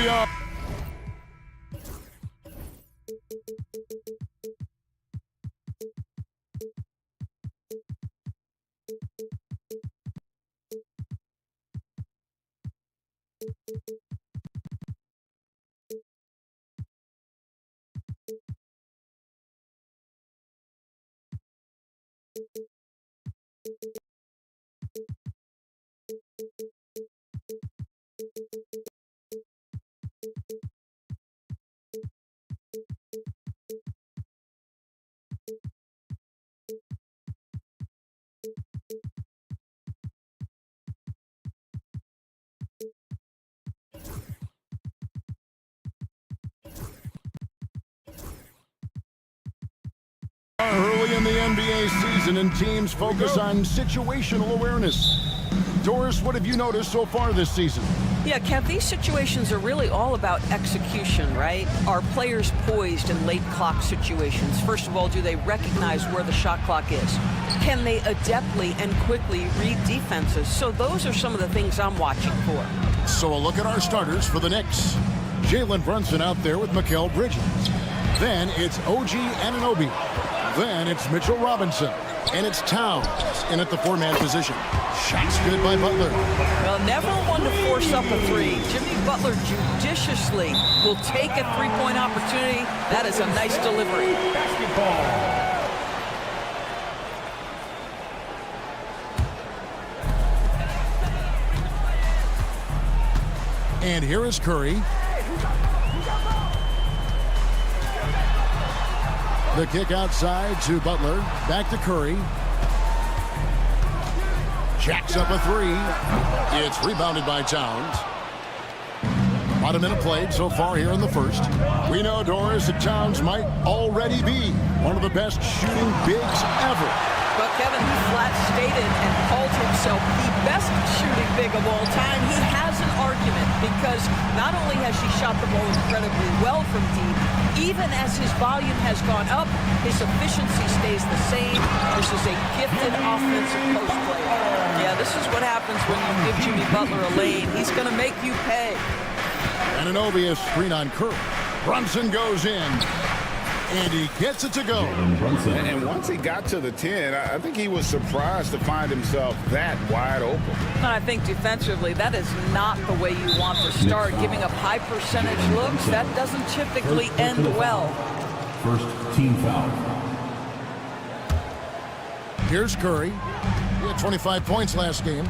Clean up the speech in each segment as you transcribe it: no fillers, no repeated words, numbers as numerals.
we are. Early in the NBA season, and teams focus on situational awareness. Doris, what have you noticed so far this season? Yeah, Kev, these situations are really all about execution, right? Are players poised in late clock situations? First of all, do they recognize where the shot clock is? Can they adeptly and quickly read defenses? So those are some of the things I'm watching for. So a look at our starters for the Knicks. Jalen Brunson out there with Mikal Bridges. Then it's OG Anunoby. Then it's Mitchell Robinson. And it's Towns in at the four-man position. Shots good by Butler. Well, never one to force up a three. Jimmy Butler judiciously will take a three-point opportunity. That is a nice delivery. Basketball. And here is Curry. The kick outside to Butler. Back to Curry. Jacks up a three. It's rebounded by Towns. About a minute played so far here in the first. We know, Doris, that Towns might already be one of the best shooting bigs ever. But Kevin, he flat stated and called himself the best shooting big of all time. He has an argument because not only has he shot the ball incredibly well from deep, even as his volume has gone up, his efficiency stays the same. This is a gifted offensive post player. Yeah, this is what happens when you give Jimmy Butler a lane. He's going to make you pay. Anunoby a screen on Curry. Brunson goes in. And he gets it to go. And once he got to the 10, I think he was surprised to find himself that wide open. And I think defensively, that is not the way you want to start. Giving up high percentage looks, that doesn't typically end well. First team foul. Here's Curry. He had 25 points last game.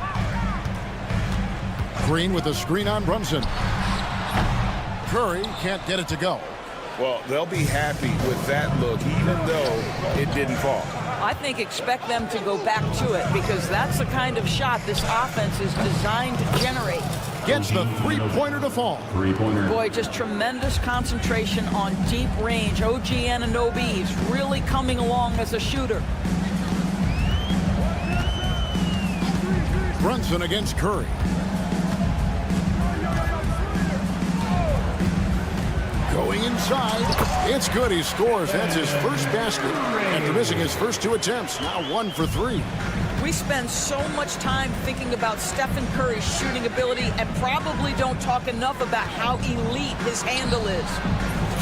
Green with a screen on Brunson. Curry can't get it to go. Well, they'll be happy with that look, even though it didn't fall. I think expect them to go back to it because that's the kind of shot this offense is designed to generate. Gets the three-pointer to fall. Three-pointer. Boy, just tremendous concentration on deep range. OG Anunoby is really coming along as a shooter. Brunson against Curry. Going inside. It's good. He scores. That's his first basket after missing his first two attempts. Now 1 for 3. We spend so much time thinking about Stephen Curry's shooting ability and probably don't talk enough about how elite his handle is.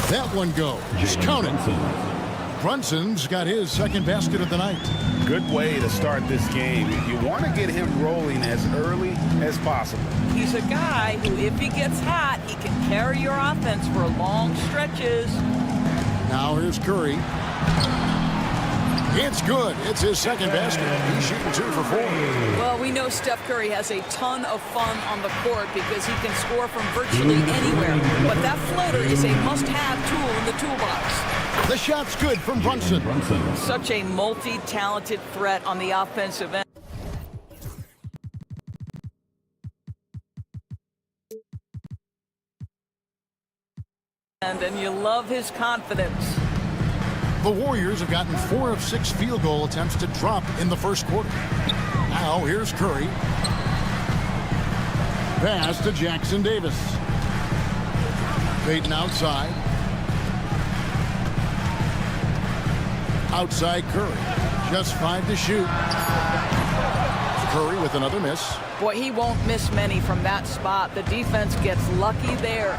That one goes. Count it. Brunson's got his second basket of the night. Good way to start this game. You want to get him rolling as early as possible. He's a guy who, if he gets hot, he can carry your offense for long stretches. Now here's Curry. It's good. It's his second basket. He's shooting 2 for 4. Well, we know Steph Curry has a ton of fun on the court because he can score from virtually anywhere. But that floater is a must-have tool in the toolbox. The shot's good from Brunson. Such a multi-talented threat on the offensive end. And you love his confidence. The Warriors have gotten 4 of 6 field goal attempts to drop in the first quarter. Now here's Curry. Pass to Jackson Davis. Payton outside. Outside Curry. Just 5 to shoot. Curry with another miss. Boy, he won't miss many from that spot. The defense gets lucky there.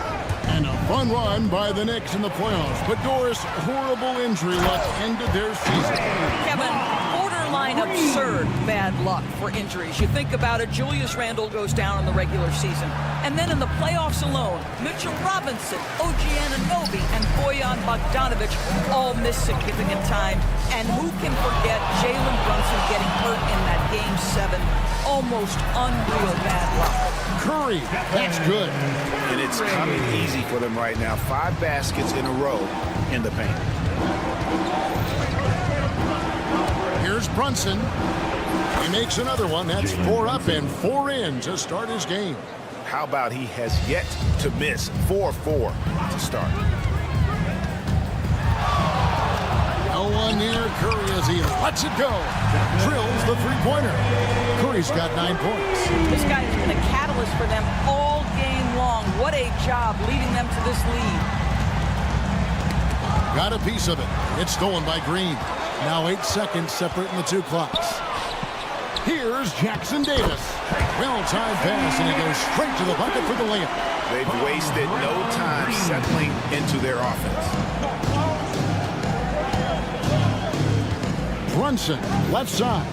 And a fun run by the Knicks in the playoffs. But Doris, horrible injury luck ended their season. Kevin, borderline absurd bad luck for injuries. You think about it, Julius Randle goes down in the regular season. And then in the playoffs alone, Mitchell Robinson, OG Anunoby, and Bojan Bogdanovic all miss significant time. And who can forget Jalen Brunson getting hurt in that Game 7? Almost unreal bad luck. Curry, that's good. And it's coming easy for them right now. 5 baskets in a row in the paint. Here's Brunson. He makes another one. That's 4 up and 4 in to start his game. How about he has yet to miss 4-4 to start. No one near Curry as he lets it go. Drills the three-pointer. Curry's got 9 points. This guy has been a catalyst for them all game long. What a job leading them to this lead. Got a piece of it. It's stolen by Green. Now 8 seconds separating the 2 clocks. Here's Jackson Davis. Well-timed pass, and he goes straight to the bucket for the layup. They've wasted no time settling into their offense. Brunson, left side.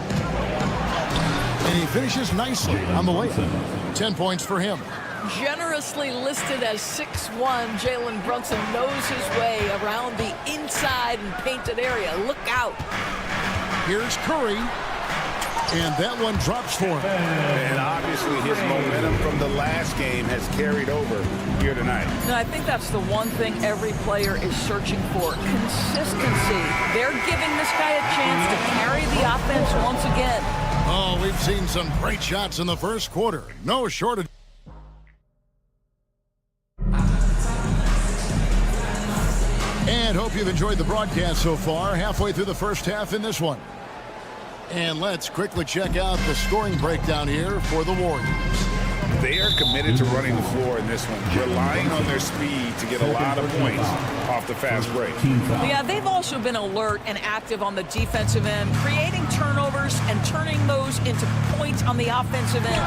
And he finishes nicely on the layup. 10 points for him. Generously listed as 6'1", Jalen Brunson knows his way around the inside and painted area. Look out. Here's Curry. And that one drops for him. And obviously his momentum from the last game has carried over here tonight. No, I think that's the one thing every player is searching for. Consistency. They're giving this guy a chance to carry the offense once again. Oh, we've seen some great shots in the first quarter. No shortage. And hope you've enjoyed the broadcast so far. Halfway through the first half in this one. And let's quickly check out the scoring breakdown here for the Warriors. They are committed to running the floor in this one, relying on their speed to get a lot of points off the fast break. Yeah, they've also been alert and active on the defensive end, creating turnovers and turning those into points on the offensive end.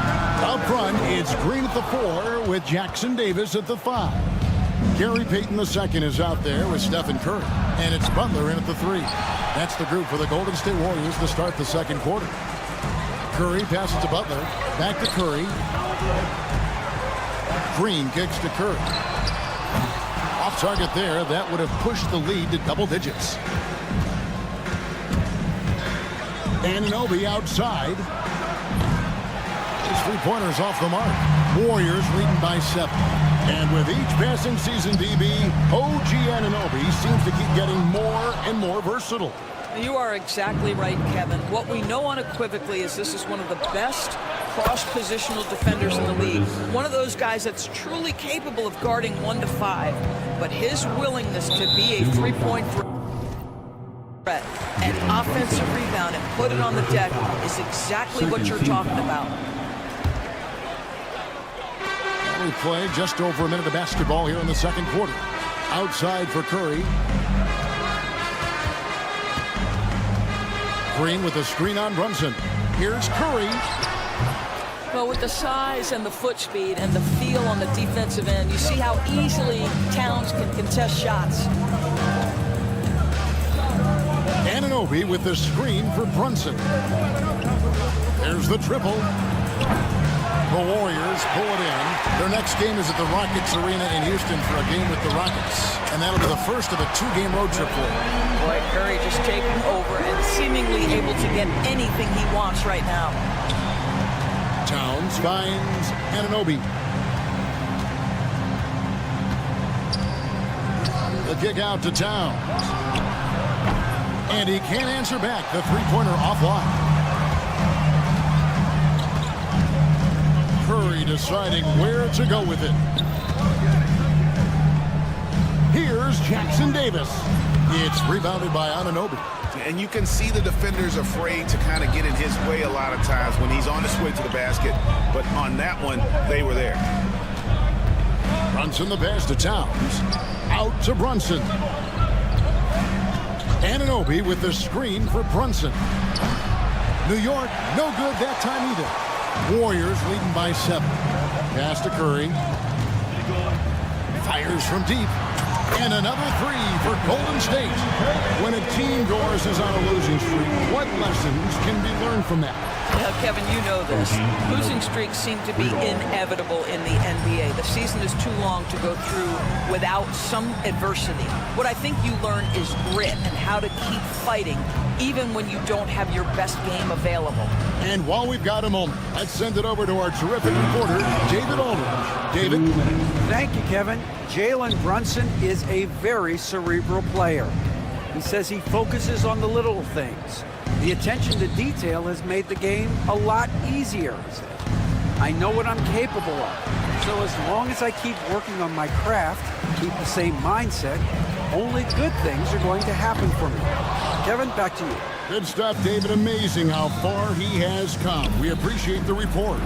Up front, it's Green at the 4 with Jackson Davis at the 5. Gary Payton II is out there with Stephen Curry. And it's Butler in at the 3. That's the group for the Golden State Warriors to start the second quarter. Curry passes to Butler. Back to Curry. Green kicks to Curry. Off target there. That would have pushed the lead to double digits. Anunoby outside. His three-pointer's off the mark. Warriors leading by 7. And with each passing season, DB, OG Anunoby seems to keep getting more and more versatile. You are exactly right, Kevin. What we know unequivocally is this is one of the best cross-positional defenders in the league. One of those guys that's truly capable of guarding 1 to 5. But his willingness to be a three-point threat and offensive rebound and put it on the deck is exactly what you're talking about. We play just over a minute of basketball here in the second quarter. Outside for Curry. Green with a screen on Brunson. Here's Curry. Well, with the size and the foot speed and the feel on the defensive end, you see how easily Towns can contest shots. Anunoby with the screen for Brunson. There's the triple. The Warriors pull it in. Their next game is at the Rockets Arena in Houston for a game with the Rockets. And that'll be the first of a 2-game road trip for them. Boy, Curry just taking over and seemingly able to get anything he wants right now. Towns finds Anunoby. The kick out to Towns. And he can't answer back. The three-pointer offline. Curry deciding where to go with it. Here's Jackson Davis. It's rebounded by Anunoby. And you can see the defenders afraid to kind of get in his way a lot of times when he's on his way to the basket. But on that one, they were there. Brunson the pass to Towns. Out to Brunson. Anunoby with the screen for Brunson. New York, no good that time either. Warriors leading by 7. Pass to Curry. Fires from deep. And another three for Golden State. When a team, Doris, is on a losing streak, what lessons can be learned from that? Now, Kevin, you know this. Losing streaks seem to be inevitable in the NBA. The season is too long to go through without some adversity. What I think you learn is grit and how to keep fighting even when you don't have your best game available. And while we've got a moment, let's send it over to our terrific reporter, David Aldridge. David? Thank you, Kevin. Jalen Brunson is a very cerebral player. He says he focuses on the little things. The attention to detail has made the game a lot easier, he said. I know what I'm capable of. So as long as I keep working on my craft, keep the same mindset, only good things are going to happen for me. Kevin, back to you. Good stuff, David. Amazing how far he has come. We appreciate the report.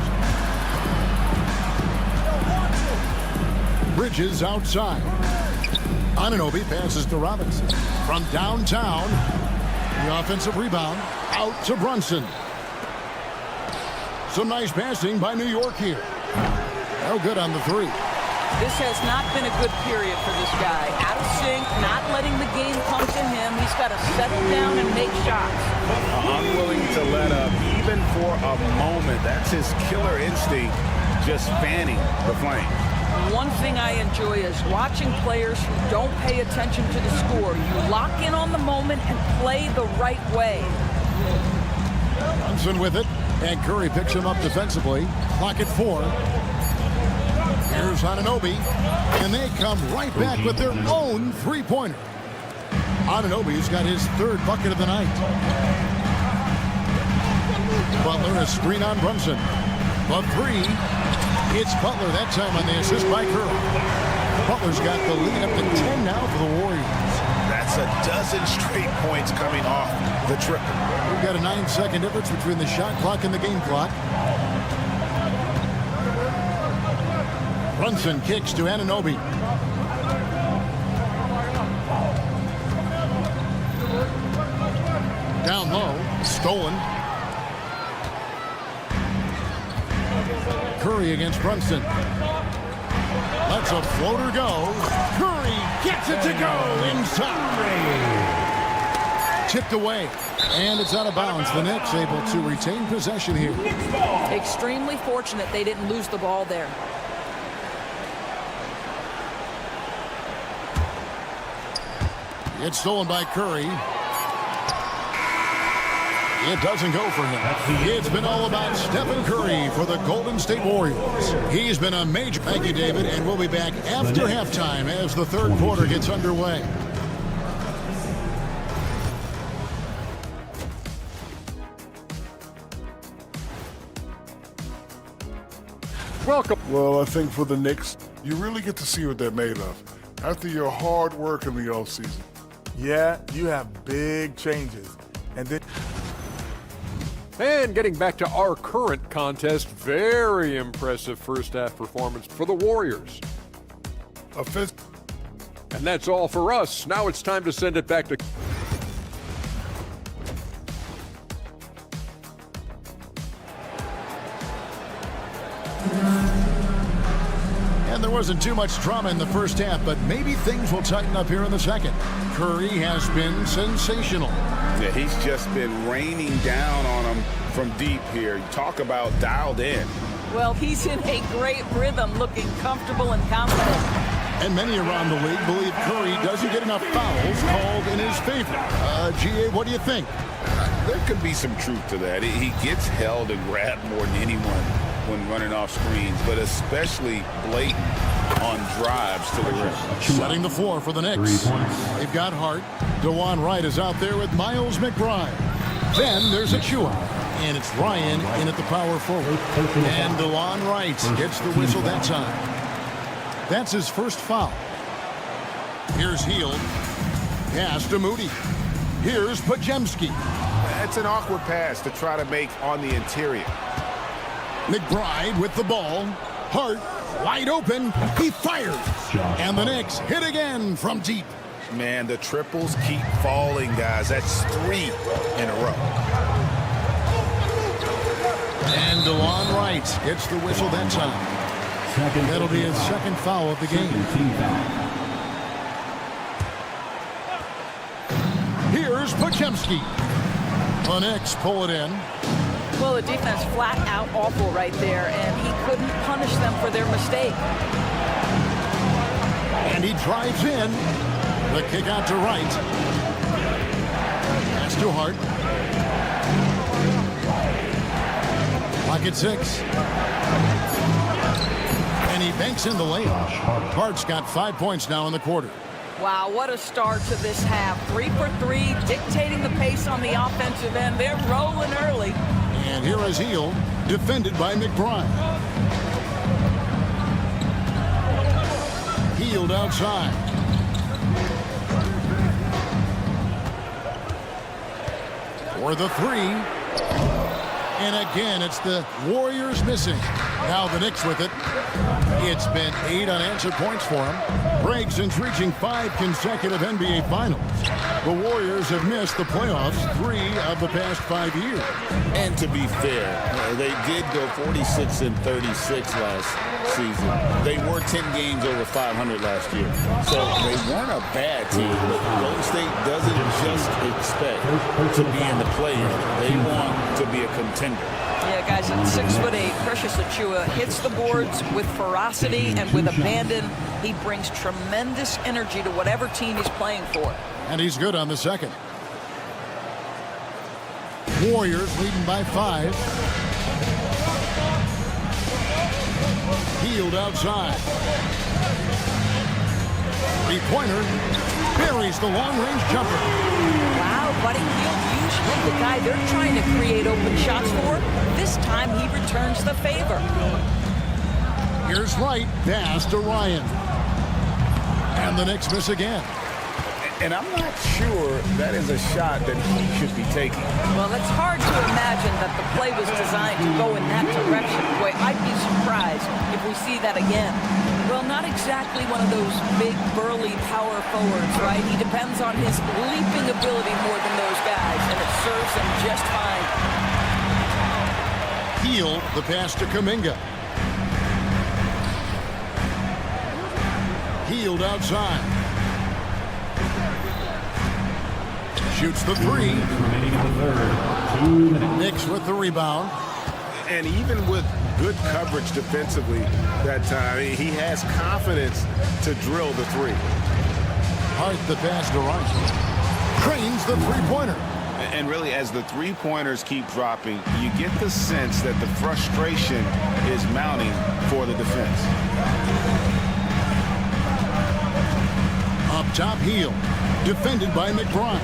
Bridges outside. Anunoby passes to Robinson. From downtown, the offensive rebound out to Brunson. Some nice passing by New York here. No good on the three. This has not been a good period for this guy. Out of sync, not letting the game come to him. He's got to settle down and make shots. Unwilling to let up, even for a moment. That's his killer instinct, just fanning the flame. One thing I enjoy is watching players who don't pay attention to the score. You lock in on the moment and play the right way. Brunson with it, and Curry picks him up defensively. Clock at 4. Here's Anunoby, and they come right back with their own three-pointer. Anunoby's got his third bucket of the night. Butler, a screen on Brunson. The three. It's Butler that time on the assist by Curry. Butler's got the lead up to 10 now for the Warriors. That's a dozen straight points coming off the triple. We've got a 9-second difference between the shot clock and the game clock. Brunson kicks to Anunoby. Down low, stolen. Curry against Brunson. Lets a floater go. Curry gets it to go inside. Tipped away, and it's out of bounds. The Knicks able to retain possession here. Extremely fortunate they didn't lose the ball there. It's stolen by Curry. It doesn't go for him. It's been all about Stephen Curry for the Golden State Warriors. He's been a major... Thank you, David, and we'll be back after halftime as the third quarter gets underway. Welcome. Well, I think for the Knicks, you really get to see what they're made of after your hard work in the offseason. Yeah, you have big changes. And getting back to our current contest, very impressive first half performance for the Warriors. And that's all for us. Now it's time to send it back to... And there wasn't too much drama in the first half, but maybe things will tighten up here in the second. Curry has been sensational. Yeah, he's just been raining down on him from deep here. Talk about dialed in. Well, he's in a great rhythm, looking comfortable and confident. And many around the league believe Curry doesn't get enough fouls called in his favor. GA, what do you think? There could be some truth to that. He gets held and grabbed more than anyone when running off screens, but especially blatant on drives to the rim. Setting the floor for the Knicks. They've got Hart. DeJuan Wright is out there with Miles McBride. Then there's Achua. And it's Ryan in at the power forward. And DeJuan Wright gets the whistle that time. That's his first foul. Here's Hield. Pass to Moody. Here's Pajemski. That's an awkward pass to try to make on the interior. McBride with the ball. Hart wide open. He fires. And the Knicks hit again from deep. Man, the triples keep falling, guys. That's 3 in a row. And DeJuan Wright gets the whistle that time. That'll be his second foul of the game. Team foul. Here's Podziemski. The Knicks pull it in. Well, the defense flat out awful right there, and he couldn't punish them for their mistake. And he drives in. The kick out to right. That's too hard. Clock at 6. And he banks in the layup. Hart's got 5 points now in the quarter. Wow, what a start to this half. 3 for 3, dictating the pace on the offensive end. They're rolling early. And here is Hield, defended by McBride. Hield outside. For the 3. And again, it's the Warriors missing. Now the Knicks with it. It's been 8 unanswered points for him. Break since reaching 5 consecutive NBA Finals. The Warriors have missed the playoffs 3 of the past 5 years. And to be fair, they did go 46-36 last season. They were 10 games over 500 last year. So they weren't a bad team. But Golden State doesn't just expect to be in the play-in. They want to be a contender. Yeah, guys, at 6'8", Precious Achiuwa hits the boards with ferocity and with abandon. He brings tremendous energy to whatever team he's playing for. And he's good on the second. Warriors leading by 5. Hield outside. Three-pointer buries the long-range jumper. Wow, Buddy Hield, usually the guy they're trying to create open shots for. This time he returns the favor. Here's Wright, pass to Ryan. And the Knicks miss again. And I'm not sure that is a shot that he should be taking. Well, it's hard to imagine that the play was designed to go in that direction. Boy, I'd be surprised if we see that again. Well, not exactly one of those big, burly power forwards, right? He depends on his leaping ability more than those guys, and it serves him just fine. Hield, the pass to Kuminga. Hield outside. Shoots the 3. Remaining in the third. 2 minutes. Knicks with the rebound. And even with good coverage defensively that time, he has confidence to drill the 3. Hart the pass to Ryan. Cranes the three-pointer. And really, as the three-pointers keep dropping, you get the sense that the frustration is mounting for the defense. Up top, Hield. Defended by McBride.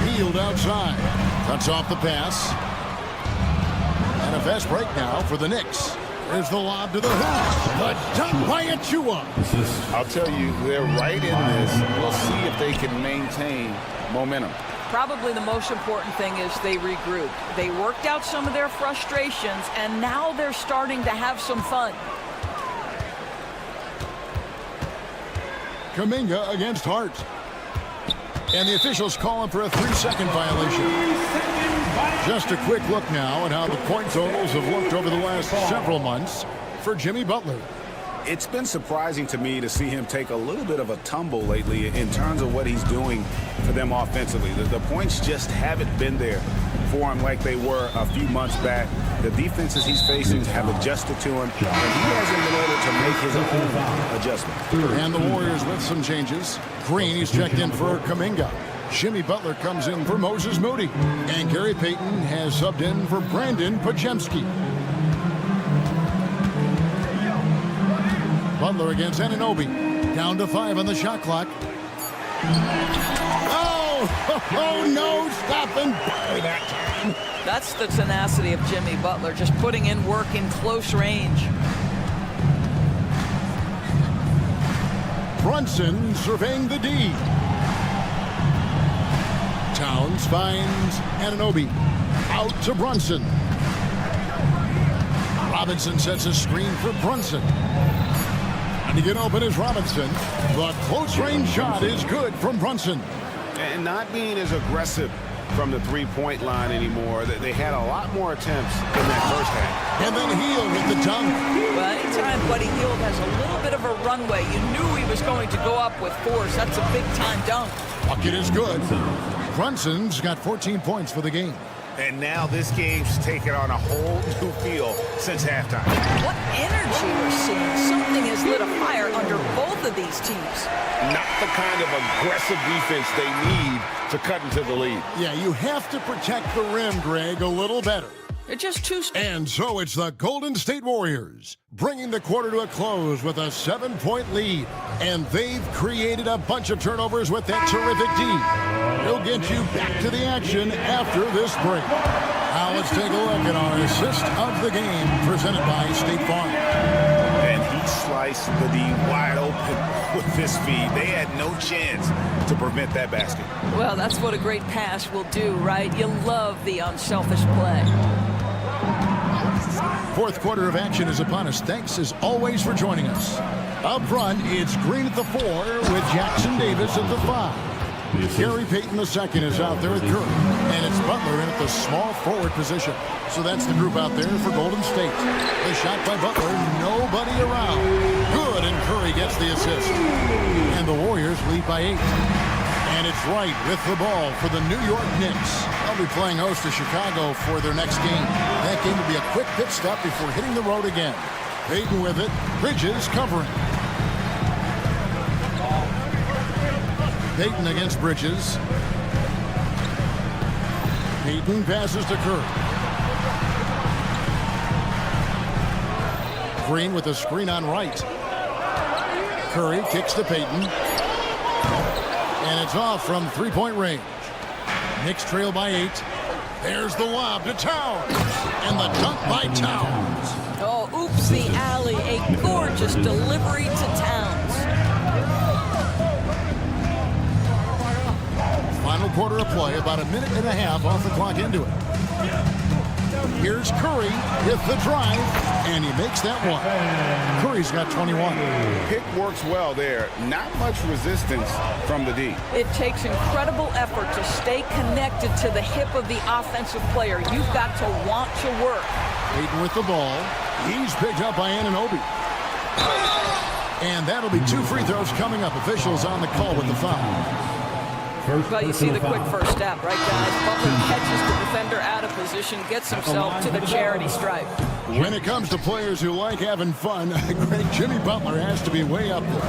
Hield outside. Cuts off the pass. And a fast break now for the Knicks. There's the lob to the hoop. The dunk by Achiuwa. I'll tell you, they're right in this. We'll see if they can maintain momentum. Probably the most important thing is they regrouped. They worked out some of their frustrations, and now they're starting to have some fun. Kuminga against Hart. And the officials calling for a 3-second violation. Just a quick look now at how the point totals have looked over the last several months for Jimmy Butler. It's been surprising to me to see him take a little bit of a tumble lately in terms of what he's doing for them offensively. The points just haven't been there for him like they were a few months back. The defenses he's facing have adjusted to him, and he hasn't been able to make his own adjustment. And the Warriors with some changes. Green, he's checked in for Kuminga. Jimmy Butler comes in for Moses Moody. And Gary Payton has subbed in for Brandon Podziemski. Butler against Anunoby. Down to 5 on the shot clock. Oh, no, stopping by that time. That's the tenacity of Jimmy Butler, just putting in work in close range. Brunson surveying the D. Towns finds Anunoby. Out to Brunson. Robinson sets a screen for Brunson. And to get open is Robinson. The close range shot is good from Brunson. And not being as aggressive from the three-point line anymore. They had a lot more attempts in that first half. And then Hield with the dunk. Well, anytime Buddy Hield has a little bit of a runway, you knew he was going to go up with force. That's a big-time dunk. Bucket is good. Brunson's got 14 points for the game. And now this game's taken on a whole new feel since halftime. What energy we're seeing. Something has lit a fire under both of these teams. Not the kind of aggressive defense they need to cut into the lead. Yeah, you have to protect the rim, Greg, a little better. They're just too... And so it's the Golden State Warriors bringing the quarter to a close with a 7-point lead. And they've created a bunch of turnovers with that terrific D. We'll get you back to the action after this break. Now let's take a look at our assist of the game presented by State Farm. And he sliced the D wide open with this feed. They had no chance to prevent that basket. Well, that's what a great pass will do, right? You love the unselfish play. Fourth quarter of action is upon us. Thanks as always for joining us. Up front, it's Green at the 4 with Jackson Davis at the 5. Gary Payton II is out there at Curry. And it's Butler in at the small forward position. So that's the group out there for Golden State. The shot by Butler, nobody around. Good, and Curry gets the assist. And the Warriors lead by 8. And it's Wright with the ball for the New York Knicks. They'll be playing host to Chicago for their next game. That game will be a quick pit stop before hitting the road again. Payton with it. Bridges covering. Payton against Bridges. Payton passes to Curry. Green with a screen on Wright. Curry kicks to Payton. And it's off from three-point range. Knicks trail by 8. There's the lob to Towns. And the dunk by Towns. Oh, oops, the alley. A gorgeous delivery to Towns. Final quarter of play, about a minute and a half off the clock into it. Here's Curry with the drive, and he makes that one. Curry's got 21. Pick works well there. Not much resistance from the D. It takes incredible effort to stay connected to the hip of the offensive player. You've got to want to work. Payton with the ball. He's picked up by Anunoby. And that'll be 2 free throws coming up. Officials on the call with the foul. Well, you see the quick first step, right, guys? Butler catches the defender out of position, gets himself to the charity stripe. When it comes to players who like having fun, Greg, Jimmy Butler has to be way up there.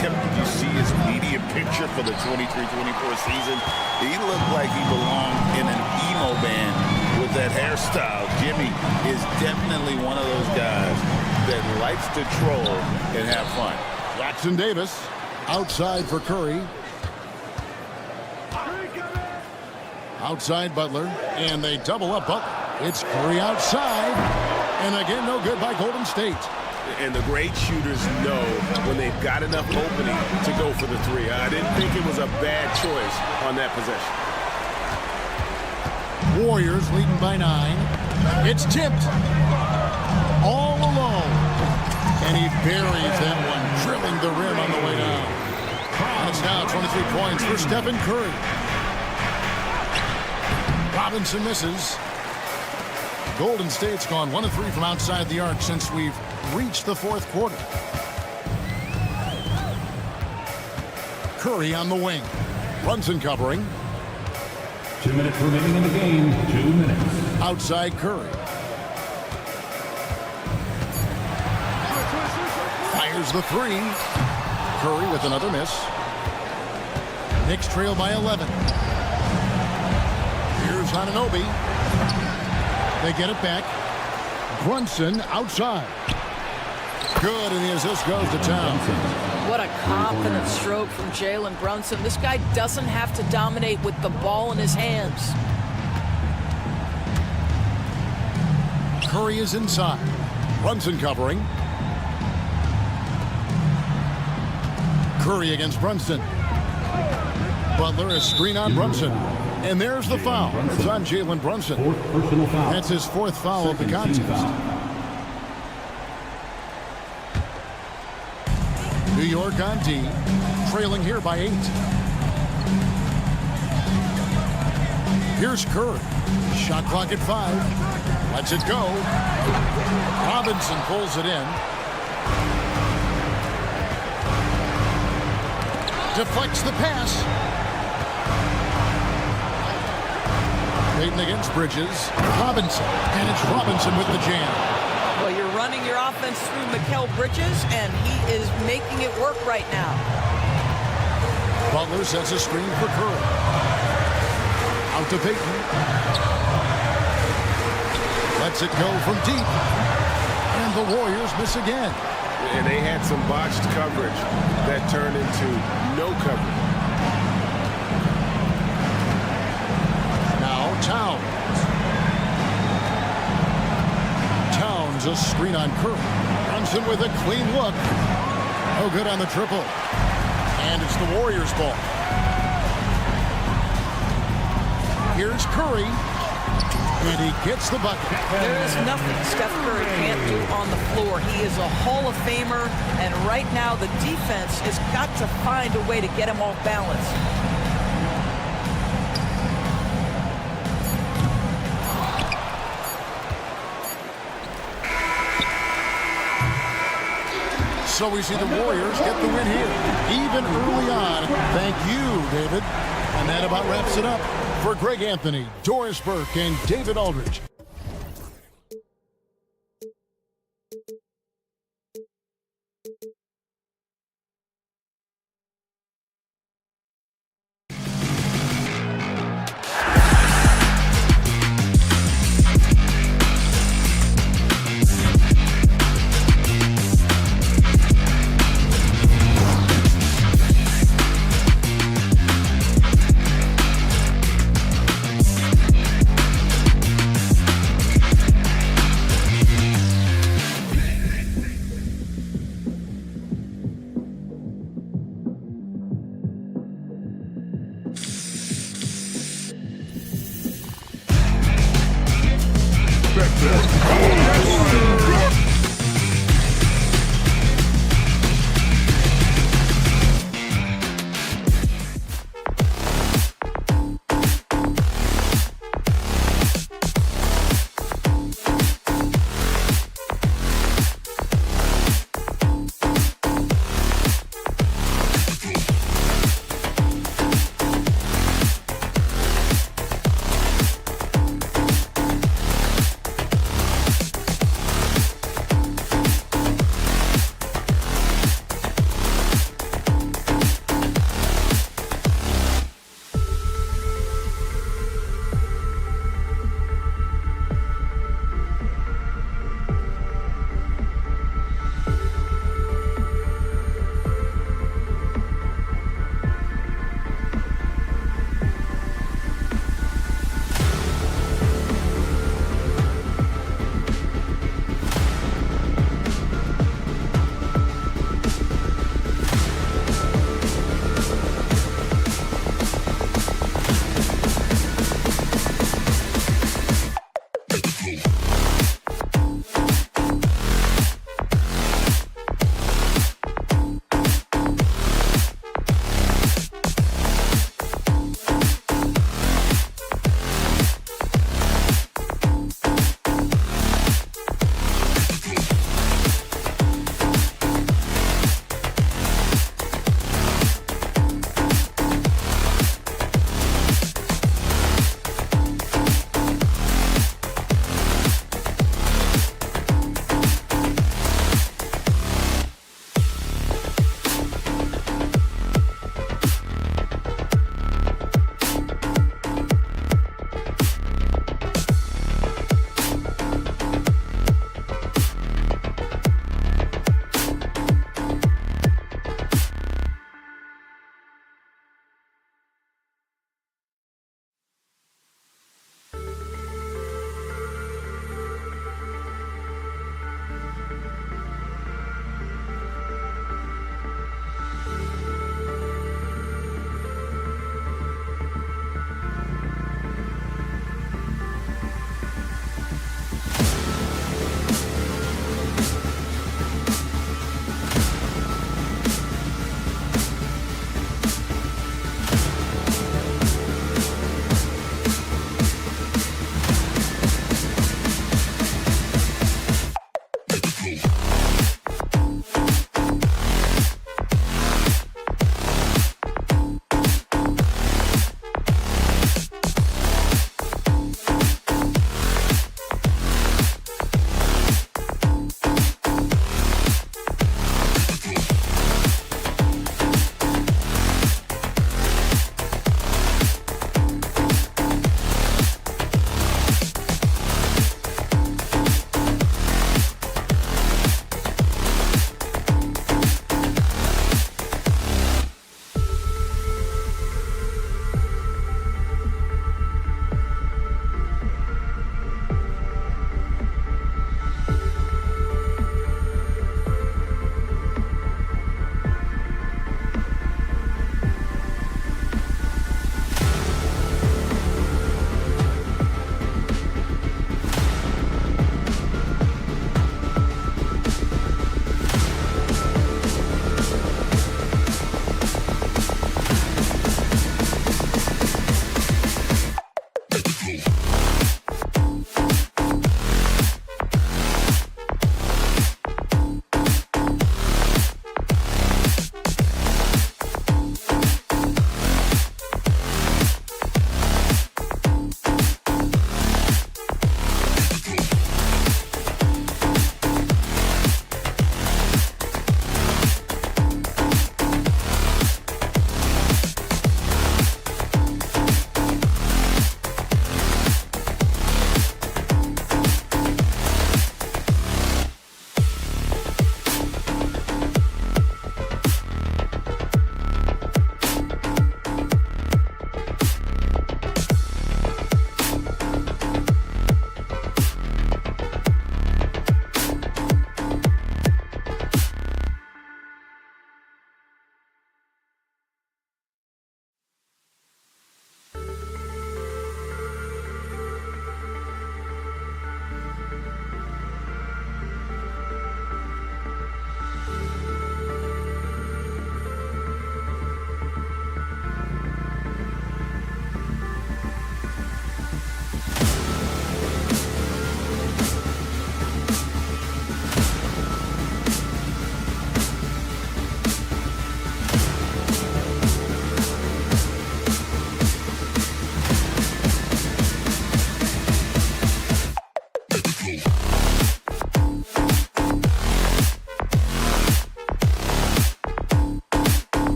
Did you see his media picture for the 23-24 season? He looked like he belonged in an emo band with that hairstyle. Jimmy is definitely one of those guys that likes to troll and have fun. Jackson Davis outside for Curry. Outside Butler, and they double up Butler. It's Curry outside, and again, no good by Golden State. And the great shooters know when they've got enough opening to go for the 3. I didn't think it was a bad choice on that possession. Warriors leading by 9. It's tipped. All alone. And he buries that one, drilling the rim on the way down. And it's now 23 points for Stephen Curry. Robinson misses. Golden State's gone 1 of 3 from outside the arc since we've reached the fourth quarter. Curry on the wing. Brunson covering. 2 minutes remaining in the game. 2 minutes. Outside Curry. Fires the 3. Curry with another miss. Knicks trail by 11. Here's Anunoby. They get it back. Brunson outside. Good, and the assist goes to Towns. What a confident stroke from Jalen Brunson. This guy doesn't have to dominate with the ball in his hands. Curry is inside. Brunson covering. Curry against Brunson. Butler, a screen on Brunson. And there's the foul. It's on Jalen Brunson. 4th personal foul. That's his 4th foul of the contest. New York on D, trailing here by 8. Here's Curry. Shot clock at 5. Lets it go. Robinson pulls it in. Deflects the pass. Payton against Bridges. Robinson. And it's Robinson with the jam. Well, you're running your offense through Mikal Bridges, and he is making it work right now. Butler sets a screen for Curry. Out to Payton. Lets it go from deep. And the Warriors miss again. And they had some botched coverage that turned into no coverage. Now Towns. Towns a screen on Curry. Brunson with a clean look. No good on the triple. And it's the Warriors' ball. Here's Curry. And he gets the bucket. There is nothing Steph Curry can't do on the floor. He is a Hall of Famer, and right now the defense has got to find a way to get him off balance. So we see the Warriors get the win here, even early on. Thank you, David. And that about wraps it up. For Greg Anthony, Doris Burke, and David Aldridge.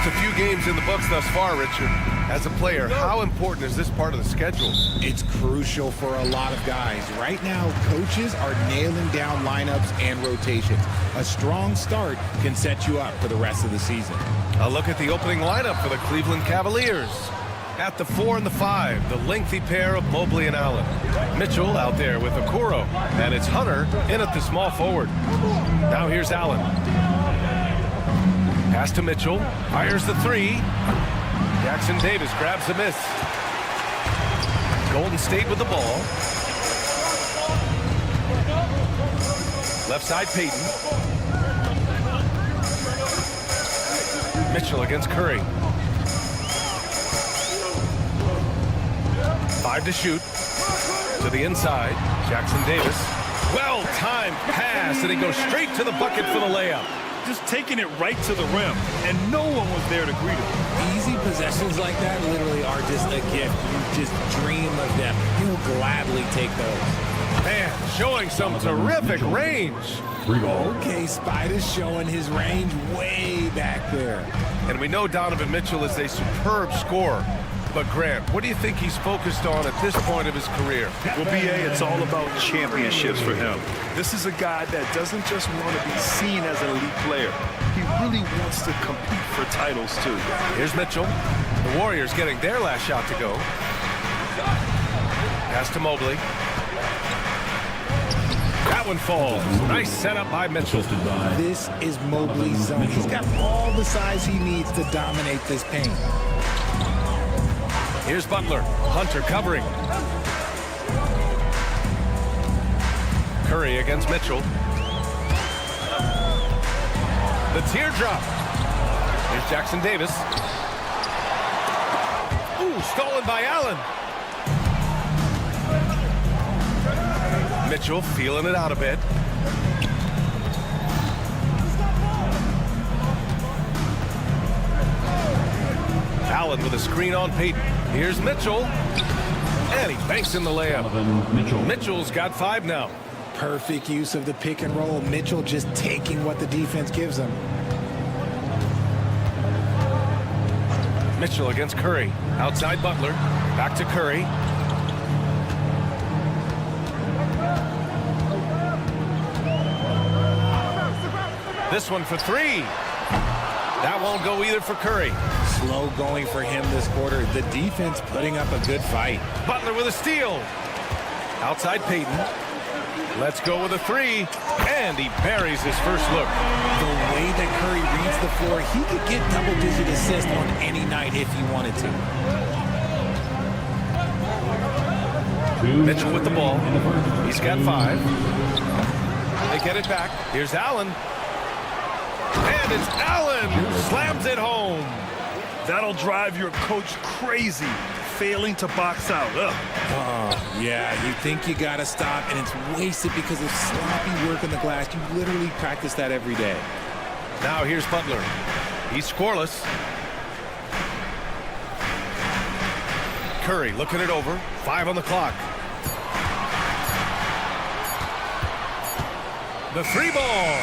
A few games in the books thus far, Richard. As a player, how important is this part of the schedule? It's crucial for a lot of guys. Right now, coaches are nailing down lineups and rotations. A strong start can set you up for the rest of the season. A look at the opening lineup for the Cleveland Cavaliers. At the 4 and the 5, the lengthy pair of Mobley and Allen. Mitchell out there with Okoro, and it's Hunter in at the small forward. Now here's Allen. Pass to Mitchell, fires the 3. Jackson Davis grabs the miss. Golden State with the ball. Left side, Payton. Mitchell against Curry. 5 to shoot. To the inside, Jackson Davis. Well-timed pass, and he goes straight to the bucket for the layup. Just taking it right to the rim, and no one was there to greet him. Easy possessions like that literally are just a gift. You just dream of them. He'll gladly take those. Man, showing some terrific range. Okay, Spider's showing his range way back there. And we know Donovan Mitchell is a superb scorer. But Grant, what do you think he's focused on at this point of his career? Well, B.A., it's all about championships for him. This is a guy that doesn't just want to be seen as an elite player. He really wants to compete for titles, too. Here's Mitchell. The Warriors getting their last shot to go. Pass to Mobley. That one falls. Nice setup by Mitchell. This is Mobley's zone. He's got all the size he needs to dominate this paint. Here's Butler. Hunter covering. Curry against Mitchell. The teardrop. Here's Jackson Davis. Ooh, stolen by Allen. Mitchell feeling it out a bit. Allen with a screen on Payton. Here's Mitchell. And he banks in the layup. Mitchell's got 5 now. Perfect use of the pick and roll. Mitchell just taking what the defense gives him. Mitchell against Curry. Outside Butler. Back to Curry. This one for 3. That won't go either for Curry. Slow going for him this quarter. The defense putting up a good fight. Butler with a steal. Outside Payton. Let's go with a 3. And he buries his first look. The way that Curry the floor, he could get double-digit assists on any night if he wanted to. Mitchell with the ball. He's got 5. They get it back. Here's Allen. And it's Allen who slams it home. That'll drive your coach crazy, failing to box out. Ugh. Oh, yeah, you think you got to stop, and it's wasted because of sloppy work on the glass. You literally practice that every day. Now here's Butler. He's scoreless. Curry looking it over. 5 on the clock. The 3-ball.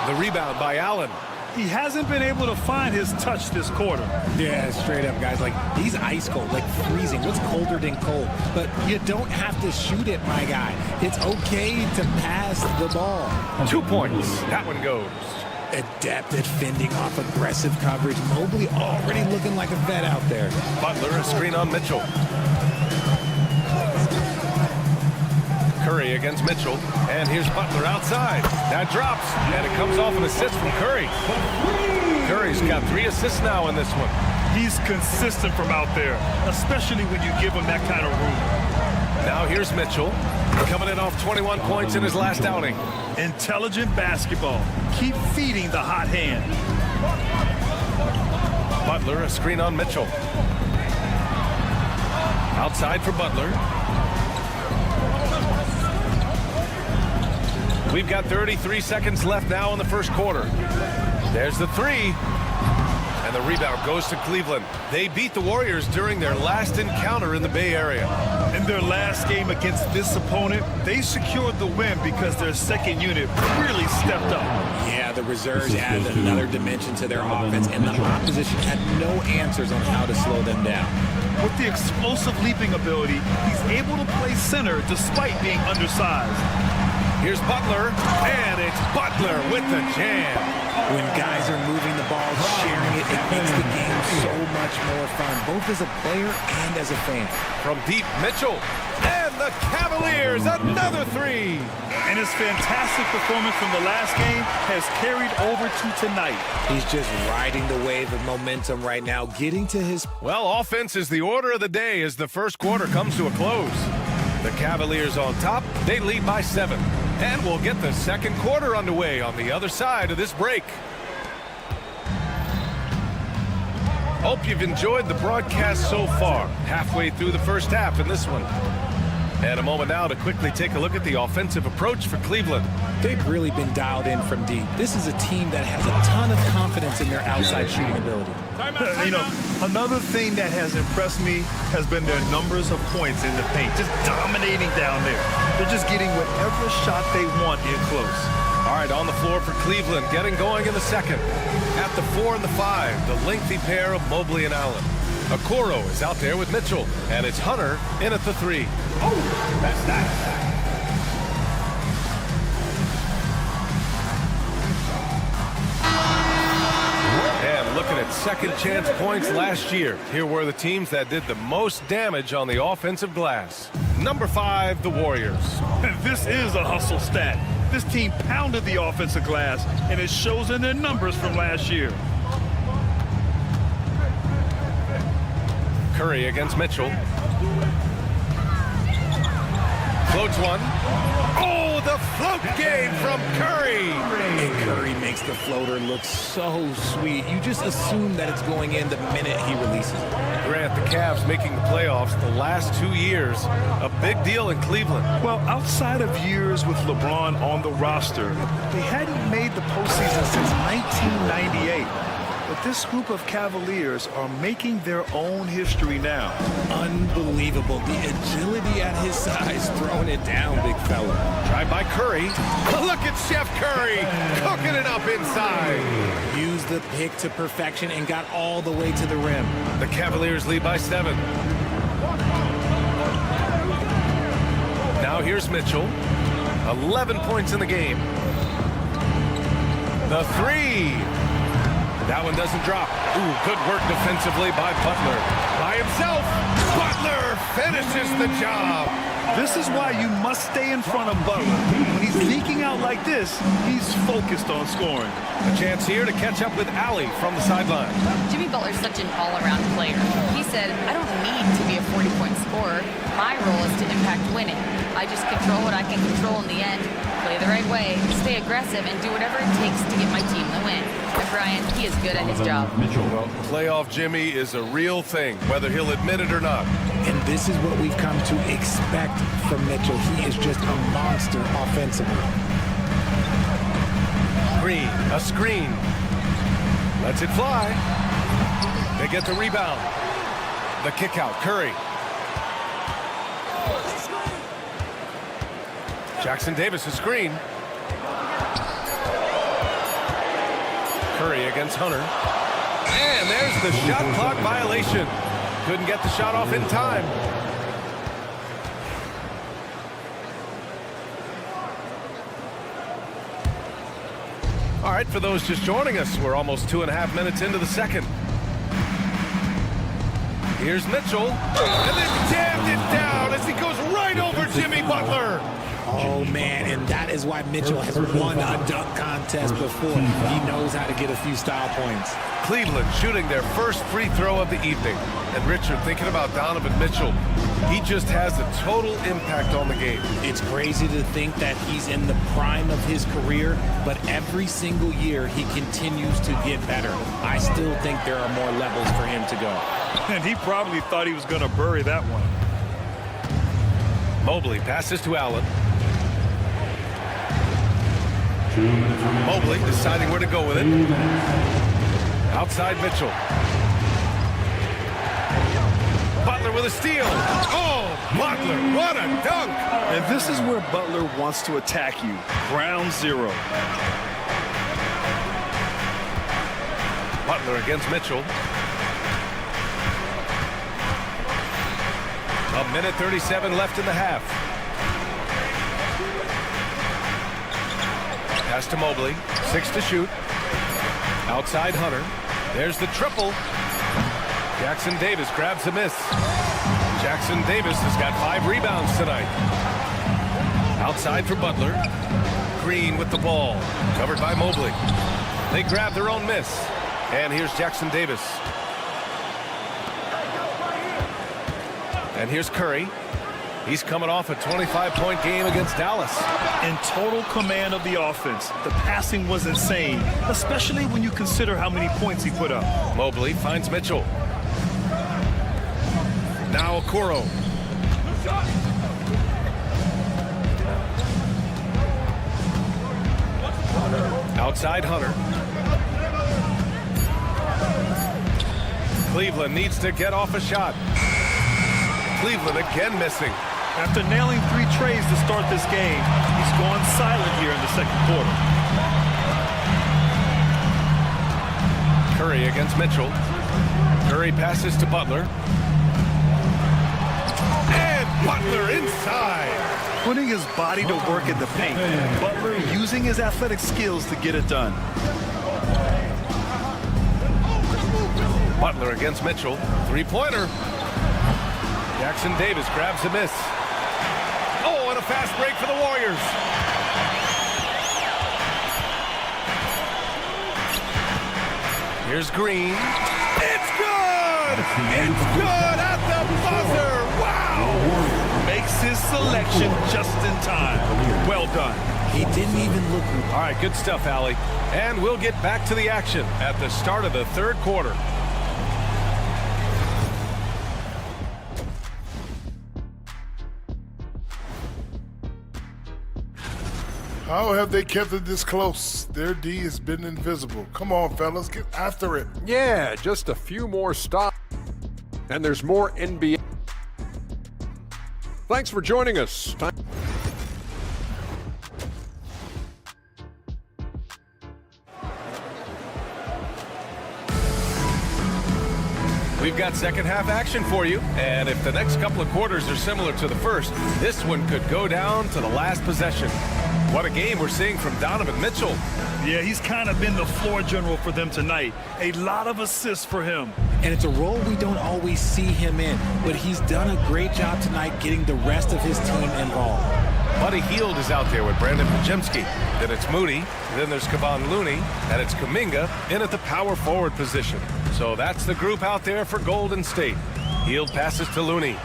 The rebound by Allen. He hasn't been able to find his touch this quarter. Yeah, straight up, guys. Like, he's ice cold, like freezing. What's colder than cold? But you don't have to shoot it, my guy. It's okay to pass the ball. 2 points. That one goes. Adept at fending off aggressive coverage. Mobley already looking like a vet out there. Butler, a screen on Mitchell. Curry against Mitchell. And here's Butler outside. That drops. And it comes off an assist from Curry. Curry's got 3 assists now in this one. He's consistent from out there, especially when you give him that kind of room. Now here's Mitchell. Coming in off 21 points in his last outing. Intelligent basketball. Keep feeding the hot hand. Butler, a screen on Mitchell. Outside for Butler. We've got 33 seconds left now in the first quarter. There's the 3. And the rebound goes to Cleveland. They beat the Warriors during their last encounter in the Bay Area. In their last game against this opponent, they secured the win because their second unit really stepped up. Yeah, the reserves added another dimension to their offense, and the opposition had no answers on how to slow them down. With the explosive leaping ability, he's able to play center despite being undersized. Here's Butler, and it's Butler with the jam. When guys are moving the ball, sharing it, it makes the game so much more fun, both as a player and as a fan. From deep, Mitchell, and the Cavaliers, another 3. And his fantastic performance from the last game has carried over to tonight. He's just riding the wave of momentum right now, getting to his... Well, offense is the order of the day as the first quarter comes to a close. The Cavaliers on top, they lead by 7. And we'll get the second quarter underway on the other side of this break. Hope you've enjoyed the broadcast so far. Halfway through the first half in this one. And a moment now to quickly take a look at the offensive approach for Cleveland. They've really been dialed in from deep. This is a team that has a ton of confidence in their outside shooting ability. You know, another thing that has impressed me has been their numbers of points in the paint, just dominating down there. They're just getting whatever shot they want in close. All right, on the floor for Cleveland, getting going in the second. At the 4 and the 5, the lengthy pair of Mobley and Allen. Okoro is out there with Mitchell, and it's Hunter in at the 3. Oh, that's nice. And looking at second chance points last year, here were the teams that did the most damage on the offensive glass. Number 5, the Warriors. This is a hustle stat. This team pounded the offensive glass, and it shows in their numbers from last year. Curry against Mitchell. Floats one. Oh, the float game from Curry. And Curry makes the floater look so sweet. You just assume that it's going in the minute he releases it. Grant, the Cavs making the playoffs the last 2 years. A big deal in Cleveland. Well, outside of years with LeBron on the roster, they hadn't made the postseason since 1998. But this group of Cavaliers are making their own history now. Unbelievable. The agility at his size, throwing it down, big fella. Drive by Curry. Look at Chef Curry cooking it up inside. Used the pick to perfection and got all the way to the rim. The Cavaliers lead by 7. Now here's Mitchell. 11 points in the game. The 3. That one doesn't drop. Ooh, good work defensively by Butler. By himself, Butler finishes the job. This is why you must stay in front of Butler. When he's leaking out like this, he's focused on scoring. A chance here to catch up with Allie from the sideline. Jimmy Butler's such an all-around player. He said, I don't need to be a 40-point scorer. My role is to impact winning. I just control what I can control in the end, play the right way, stay aggressive, and do whatever it takes to get my team the win. And Brian, he is good at his job. Well, playoff Jimmy is a real thing, whether he'll admit it or not. And this is what we've come to expect from Mitchell. He is just a monster offensively. Green, a screen. Lets it fly. They get the rebound. The kick out, Curry. Jackson Davis, a screen. Curry against Hunter. And there's the shot clock violation. Couldn't get the shot off in time. All right, for those just joining us, we're almost 2.5 minutes into the second. Here's Mitchell, and then jammed it down as he goes right over Jimmy Butler. Oh, man, and that is why Mitchell has won a dunk contest before. He knows how to get a few style points. Cleveland shooting their first free throw of the evening. And Richard, thinking about Donovan Mitchell, he just has a total impact on the game. It's crazy to think that he's in the prime of his career, but every single year he continues to get better. I still think there are more levels for him to go. And he probably thought he was going to bury that one. Mobley passes to Allen. Mobley deciding where to go with it. Outside Mitchell. Butler with a steal. Oh, Butler, what a dunk. And this is where Butler wants to attack you. Ground zero. Butler against Mitchell. A minute 37 left in the half. Pass to Mobley. 6 to shoot. Outside Hunter. There's the triple. Jackson Davis grabs a miss. Jackson Davis has got 5 rebounds tonight. Outside for Butler. Green with the ball. Covered by Mobley. They grab their own miss. And here's Jackson Davis. And here's Curry. He's coming off a 25-point game against Dallas. In total command of the offense. The passing was insane, especially when you consider how many points he put up. Mobley finds Mitchell. Now Okoro. Outside Hunter. Cleveland needs to get off a shot. Cleveland again missing. After nailing 3 trays to start this game, he's gone silent here in the second quarter. Curry against Mitchell. Curry passes to Butler. And Butler inside. Putting his body to work in the paint. Butler using his athletic skills to get it done. Butler against Mitchell. 3-pointer. Jackson Davis grabs a miss. Oh, and a fast break for the Warriors. Here's Green. It's good! It's good at the buzzer! Wow! Makes his selection just in time. Well done. He didn't even look. All right, good stuff, Allie. And we'll get back to the action at the start of the third quarter. How have they kept it this close? Their D has been invisible. Come on, fellas, get after it. Yeah, just a few more stops. And there's more NBA. Thanks for joining us. We've got second half action for you, and if the next couple of quarters are similar to the first, this one could go down to the last possession. What a game we're seeing from Donovan Mitchell. Yeah, he's kind of been the floor general for them tonight. A lot of assists for him. And it's a role we don't always see him in, but he's done a great job tonight getting the rest of his team involved. Buddy Hield is out there with Brandon Podziemski. Then it's Moody. Then there's Kevon Looney. And it's Kuminga in at the power forward position. So that's the group out there for Golden State. Hield passes to Looney.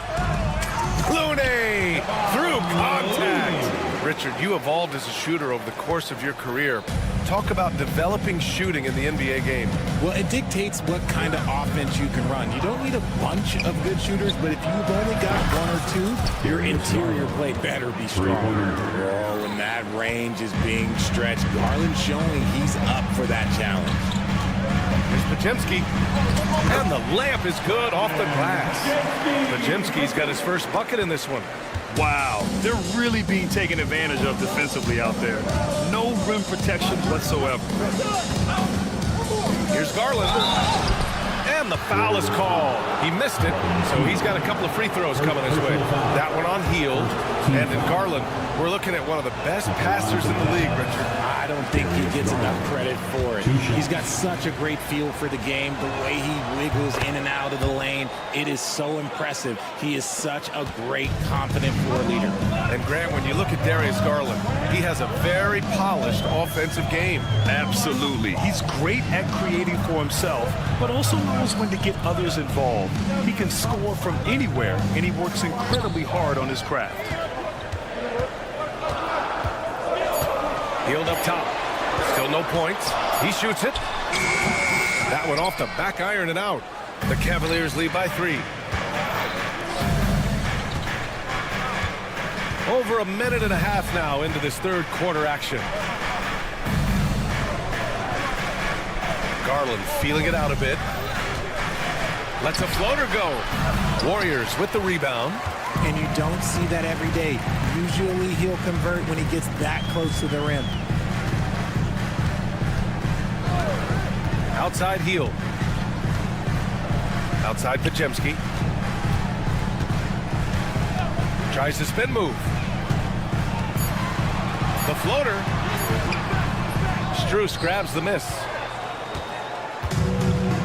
Looney through contact. Richard, you evolved as a shooter over the course of your career. Talk about developing shooting in the NBA game. Well, it dictates what kind of offense you can run. You don't need a bunch of good shooters, but if you've only got one or two, your interior play better be strong. Oh, and that range is being stretched. Garland showing he's up for that challenge. Here's Podziemski. And the layup is good off the glass. Podziemski's got his first bucket in this one. Wow, they're really being taken advantage of defensively out there. No rim protection whatsoever. Here's Garland. And the foul is called. He missed it, so he's got a couple of free throws coming his way. That one on Hield. And in Garland, we're looking at one of the best passers in the league, Richard. I don't think he gets enough credit for it. He's got such a great feel for the game, the way he wiggles in and out of the lane. It is so impressive. He is such a great, confident floor leader. And Grant, when you look at Darius Garland, he has a very polished offensive game. Absolutely. He's great at creating for himself, but also knows when to get others involved. He can score from anywhere, and he works incredibly hard on his craft. Hield up top. Still no points. He shoots it. That one off the back iron and out. The Cavaliers lead by 3. Over a minute and a half now into this third quarter action. Garland feeling it out a bit. Lets a floater go. Warriors with the rebound. And you don't see that every day. Usually he'll convert when he gets that close to the rim. Outside Hield. Outside Podziemski. Tries the spin move. The floater. Strus grabs the miss.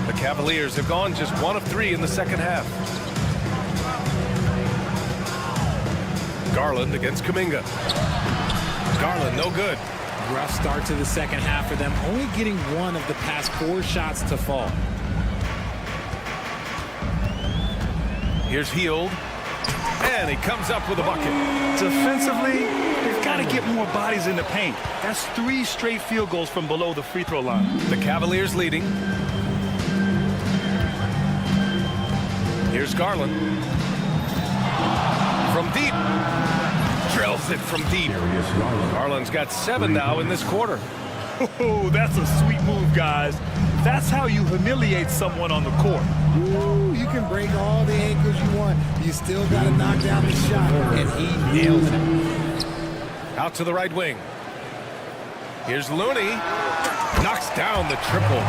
The Cavaliers have gone just 1 of 3 in the second half. Garland against Kuminga. Garland, no good. Rough start to the second half for them, only getting 1 of the past 4 shots to fall. Here's Hield. And he comes up with a bucket. Defensively, they've got to get more bodies in the paint. That's 3 straight field goals from below the free throw line. The Cavaliers leading. Here's Garland. From deep. Drills it from deep. Garland's got 7 now in this quarter. Oh, that's a sweet move, guys. That's how you humiliate someone on the court. Ooh, you can break all the ankles you want. You still got to knock down the shot. And he nails it. Out to the right wing. Here's Looney. Knocks down the triple.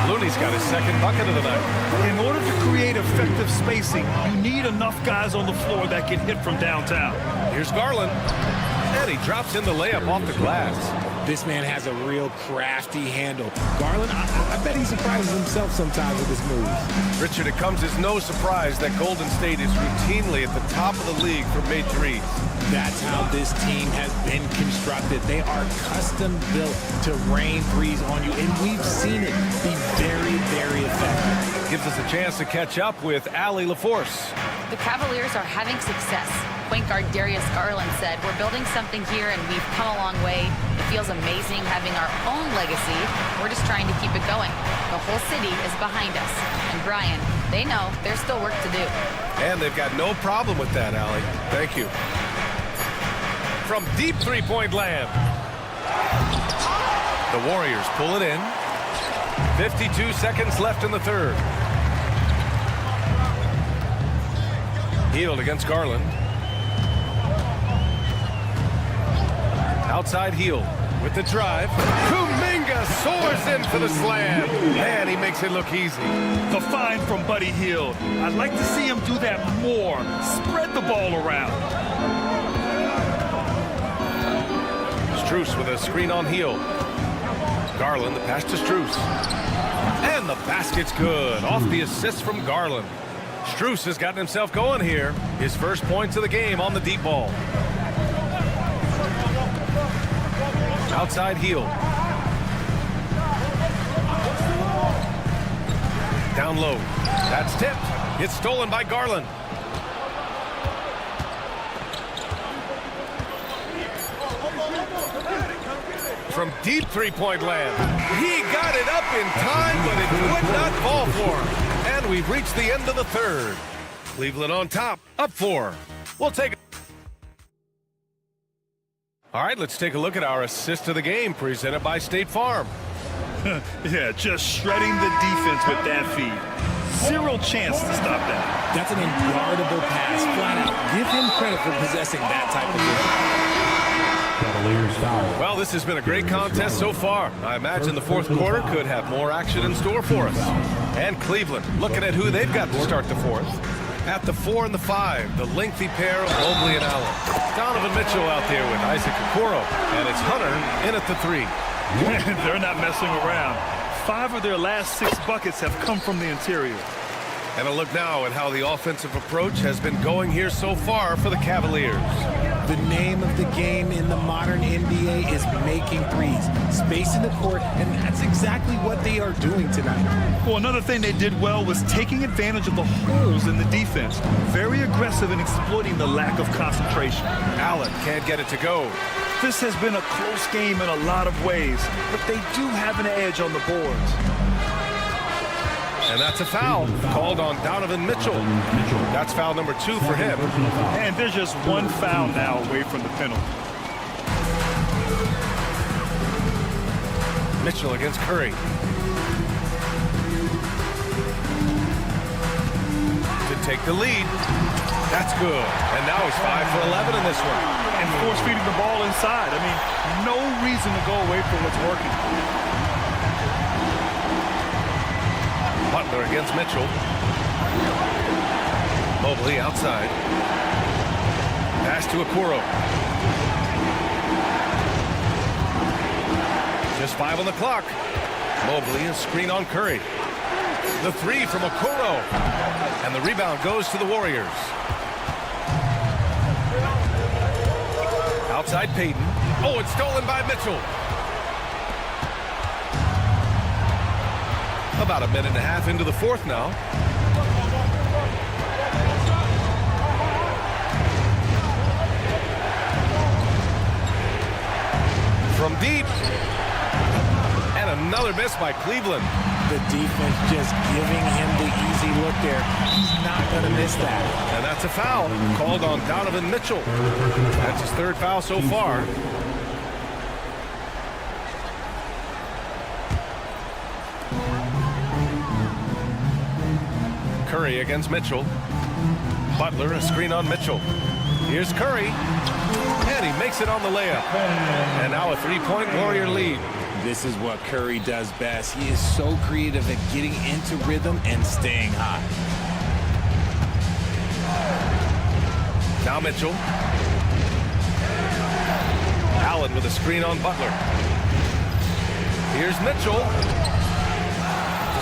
Looney's got his second bucket of the night. In order to create effective spacing, you need enough guys on the floor that can hit from downtown. Here's Garland. And he drops in the layup off the glass. This man has a real crafty handle. Garland, I bet he surprises himself sometimes with his moves. Richard, it comes as no surprise that Golden State is routinely at the top of the league for made threes. That's how this team has been constructed. They are custom built to rain threes on you, and we've seen it be very, very effective. Gives us a chance to catch up with Allie LaForce. The Cavaliers are having success. Point guard Darius Garland said, "We're building something here and we've come a long way. It feels amazing having our own legacy. We're just trying to keep it going. The whole city is behind us." And Brian, they know there's still work to do. And they've got no problem with that, Allie. Thank you. From deep three-point land. The Warriors pull it in. 52 seconds left in the third. Hield against Garland. Outside Hield with the drive. Kuminga soars in for the slam. And he makes it look easy. The find from Buddy Hield. I'd like to see him do that more. Spread the ball around. Strus with a screen on heel. Garland, the pass to Strus. And the basket's good. Off the assist from Garland. Strus has gotten himself going here. His first points of the game on the deep ball. Outside heel. Down low. That's tipped. It's stolen by Garland. From deep three-point land. He got it up in time, but it would not fall for him. And we've reached the end of the third. Cleveland on top, up 4. We'll take it. All right, let's take a look at our assist of the game presented by State Farm. Yeah, just shredding the defense with that feed. Zero chance to stop that. That's an unguardable pass, flat out. Give him credit for possessing that type of vision. Well, this has been a great contest so far. I imagine the fourth quarter could have more action in store for us. And Cleveland, looking at who they've got to start the fourth. At the 4 and the 5, the lengthy pair of Mobley and Allen. Donovan Mitchell out there with Isaac Okoro. And it's Hunter in at the 3. They're not messing around. 5 of their last 6 buckets have come from the interior. And a look now at how the offensive approach has been going here so far for the Cavaliers. The name of the game in the modern NBA is making threes. Space in the court, and that's exactly what they are doing tonight. Well, another thing they did well was taking advantage of the holes in the defense. Very aggressive in exploiting the lack of concentration. Allen can't get it to go. This has been a close game in a lot of ways, but they do have an edge on the boards. And that's a foul called on Donovan Mitchell. That's foul number 2 for him. And there's just one foul now away from the penalty. Mitchell against Curry. To take the lead. That's good. And now he's 5 for 11 in this one. And force feeding the ball inside. I mean, no reason to go away from what's working. Butler against Mitchell. Mobley outside. Pass to Okoro. Just 5 on the clock. Mobley, a screen on Curry. The 3 from Okoro. And the rebound goes to the Warriors. Outside Payton. Oh, it's stolen by Mitchell. About a minute and a half into the fourth now. From deep. And another miss by Cleveland. The defense just giving him the easy look there. He's not going to miss that. And that's a foul called on Donovan Mitchell. That's his 3rd foul so far. Curry against Mitchell. Butler, a screen on Mitchell. Here's Curry. And he makes it on the layup. And now a 3-point Warrior lead. This is what Curry does best. He is so creative at getting into rhythm and staying hot. Now Mitchell. Allen with a screen on Butler. Here's Mitchell.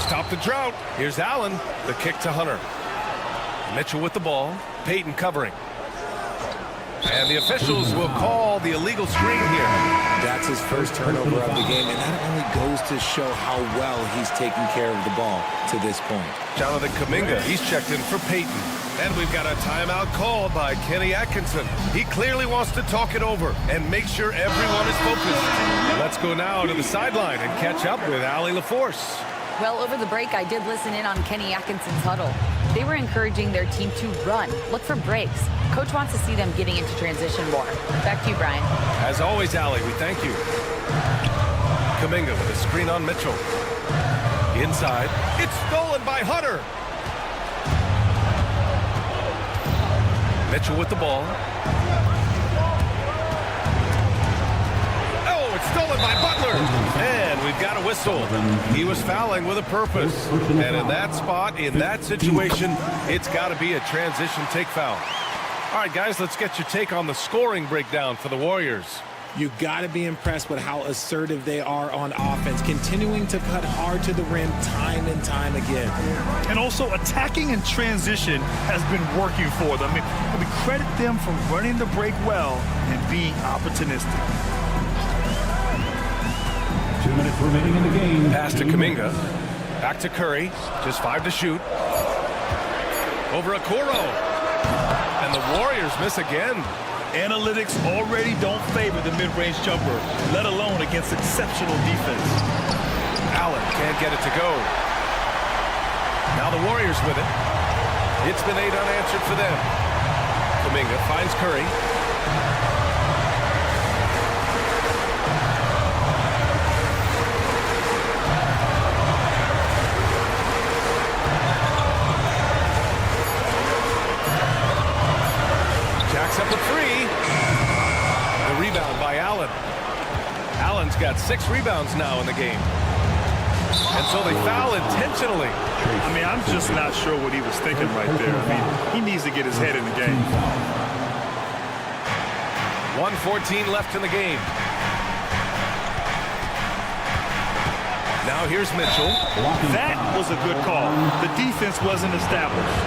Stop the drought. Here's Allen. The kick to Hunter. Mitchell with the ball. Payton covering. And the officials will call the illegal screen here. That's his first turnover of the game, and that only goes to show how well he's taking care of the ball to this point. Jonathan Kuminga, he's checked in for Payton. And we've got a timeout called by Kenny Atkinson. He clearly wants to talk it over and make sure everyone is focused. Let's go now to the sideline and catch up with Allie LaForce. Well, over the break, I did listen in on Kenny Atkinson's huddle. They were encouraging their team to run, look for breaks. Coach wants to see them getting into transition more. Back to you, Brian. As always, Allie, we thank you. Kuminga with a screen on Mitchell. Inside. It's stolen by Hunter. Mitchell with the ball. Oh, it's stolen by Butler. And we've got a whistle. He was fouling with a purpose. And in that spot, in that situation, it's got to be a transition take foul. All right, guys, let's get your take on the scoring breakdown for the Warriors. You got to be impressed with how assertive they are on offense, continuing to cut hard to the rim time and time again. And also attacking in transition has been working for them. I mean, credit them for running the break well and being opportunistic. 2 minutes remaining in the game. Pass to Kuminga. Back to Curry. Just 5 to shoot. Over Okoro. And the Warriors miss again. Analytics already don't favor the mid-range jumper, let alone against exceptional defense. Allen can't get it to go. Now the Warriors with it. It's been 8 unanswered for them. Kuminga finds Curry. Jacks up a 3. The rebound by Allen. Allen's got 6 rebounds now in the game. And so they foul intentionally. I mean, I'm just not sure what he was thinking right there. I mean, he needs to get his head in the game. 1:14 left in the game. Now here's Mitchell. That was a good call. The defense wasn't established.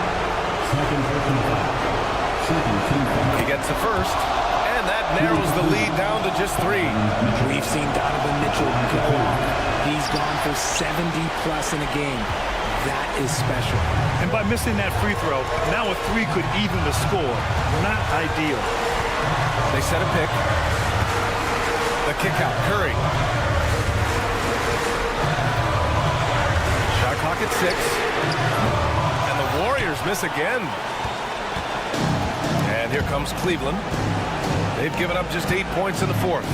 He gets the first, and that narrows the lead down to just 3. We've seen Donovan Mitchell go on. He's gone for 70+ in a game. That is special. And by missing that free throw, now a 3 could even the score. Not ideal. They set a pick. The kick out, Curry. Shot clock at 6. And the Warriors miss again. And here comes Cleveland. They've given up just 8 points in the 4th.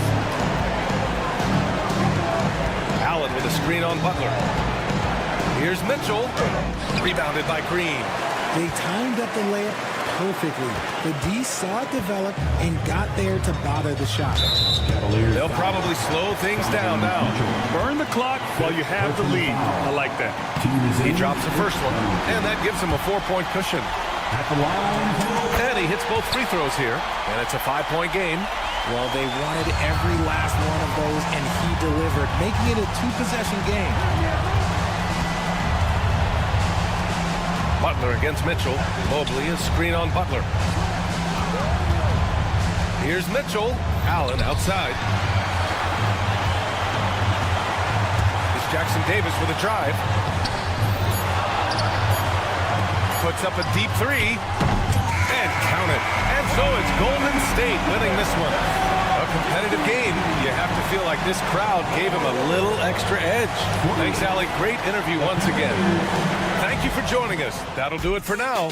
Allen with a screen on Butler. Here's Mitchell. Rebounded by Green. They timed up the layup perfectly. The D saw it develop and got there to bother the shot. They'll probably slow things down now. Burn the clock while you have the lead. I like that. He drops the first one, and that gives him a 4-point cushion. And he hits both free throws here, and it's a 5-point game. Well, they wanted every last one of those, and he delivered, making it a 2-possession game. Butler against Mitchell. Mobley, a screen on Butler. Here's Mitchell. Allen outside. It's Jackson Davis with a drive. Puts up a deep 3. And count it. And so it's Golden State winning this one. A competitive game. You have to feel like this crowd gave him a little extra edge. Thanks, Allie. Great interview once again. Thank you for joining us. That'll do it for now.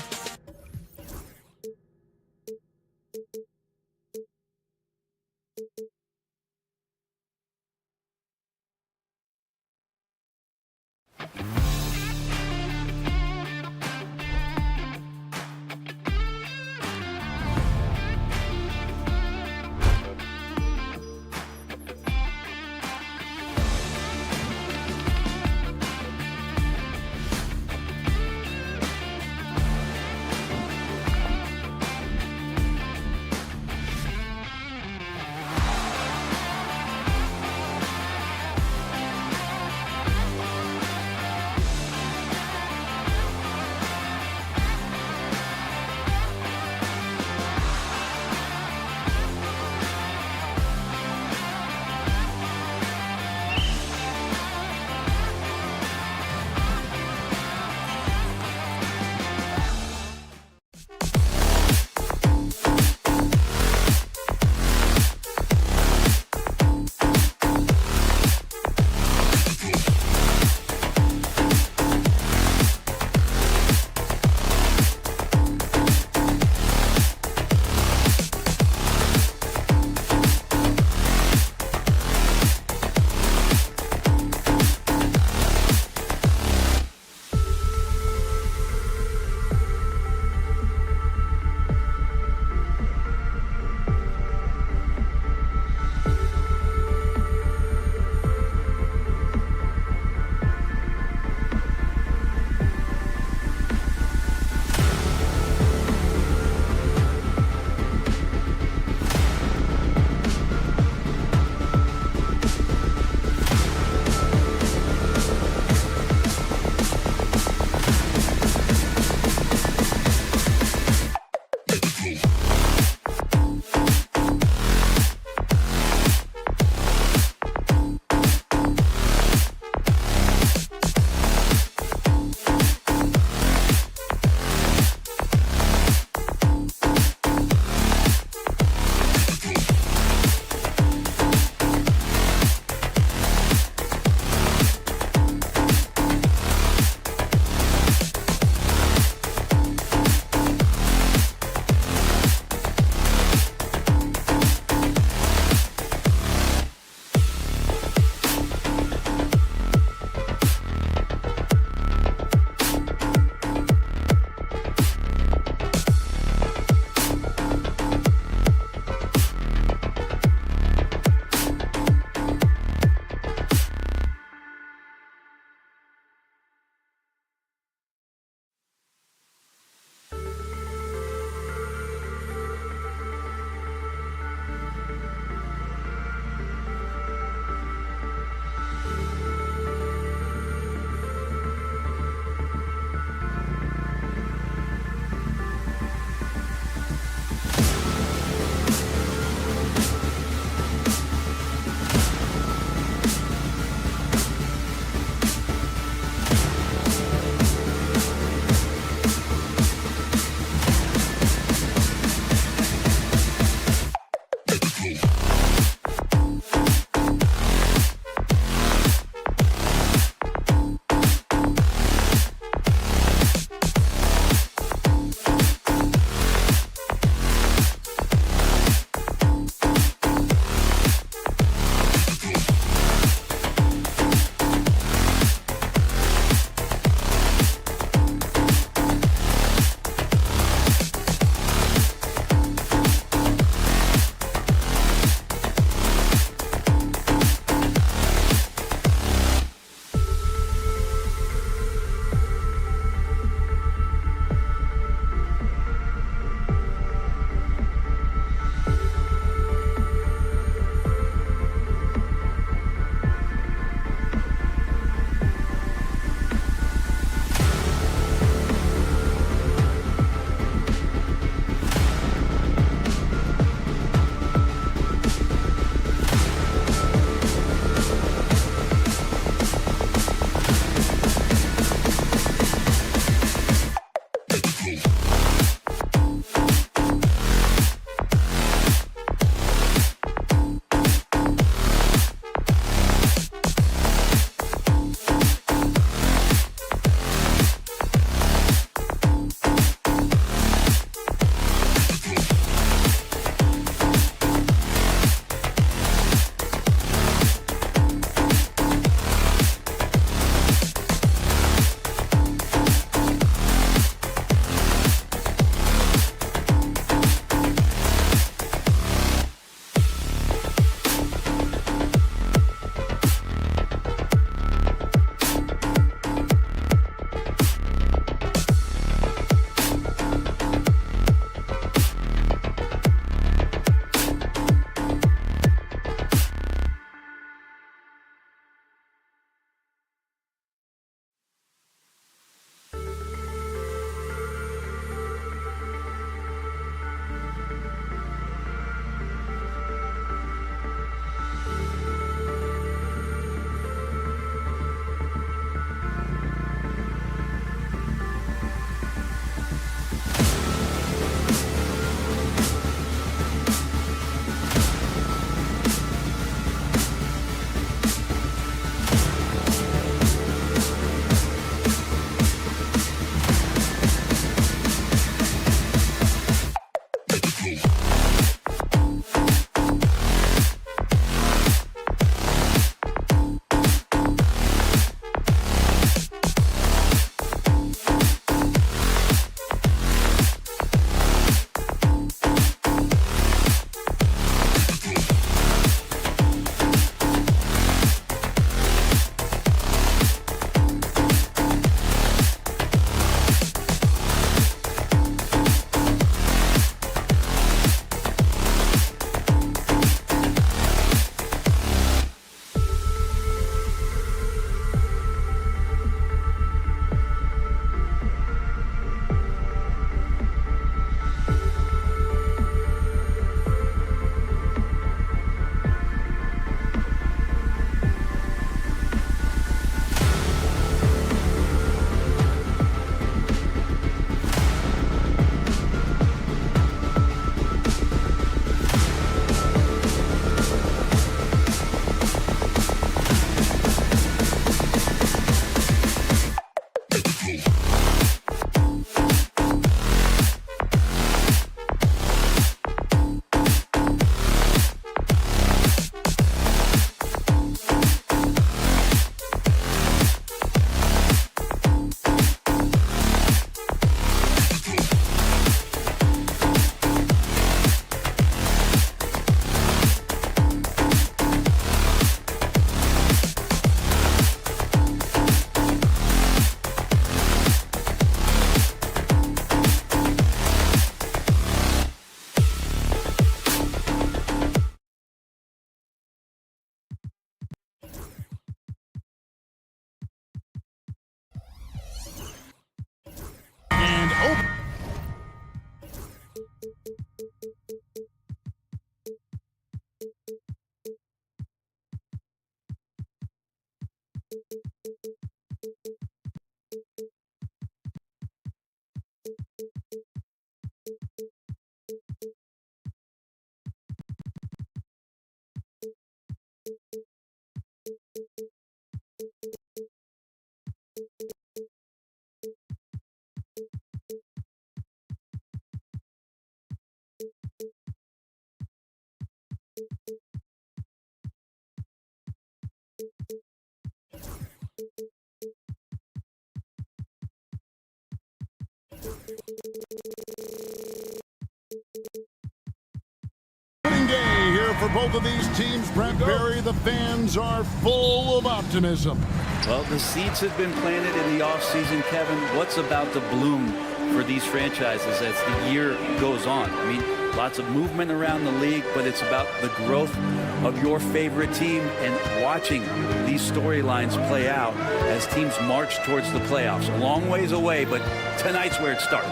for both of these teams, Brent Barry, the fans are full of optimism. Well, the seeds have been planted in the offseason, Kevin. What's about to bloom for these franchises as the year goes on? I mean, lots of movement around the league, but it's about the growth of your favorite team and watching these storylines play out as teams march towards the playoffs. A long ways away, but tonight's where it starts.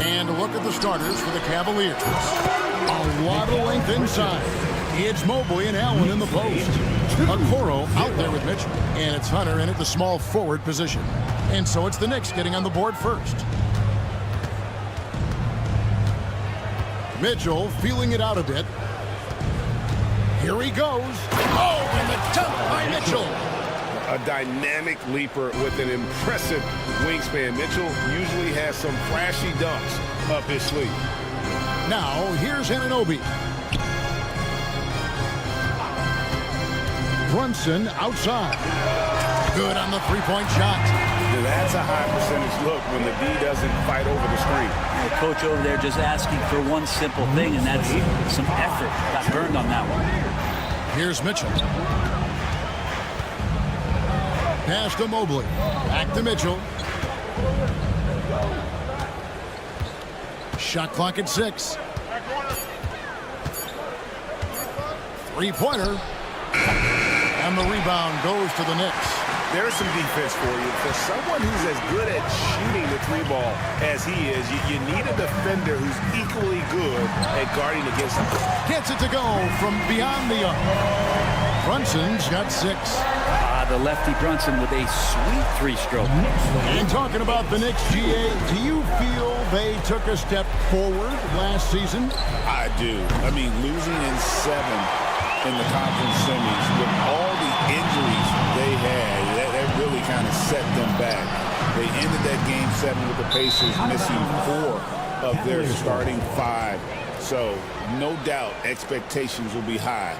And look at the starters for the Cavaliers. A lot of length inside. It's Mobley and Allen in the post. Okoro out there with Mitchell. And it's Hunter in at the small forward position. And so it's the Knicks getting on the board first. Mitchell feeling it out a bit. Here he goes. Oh, and the dunk by Mitchell. A dynamic leaper with an impressive wingspan. Mitchell usually has some flashy dunks up his sleeve. Now, here's Anunoby. Brunson outside. Good on the three-point shot. That's a high percentage look when the D doesn't fight over the screen. The coach over there just asking for one simple thing, and that's some effort. Got burned on that one. Here's Mitchell. Pass to Mobley. Back to Mitchell. Shot clock at 6. Three-pointer. And the rebound goes to the Knicks. There's some defense for you. For someone who's as good at shooting the three ball as he is, you need a defender who's equally good at guarding against him. Gets it to go from beyond the arc. Brunson's got 6. The lefty Brunson with a sweet three-stroke. And talking about the Knicks, GA, do you feel they took a step forward last season? I do. I mean, losing in 7 in the conference semis with all the injuries they had, that really kind of set them back. They ended that game 7 with the Pacers missing 4 of their starting 5. So no doubt expectations will be high.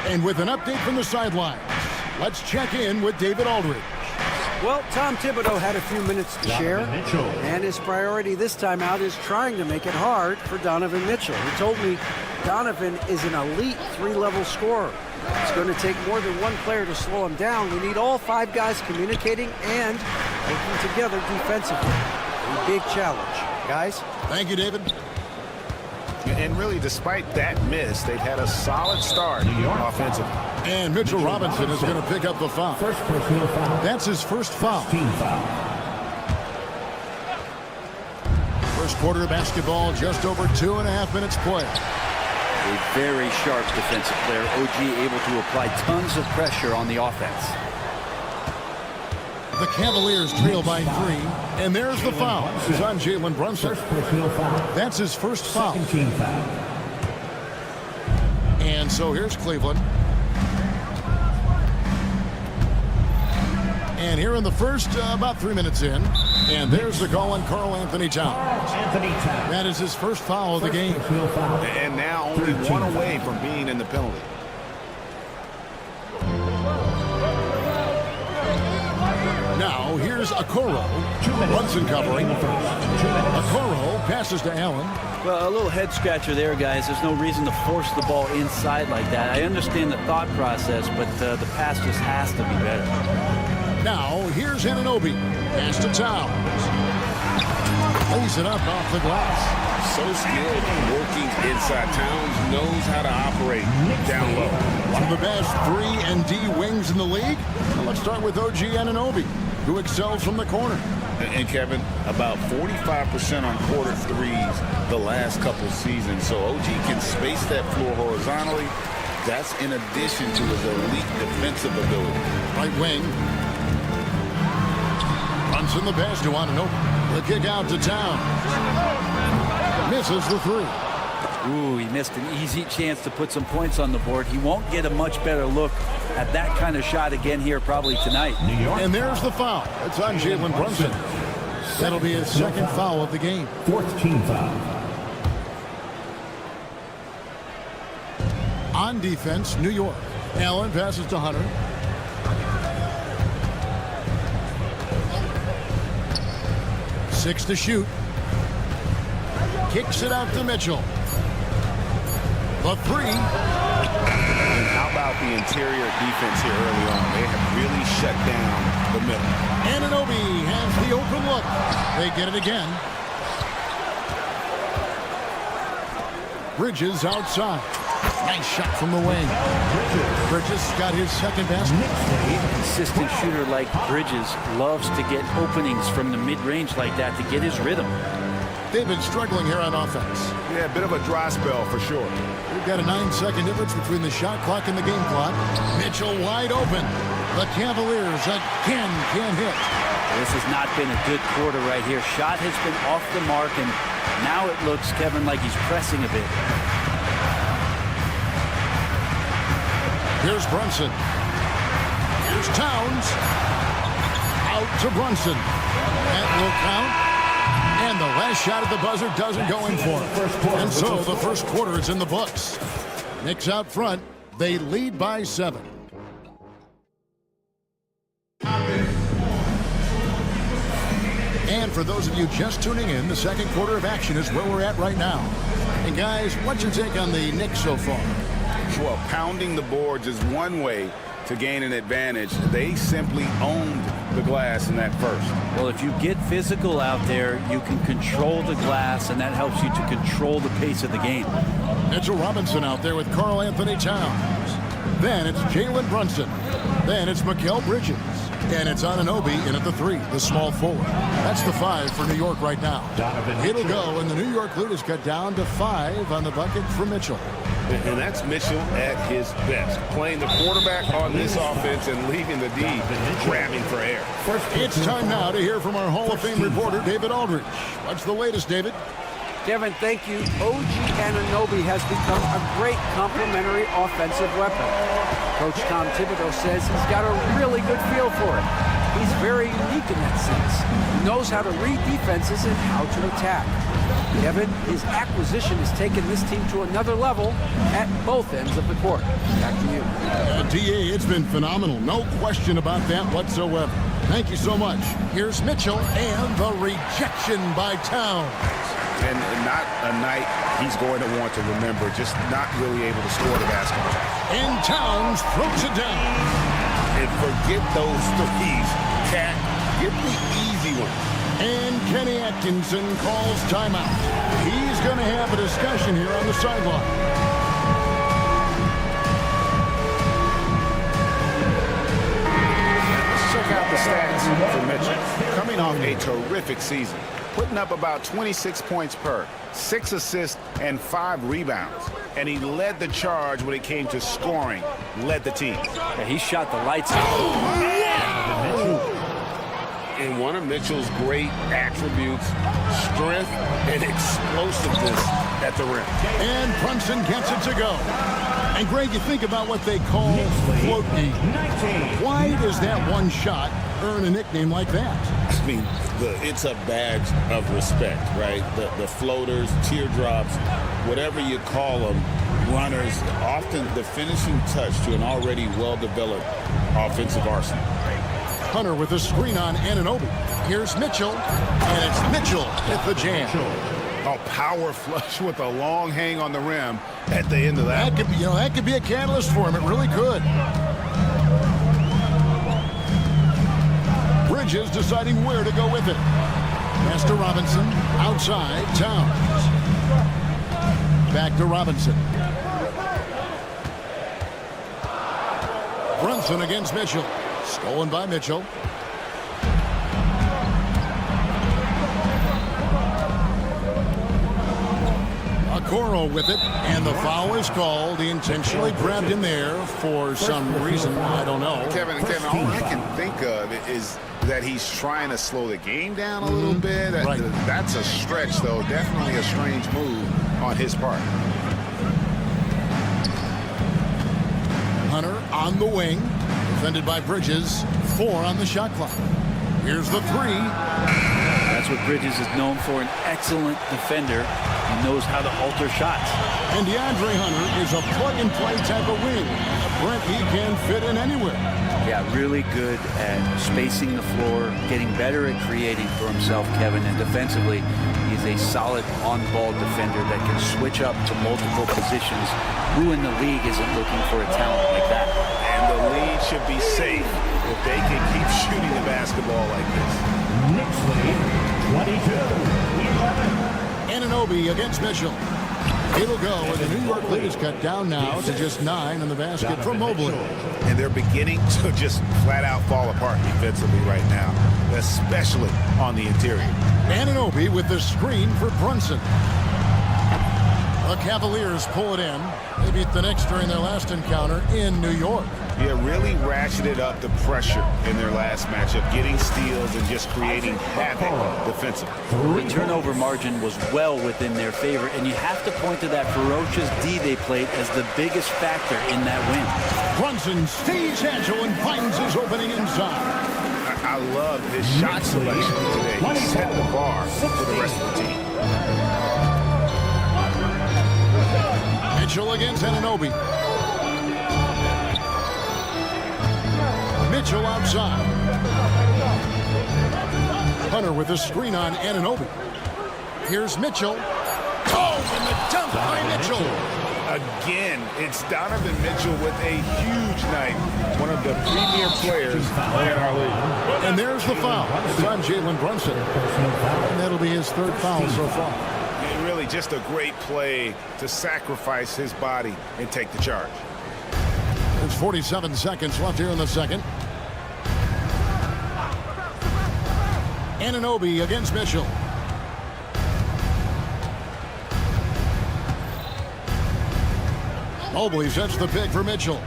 And with an update from the sidelines, let's check in with David Aldridge. Well, Tom Thibodeau had a few minutes to share, and his priority this time out is trying to make it hard for Donovan Mitchell. He told me Donovan is an elite 3-level scorer. It's going to take more than one player to slow him down. We need all 5 guys communicating and working together defensively. A big challenge. Guys? Thank you, David. And really, despite that miss, they've had a solid start offensively. And Mitchell Robinson is going to pick up the foul. First personal foul. That's his first foul. Team foul. First quarter of basketball, just over 2.5 minutes played. A very sharp defensive player. OG able to apply tons of pressure on the offense. The Cavaliers trail by 3, and there's the foul. It's on Jalen Brunson. First personal foul. That's his first foul. Second team foul. And so here's Cleveland. And here in the first, about 3 minutes in, and there's the call on Karl Anthony Towns. That is his first foul of the game. And now only 1 away from being in the penalty. Now, here's Okoro. Brunson covering. Okoro passes to Allen. Well, a little head scratcher there, guys. There's no reason to force the ball inside like that. I understand the thought process, but the pass just has to be better. Now, here's Anunoby. Pass to Towns. Lays it up off the glass. So skilled working inside. Towns knows how to operate down low. One of the best 3 and D wings in the league. Well, let's start with OG Anunoby, who excels from the corner. And Kevin, about 45% on quarter threes the last couple seasons. So OG can space that floor horizontally. That's in addition to his elite defensive ability. Right wing. Brunson the pass to Anunoby. The kick out to Towns. Misses the 3. Ooh, he missed an easy chance to put some points on the board. He won't get a much better look at that kind of shot again here probably tonight. And there's the foul. It's on Jalen Brunson. That'll be his second foul of the game. Fourth team foul. On defense, New York. Allen passes to Hunter. Six to shoot. Kicks it out to Mitchell. The three. And how about the interior defense here early on? They have really shut down the middle. Anunoby has the open look. They get it again. Bridges outside. Nice shot from the wing. Bridges got his second basket. A consistent shooter like Bridges loves to get openings from the mid-range like that to get his rhythm. They've been struggling here on offense. Yeah, a bit of a dry spell for sure. We've got a 9-second difference between the shot clock and the game clock. Mitchell wide open. The Cavaliers again can't hit. This has not been a good quarter right here. Shot has been off the mark, and now it looks, Kevin, like he's pressing a bit. Here's Brunson. Here's Towns. Out to Brunson. That will count. And the last shot at the buzzer doesn't go in for it. And so the first quarter is in the books. Knicks out front. They lead by 7. And for those of you just tuning in, the second quarter of action is where we're at right now. And guys, what's your take on the Knicks so far? Well, pounding the boards is one way to gain an advantage. They simply owned the glass in that first. Well, if you get physical out there, you can control the glass, and that helps you to control the pace of the game. Mitchell Robinson out there with Karl Anthony Towns. Then it's Jalen Brunson. Then it's Mikal Bridges. And it's Anunoby in at the 3, the small forward. That's the 5 for New York right now. It'll go, and the New York lead is cut down to 5 on the bucket for Mitchell. And that's Mitchell at his best, playing the quarterback on this offense and leaving the D grabbing for air. It's time now to hear from our Hall of Fame reporter, David Aldridge. What's the latest, David? Kevin, thank you. OG Anunoby has become a great complementary offensive weapon. Coach Tom Thibodeau says he's got a really good feel for it. He's very unique in that sense. He knows how to read defenses and how to attack. Kevin, his acquisition has taken this team to another level at both ends of the court. Back to you. DA, it's been phenomenal. No question about that whatsoever. Thank you so much. Here's Mitchell and the rejection by Towns. And not a night he's going to want to remember, just not really able to score the basketball. And Towns throws it down. And forget those threes, Cat. Get the easy one. And Kenny Atkinson calls timeout. He's going to have a discussion here on the sideline. Let's check out the stats for Mitchell. Coming off a terrific season, putting up about 26 points per, 6 assists, and 5 rebounds. And he led the charge when it came to scoring, led the team. Yeah, he shot the lights out. And one of Mitchell's great attributes, strength and explosiveness at the rim. And Brunson gets it to go. And Greg, you think about what they call float game. Why does that one shot earn a nickname like that? I mean, it's a badge of respect, right? The floaters, teardrops, whatever you call them, runners, often the finishing touch to an already well-developed offensive arsenal. Hunter with a screen on Anunoby. Here's Mitchell, and it's Mitchell with the jam. A power flush with a long hang on the rim at the end of that. That could be a catalyst for him. It really could. Bridges deciding where to go with it. Pass to Robinson. Outside, Towns. Back to Robinson. Brunson against Mitchell. Stolen by Mitchell. Okoro with it, and the foul is called. He intentionally grabbed him there for some reason. I don't know. Kevin, all I can think of is that he's trying to slow the game down a little bit. Right. That's a stretch, though. Definitely a strange move on his part. Hunter on the wing, defended by Bridges. 4 on the shot clock. Here's the 3. That's what Bridges is known for, an excellent defender. He knows how to alter shots. And DeAndre Hunter is a plug-and-play type of wing. Brent, he can fit in anywhere. Yeah, really good at spacing the floor, getting better at creating for himself, Kevin. And defensively, he's He's a solid on-ball defender that can switch up to multiple positions. Who in the league isn't looking for a talent like that? And the lead should be safe if they can keep shooting the basketball like this. Knicks lead, 22-11. Anunoby against Mitchell. It'll go, and the New York lead is cut down now to just 9 in the basket from Mobley. And they're beginning to just flat out fall apart defensively right now, especially on the interior. Anunoby with the screen for Brunson. The Cavaliers pull it in. They beat the Knicks during their last encounter in New York. Yeah, really ratcheted up the pressure in their last matchup, getting steals and just creating havoc defensively. The turnover margin was well within their favor, and you have to point to that ferocious D they played as the biggest factor in that win. Brunson stays agile and finds his opening inside. I love his shot selection today. He set the bar for the rest of the team. Mitchell against Anunoby. Mitchell outside. Hunter with a screen on Anunoby. Here's Mitchell. Oh, and the dunk by Mitchell. Again, it's Donovan Mitchell with a huge night. One of the premier players in our league. And there's the foul. It's on Jalen Brunson. And that'll be his third foul so far. And really just a great play to sacrifice his body and take the charge. There's 47 seconds left here in the second. Anunoby against Mitchell. Mobley sets the pick for Mitchell.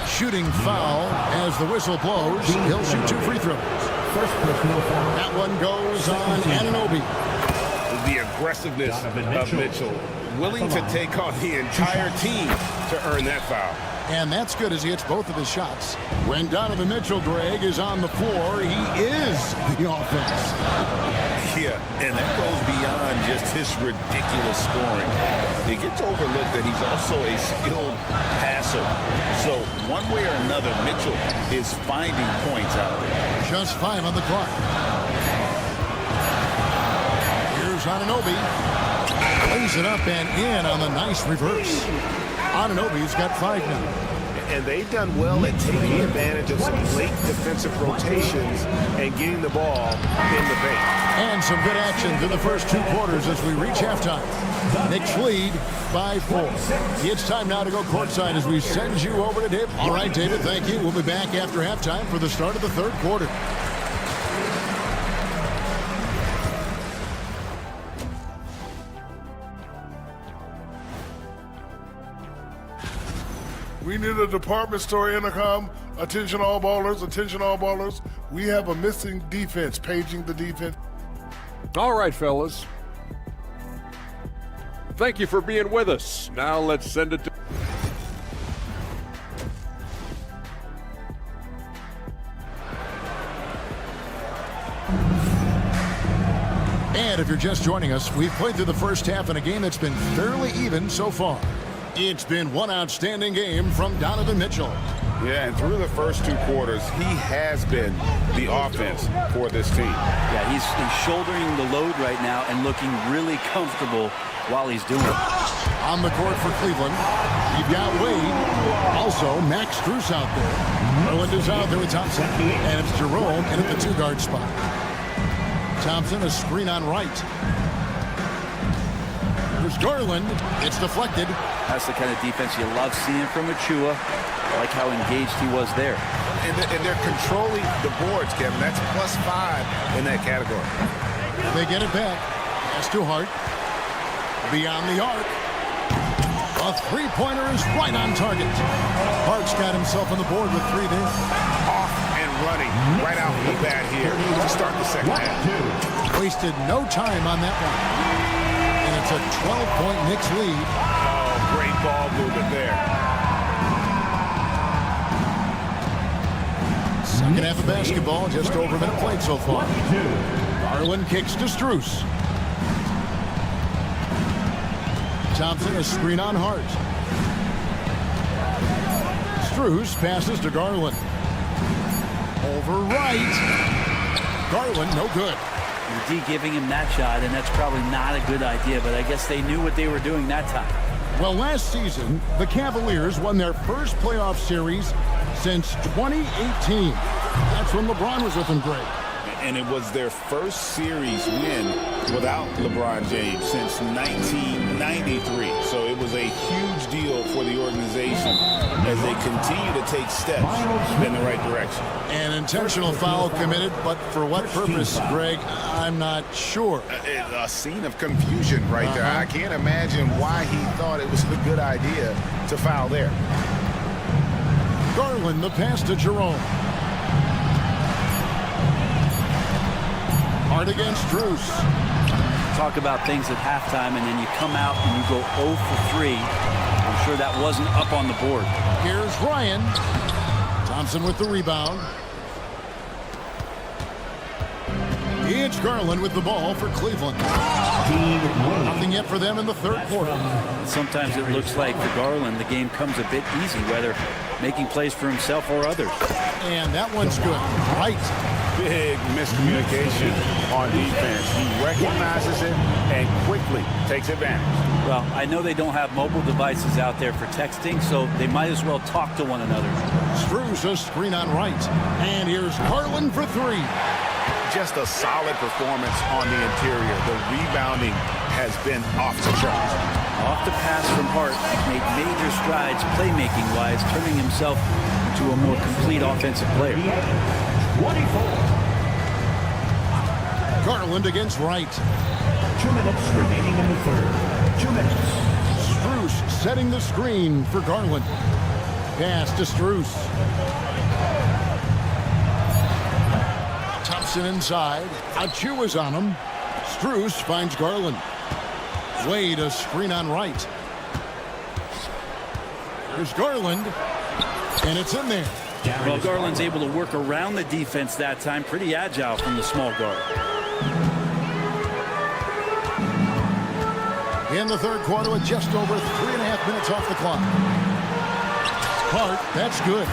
Shooting foul as the whistle blows. He'll shoot 2 free throws. That one goes on Anunoby. The aggressiveness of Mitchell, willing to take on the entire team to earn that foul. And that's good as he hits both of his shots. When Donovan Mitchell, Greg, is on the floor, he is the offense. Yeah, and that goes beyond just his ridiculous scoring. It gets overlooked that he's also a skilled passer. So one way or another, Mitchell is finding points out there. Just 5 on the clock. Here's Anunoby. Lays it up and in on the nice reverse. Anunoby's got 5 now. And they've done well at taking advantage of some late defensive rotations and getting the ball in the paint. And some good action through the first 2 quarters as we reach halftime. Knicks lead 5-4. It's time now to go courtside as we send you over to David. All right, David, thank you. We'll be back after halftime for the start of the third quarter. We need a department store intercom. Attention all ballers, attention all ballers. We have a missing defense, paging the defense. All right, fellas. Thank you for being with us. Now let's send it to... And if you're just joining us, we've played through the first half in a game that's been fairly even so far. It's been one outstanding game from Donovan Mitchell. Yeah, and through the first 2 quarters, he has been the offense for this team. Yeah, he's shouldering the load right now and looking really comfortable while he's doing it. On the court for Cleveland, you've got Wade. Also, Max Strus out there. Garland is out there with Thompson. And it's Jerome in at the 2-guard spot. Thompson, a screen on right. There's Garland. It's deflected. That's the kind of defense you love seeing from Achua. I like how engaged he was there. And they're controlling the boards, Kevin. That's +5 in that category. They get it back. That's too hard. Beyond the arc. A 3-pointer is right on target. Hart's got himself on the board with 3 there. Off and running right out the bat here to start the second half. Wasted no time on that one. And it's a 12-point Knicks lead. Oh, great ball movement there. Second half of basketball, just over a minute played so far. Garland kicks to Strus. Thompson, a screen on Hart. Strus passes to Garland. Over right. Garland, no good. The D giving him that shot, and that's probably not a good idea, but I guess they knew what they were doing that time. Well, last season, the Cavaliers won their first playoff series since 2018. That's when LeBron was with them, Greg. And it was their first series win without LeBron James since 1993. So it was a huge deal for the organization as they continue to take steps in the right direction. An intentional foul committed, but for what purpose, Greg, I'm not sure. A scene of confusion right there. I can't imagine why he thought it was a good idea to foul there. Garland, the pass to Jerome. Hard against Strus. Talk about things at halftime, and then you come out and you go 0 for 3. I'm sure that wasn't up on the board. Here's Ryan. Thompson with the rebound. It's Garland with the ball for Cleveland. Nothing yet for them in the third quarter. Sometimes it looks like for Garland, the game comes a bit easy, whether making plays for himself or others. And that one's good. Right. Big miscommunication on defense. He recognizes it and quickly takes advantage. Well, I know they don't have mobile devices out there for texting, so they might as well talk to one another. Strus a screen on right. And here's Garland for 3. Just a solid performance on the interior. The rebounding has been off the charts. Off the pass from Hart, he's made major strides playmaking-wise, turning himself into a more complete offensive player. 24. Garland against Wright. 2 minutes remaining in the third. 2 minutes. Strus setting the screen for Garland. Pass to Strus. Thompson inside. Achu is on him. Strus finds Garland. Wade a screen on Wright. There's Garland. And it's in there. Well, Garland's able to work around the defense that time. Pretty agile from the small guard. In the third quarter with just over 3.5 minutes off the clock. Hart, that's good.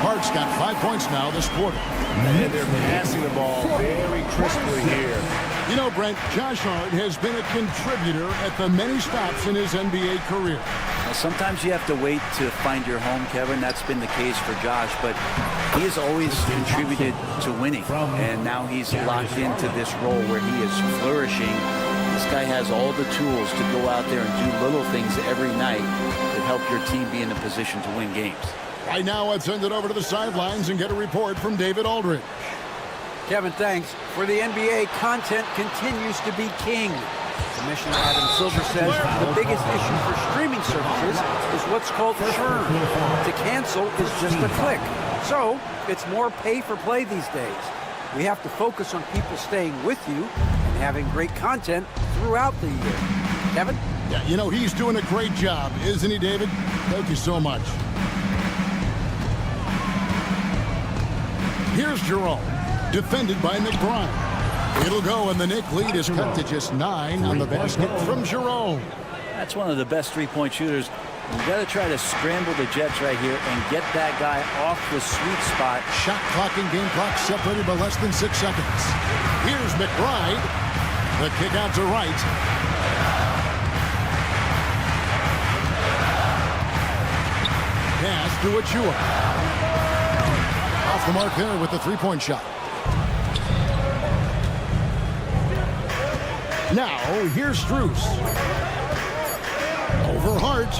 Hart's got 5 points now this quarter. And they're passing the ball very crisply here. You know, Brent, Josh Hart has been a contributor at the many stops in his NBA career. Well, sometimes you have to wait to find your home, Kevin. That's been the case for Josh, but he has always contributed to winning. And now he's locked into this role where he is flourishing. This guy has all the tools to go out there and do little things every night that help your team be in a position to win games. Right now, let's send it over to the sidelines and get a report from David Aldridge. Kevin, thanks. For the NBA, content continues to be king. Commissioner Adam Silver says the biggest issue for streaming services is what's called churn. To cancel is just a click. So it's more pay for play these days. We have to focus on people staying with you and having great content throughout the year. Kevin? Yeah, you know, he's doing a great job, isn't he, David? Thank you so much. Here's Jerome, defended by McBride. It'll go, and the Knicks lead is cut to just 9 on the basket from Jerome. That's one of the best three-point shooters. You've got to try to scramble the Jets right here and get that guy off the sweet spot. Shot clock and game clock separated by less than 6 seconds. Here's McBride. The kick out to Wright. Pass to Achua. Off the mark there with the three-point shot. Now, here's Strus. Over Hart.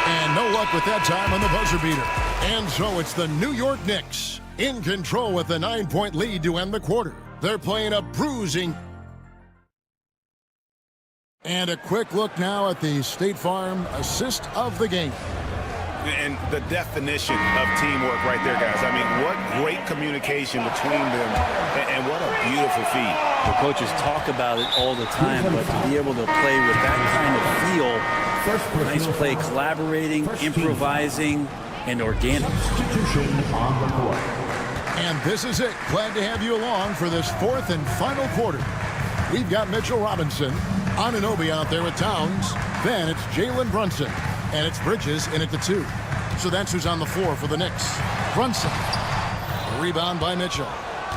And no luck with that time on the buzzer beater. And so it's the New York Knicks in control with a 9-point lead to end the quarter. They're playing a bruising. And a quick look now at the State Farm assist of the game. And the definition of teamwork right there, guys. I mean, what great communication between them, and what a beautiful feed. The coaches talk about it all the time, but to be able to play with that kind of feel, nice play, collaborating, improvising, and organic. And this is it. Glad to have you along for this fourth and final quarter. We've got Mitchell Robinson, Anunoby out there with Towns. Then it's Jalen Brunson. And it's Bridges in at the 2. So that's who's on the floor for the Knicks. Brunson. A rebound by Mitchell.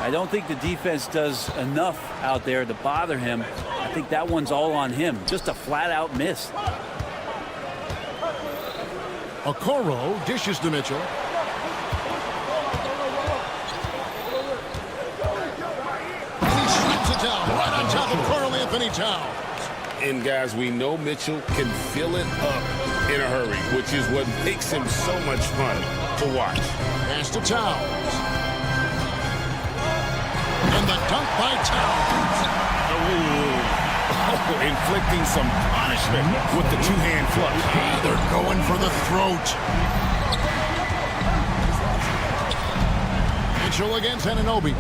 I don't think the defense does enough out there to bother him. I think that one's all on him. Just a flat-out miss. Okoro dishes to Mitchell. And he shoots it down right on top of Karl Anthony Towns. And guys, we know Mitchell can fill it up in a hurry, which is what makes him so much fun to watch. Pass to Towns. And the dunk by Towns. Inflicting some punishment with the two-hand flush. They're going for the throat. Mitchell against Anunoby.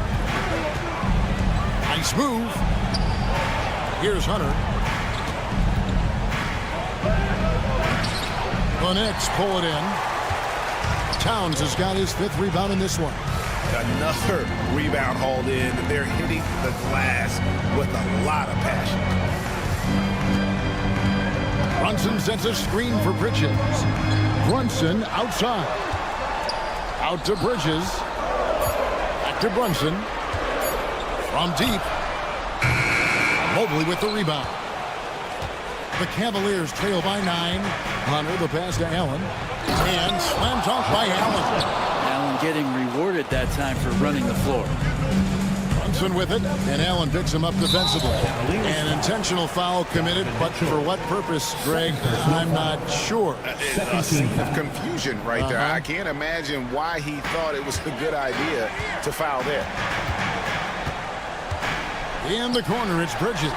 Nice move. Here's Hunter. The Knicks pull it in. Towns has got his 5th rebound in this one. Another rebound hauled in. They're hitting the glass with a lot of passion. Brunson sets a screen for Bridges. Brunson outside. Out to Bridges. Back to Brunson. From deep. Mobley with the rebound. The Cavaliers trail by 9. Hunter, the pass to Allen. And slam dunk by Allen. Allen getting rewarded that time for running the floor. Brunson with it, and Allen picks him up defensively. An intentional foul committed, but for what purpose, Greg, I'm not sure. A scene of confusion right there. I can't imagine why he thought it was a good idea to foul there. In the corner, it's Bridges.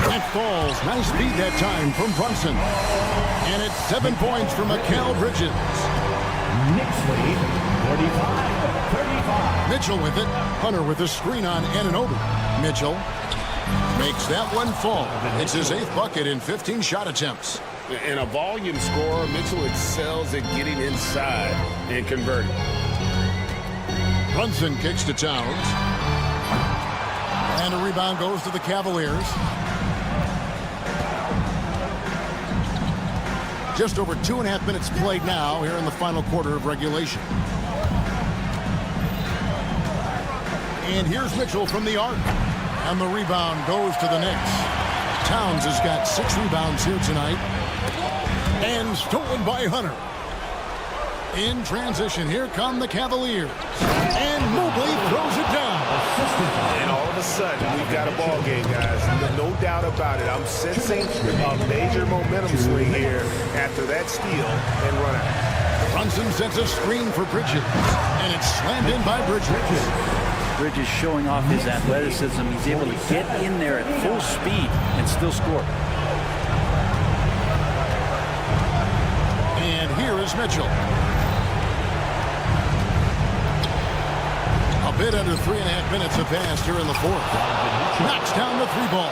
That falls. Nice speed that time from Brunson. And it's 7 points from Mikal Bridges. Knicks lead, 45-35. Mitchell with it. Hunter with a screen on Anunoby. Mitchell makes that one fall. It's his 8th bucket in 15 shot attempts. In a volume scorer, Mitchell excels at getting inside and converting. Brunson kicks to Towns. And a rebound goes to the Cavaliers. Just over 2.5 minutes played now here in the final quarter of regulation. And here's Mitchell from the arc. And the rebound goes to the Knicks. Towns has got 6 rebounds here tonight. And stolen by Hunter. In transition, here come the Cavaliers. And Mobley throws it down. And all of a sudden, we've got a ball game, guys. No doubt about it. I'm sensing a major momentum swing here after that steal and run out. Brunson sets a screen for Bridges. And it's slammed in by Bridges. Bridges showing off his athleticism. He's able to get in there at full speed and still score. And here is Mitchell. A bit under 3.5 minutes have passed here in the 4th. Knocks down the 3-ball.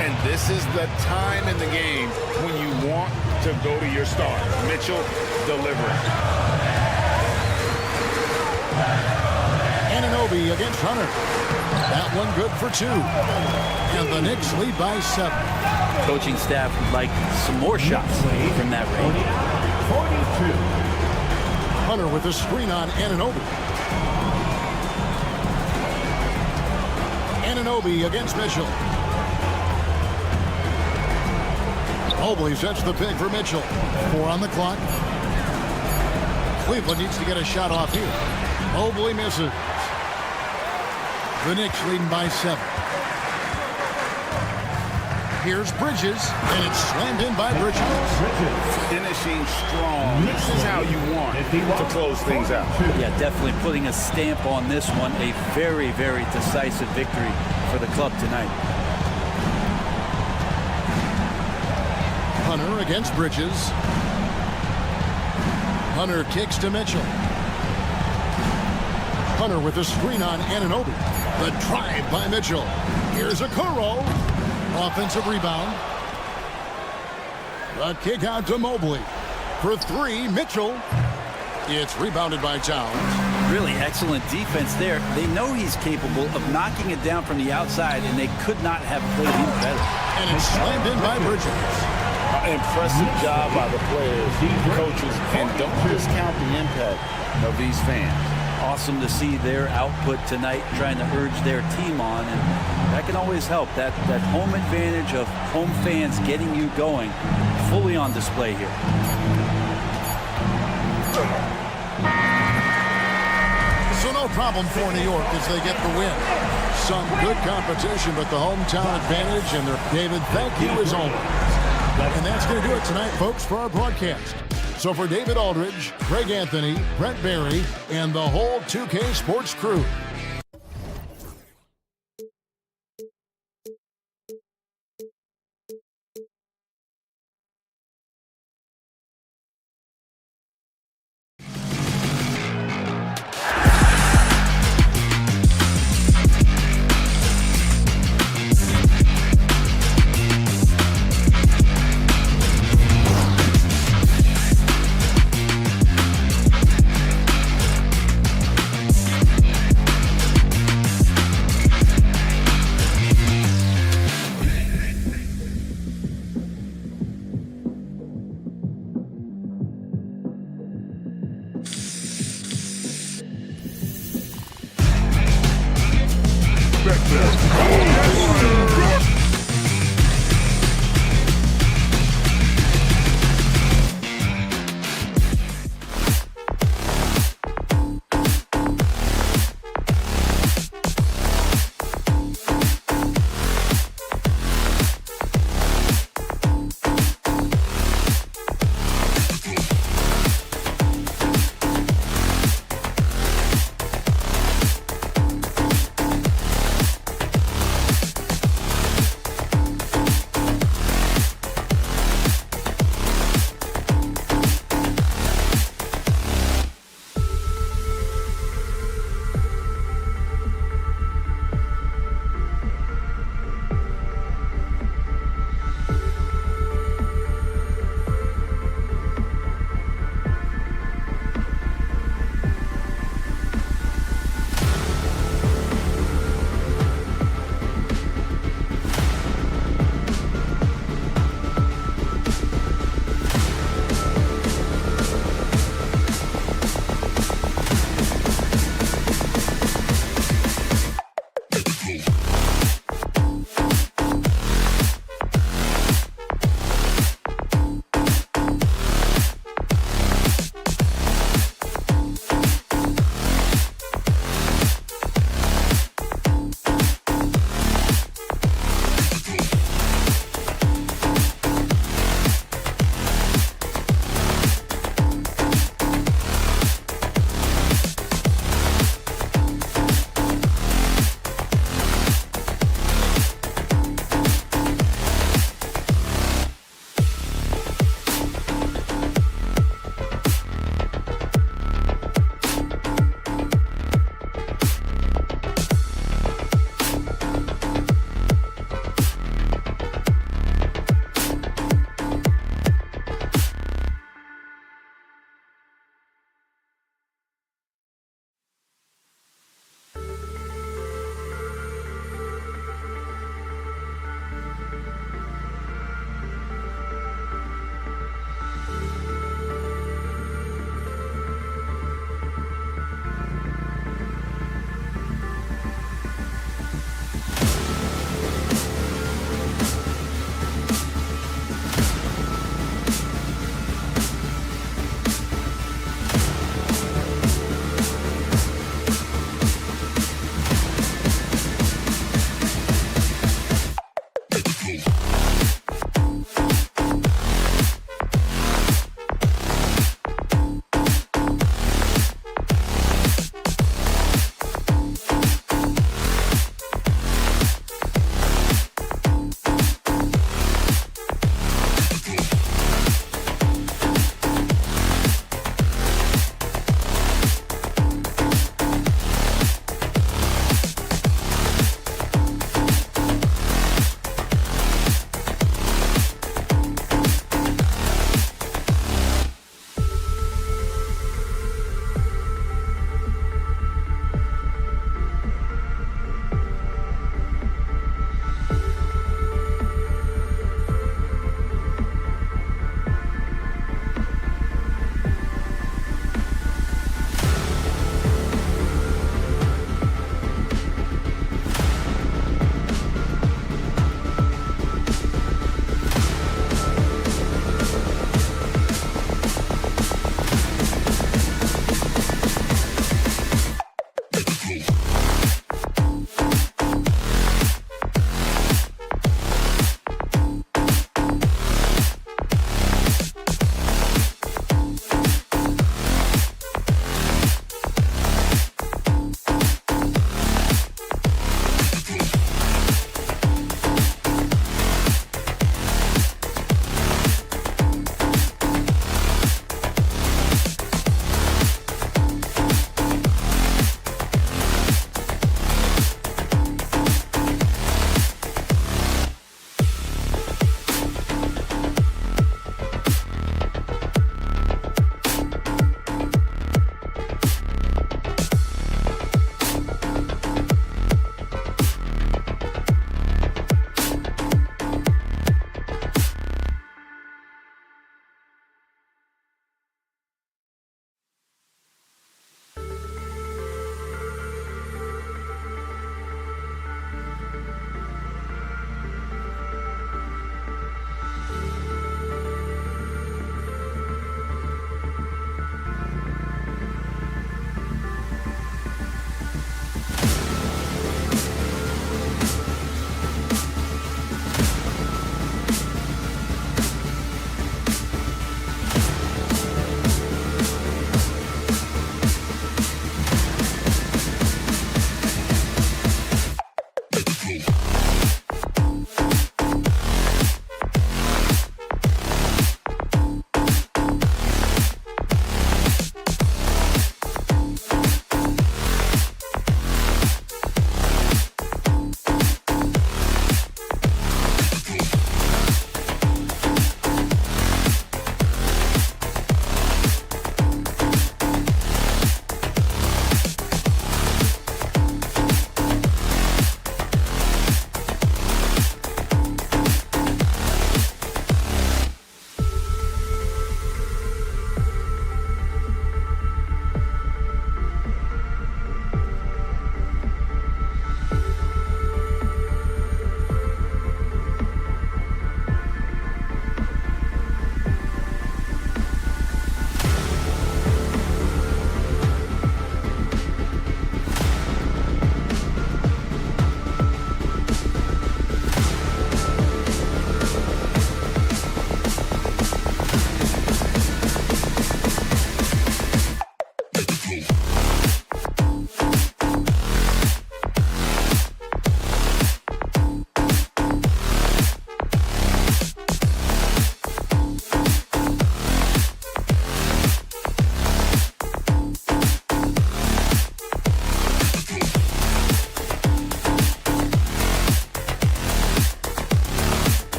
And this is the time in the game when you want to go to your stars. Mitchell delivering. Anunoby against Hunter. That one good for 2. And the Knicks lead by 7. Coaching staff would like some more shots from that range. 42. Hunter with a screen on Anunoby. Anunoby against Mitchell. Mobley sets the pick for Mitchell. 4 on the clock. Cleveland needs to get a shot off here. Mobley misses. The Knicks leading by 7. Here's Bridges, and it's slammed in by Bridges. Finishing strong. This is how you want to close things out. Yeah, definitely putting a stamp on this one. A very, very decisive victory for the club tonight. Hunter against Bridges. Hunter kicks to Mitchell. Hunter with a screen on Anunoby. The drive by Mitchell. Here's Okoro. Offensive rebound. The kick out to Mobley. For 3, Mitchell. It's rebounded by Towns. Really excellent defense there. They know he's capable of knocking it down from the outside, and they could not have played him better. And it's slammed in by Bridges. Impressive job by the players, coaches, and don't discount the impact of these fans. awesome to see their output tonight, trying to urge their team on, and that can always help. That home advantage of home fans getting you going, fully on display here. So no problem for New York as they get the win. Some good competition, but the hometown advantage, and David, thank you as always. And that's going to do it tonight, folks, for our broadcast. So for David Aldridge, Greg Anthony, Brent Barry, and the whole 2K Sports crew,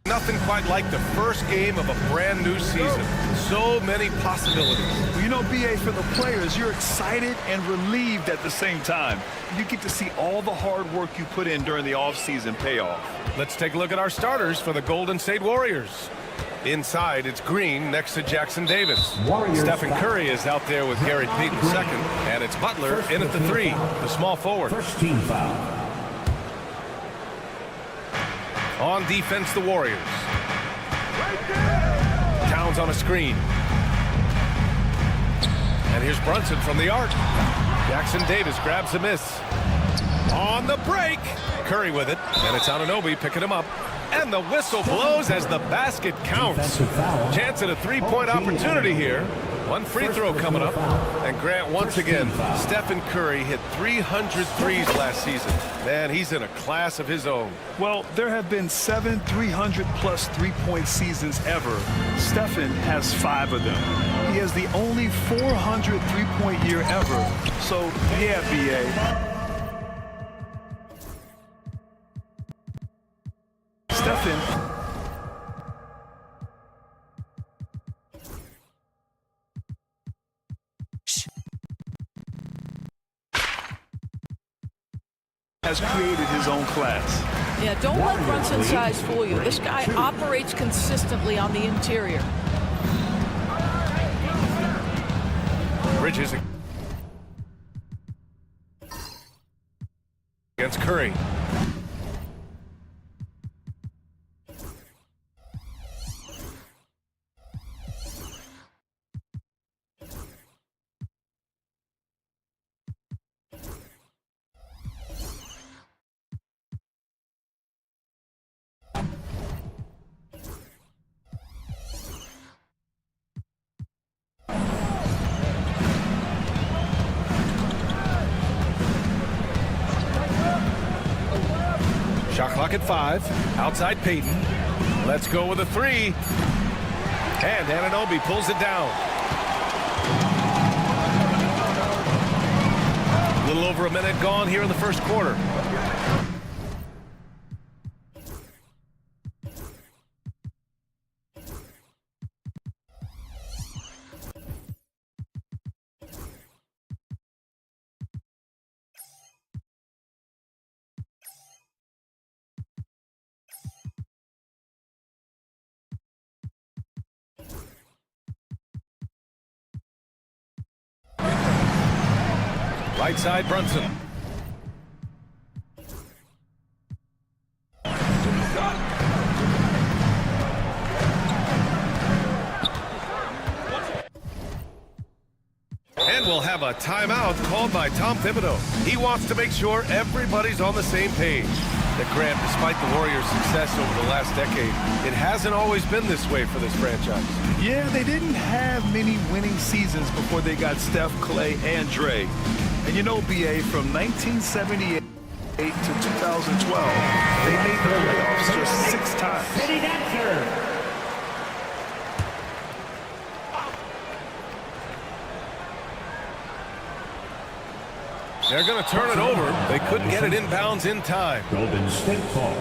Nothing quite like the first game of a brand new season. So many possibilities. Well, you know, BA, for the players, you're excited and relieved at the same time. You get to see all the hard work you put in during the offseason pay off. Let's take a look at our starters for the Golden State Warriors. Inside, it's Green next to Jackson Davis. Stephen Curry is out there with Gary Payton second, and it's Butler in at the 3, the small forward. First team foul. On defense, the Warriors. Towns on a screen. And here's Brunson from the arc. Jackson Davis grabs a miss. On the break, Curry with it, and it's Anunoby picking him up. And the whistle blows as the basket counts. Chance at a three-point opportunity here. One free throw coming up. And Grant, once again, Stephen Curry hit 300 threes last season. Man, he's in a class of his own. Well, there have been 7 300-plus three-point seasons ever. Stephen has 5 of them. He has the only 400 three-point year ever. So, yeah, BA. Stephen has created his own class. Yeah, don't let Brunson's size fool you. This guy operates consistently on the interior. Bridges against Curry. Clock at 5. Outside Peyton. Let's go with a 3. And Anunoby pulls it down. A little over a minute gone here in the first quarter. Right side, Brunson. And we'll have a timeout called by Tom Thibodeau. He wants to make sure everybody's on the same page. That Grant, despite the Warriors' success over the last decade, it hasn't always been this way for this franchise. Yeah, they didn't have many winning seasons before they got Steph, Clay, and Dre. And you know, BA, from 1978 to 2012, they made the playoffs just 6 times. City Dancer. They're going to turn it over. They couldn't get it inbounds in time. Golden State ball.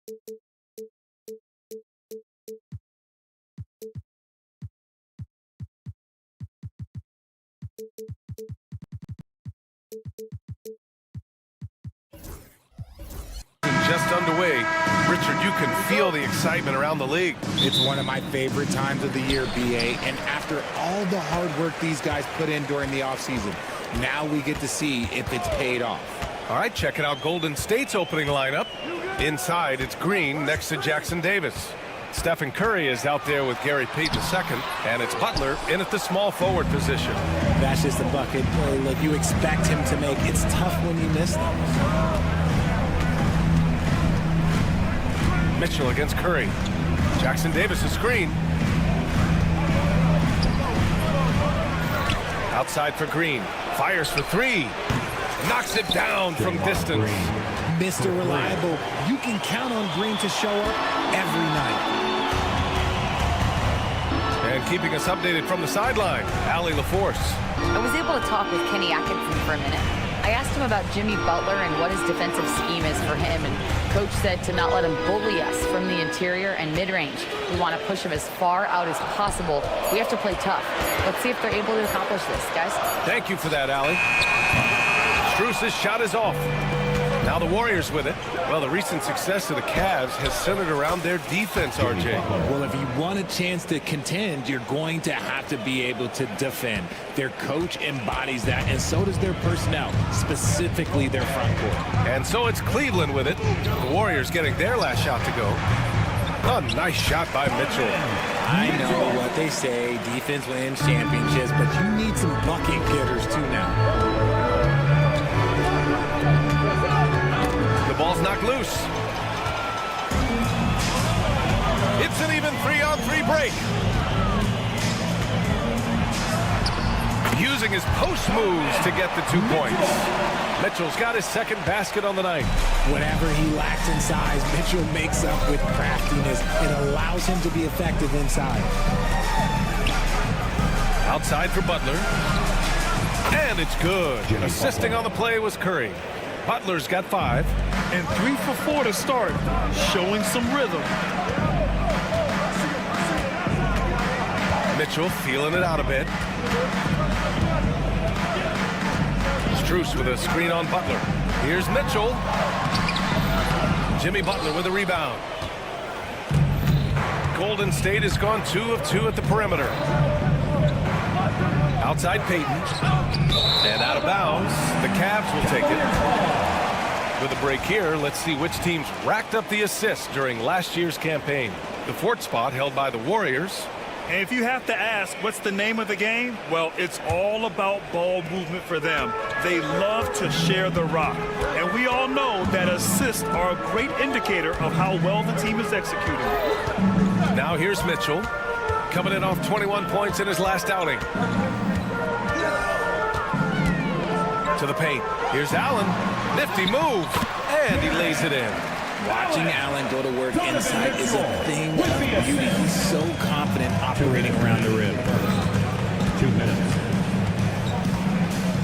Just underway. Richard, you can feel the excitement around the league. It's one of my favorite times of the year, BA, and after all the hard work these guys put in during the offseason, now we get to see if it's paid off. All right, checking out Golden State's opening lineup. Inside, it's Green next to Jackson Davis. Stephen Curry is out there with Gary Payton II, and it's Butler in at the small forward position. That's just a bucket play like you expect him to make. It's tough when you miss them. Mitchell against Curry. Jackson Davis' screen. Outside for Green. Fires for three. Knocks it down from distance. Mr. Reliable. You can count on Green to show up every night. And keeping us updated from the sideline, Allie LaForce. I was able to talk with Kenny Atkinson for a minute. I asked him about Jimmy Butler and what his defensive scheme is for him, and Coach said to not let him bully us from the interior and mid-range. We want to push him as far out as possible. We have to play tough. Let's see if they're able to accomplish this, guys. Thank you for that, Allie. Strus's shot is off. Now the Warriors with it. Well, the recent success of the Cavs has centered around their defense, RJ. Well, if you want a chance to contend, you're going to have to be able to defend. Their coach embodies that, and so does their personnel, specifically their front court. And so it's Cleveland with it. The Warriors getting their last shot to go. A nice shot by Mitchell. I know what they say, defense wins championships, but you need some bucket getters too now. The ball's knocked loose. It's an even 3-on-3 break. Using his post moves to get the 2 points. Mitchell's got his second basket on the night. Whatever he lacks in size, Mitchell makes up with craftiness. It allows him to be effective inside. Outside for Butler. And it's good. Assisting on the play was Curry. Butler's got 5. And 3 for 4 to start, showing some rhythm. Mitchell feeling it out a bit. Strus with a screen on Butler. Here's Mitchell. Jimmy Butler with a rebound. Golden State has gone 2 of 2 at the perimeter. Outside Payton. And out of bounds. The Cavs will take it. With a break here, let's see which teams racked up the assists during last year's campaign. The 4th spot held by the Warriors. And if you have to ask what's the name of the game, well, it's all about ball movement for them. They love to share the rock. And we all know that assists are a great indicator of how well the team is executing. Now here's Mitchell, coming in off 21 points in his last outing. To the paint. Here's Allen. Nifty move. And he lays it in. Watching Allen go to work inside is a thing of beauty. He's so confident operating around the rim. 2 minutes.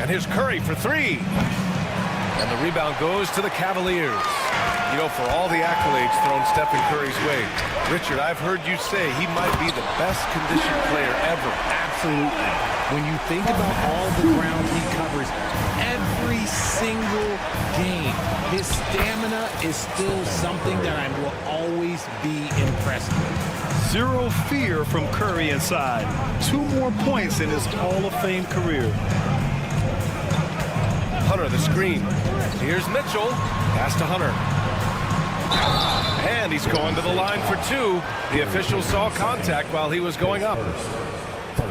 And here's Curry for 3. And the rebound goes to the Cavaliers. You know, for all the accolades thrown Stephen Curry's way, Richard, I've heard you say he might be the best conditioned player ever. Absolutely. When you think about all the ground he covers every single game, his stamina is still something that I will always be impressed with. Zero fear from Curry inside. 2 more points in his Hall of Fame career. Hunter the screen. Here's Mitchell. Pass to Hunter. And he's going to the line for 2. The official saw contact while he was going up.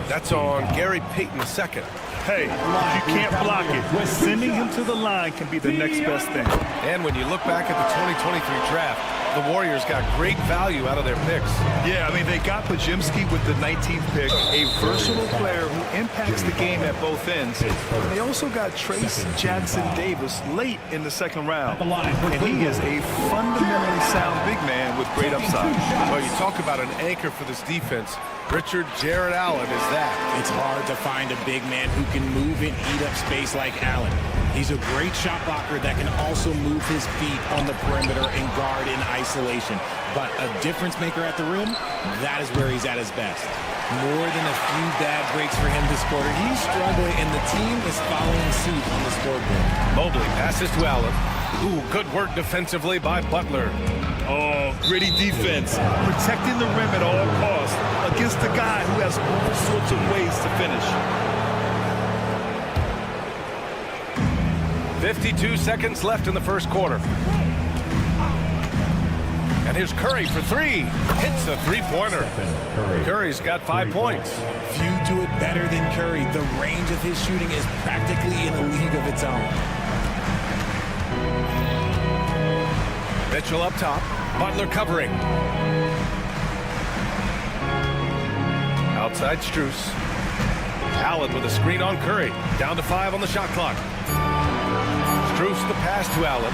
That's on Gary Payton II. Hey, you can't block it. Sending him to the line can be the next best thing. And when you look back at the 2023 draft, the Warriors got great value out of their picks. Yeah, I mean, they got Pajimski with the 19th pick, a versatile player who impacts the game at both ends. And they also got Trace Jackson Davis late in the 2nd round. And he is a fundamentally sound big man with great upside. Well, you talk about an anchor for this defense. Richard Jarrett Allen is that. It's hard to find a big man who can move and eat up space like Allen. He's a great shot blocker that can also move his feet on the perimeter and guard in isolation. But a difference maker at the rim, that is where he's at his best. More than a few bad breaks for him this quarter. He's struggling, and the team is following suit on the scoreboard. Mobley passes to Allen. Ooh, good work defensively by Butler. Oh, gritty defense. Protecting the rim at all costs against a guy who has all sorts of ways to finish. 52 seconds left in the first quarter. And here's Curry for three. Hits a three-pointer. Curry's got 5 points. Few do it better than Curry. The range of his shooting is practically in a league of its own. Mitchell up top. Butler covering. Outside Strus. Allen with a screen on Curry. Down to 5 on the shot clock. Strus the pass to Allen.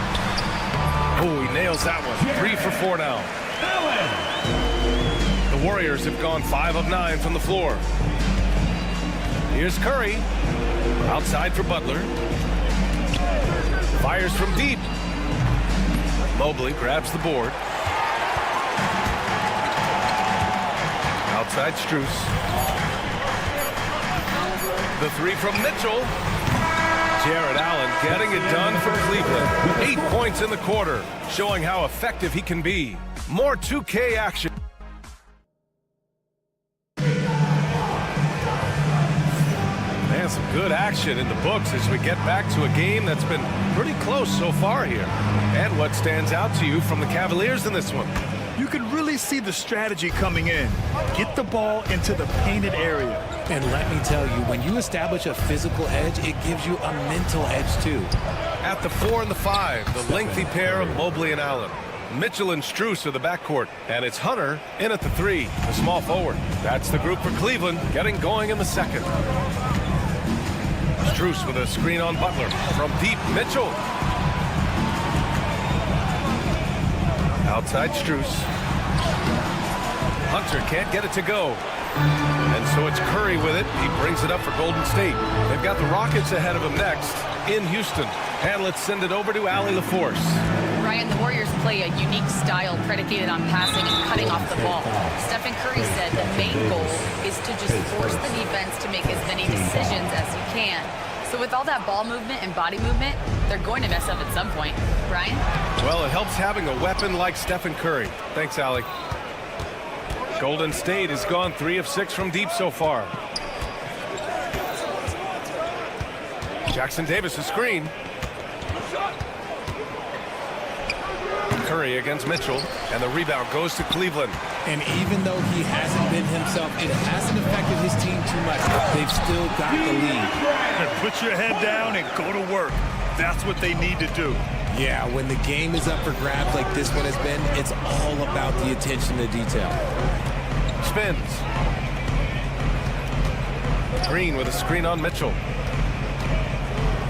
Oh, he nails that one. 3 for 4 now. The Warriors have gone 5 of 9 from the floor. Here's Curry. Outside for Butler. Fires from deep. Mobley grabs the board. Outside Strus. The 3 from Mitchell. Jared Allen getting it done for Cleveland. 8 points in the quarter, showing how effective he can be. More 2K action. Man, some good action in the books as we get back to a game that's been pretty close so far here. And what stands out to you from the Cavaliers in this one? You can really see the strategy coming in. Get the ball into the painted area. And let me tell you, when you establish a physical edge, it gives you a mental edge too. At the 4 and the 5, the lengthy pair of Mobley and Allen. Mitchell and Strus are the backcourt, and it's Hunter in at the 3, the small forward. That's the group for Cleveland, getting going in the second. Strus with a screen on Butler. From deep, Mitchell. Outside Strus. Hunter can't get it to go. And so it's Curry with it. He brings it up for Golden State. They've got the Rockets ahead of them next in Houston. And let's send it over to Allie LaForce. Ryan, the Warriors play a unique style predicated on passing and cutting off the ball. Stephen Curry said the main goal is to just force the defense to make as many decisions as he can. So with all that ball movement and body movement, they're going to mess up at some point. Brian? Well, it helps having a weapon like Stephen Curry. Thanks, Allie. Golden State has gone 3 of 6 from deep so far. Jackson Davis, a screen. Curry against Mitchell, and the rebound goes to Cleveland. And even though he hasn't been himself, it hasn't affected his team too much. They've still got the lead. Put your head down and go to work. That's what they need to do. Yeah, when the game is up for grabs like this one has been, it's all about the attention to detail. Spins. Green with a screen on Mitchell.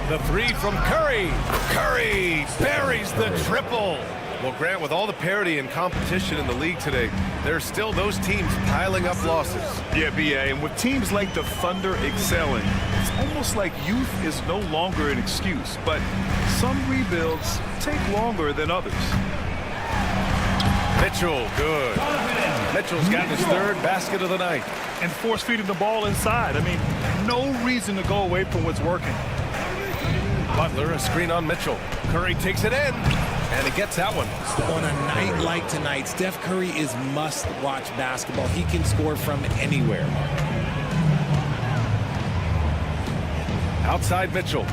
The 3 from Curry. Curry buries the triple. Well, Grant, with all the parity and competition in the league today, there's still those teams piling up losses. Yeah, B.A., and with teams like the Thunder excelling, it's almost like youth is no longer an excuse, but some rebuilds take longer than others. Mitchell, good. Mitchell's got his 3rd basket of the night. And force-feeding the ball inside. I mean, no reason to go away from what's working. Butler, a screen on Mitchell. Curry takes it in, and he gets that one. On a night like tonight, Steph Curry is must-watch basketball. He can score from anywhere. Outside Mitchell.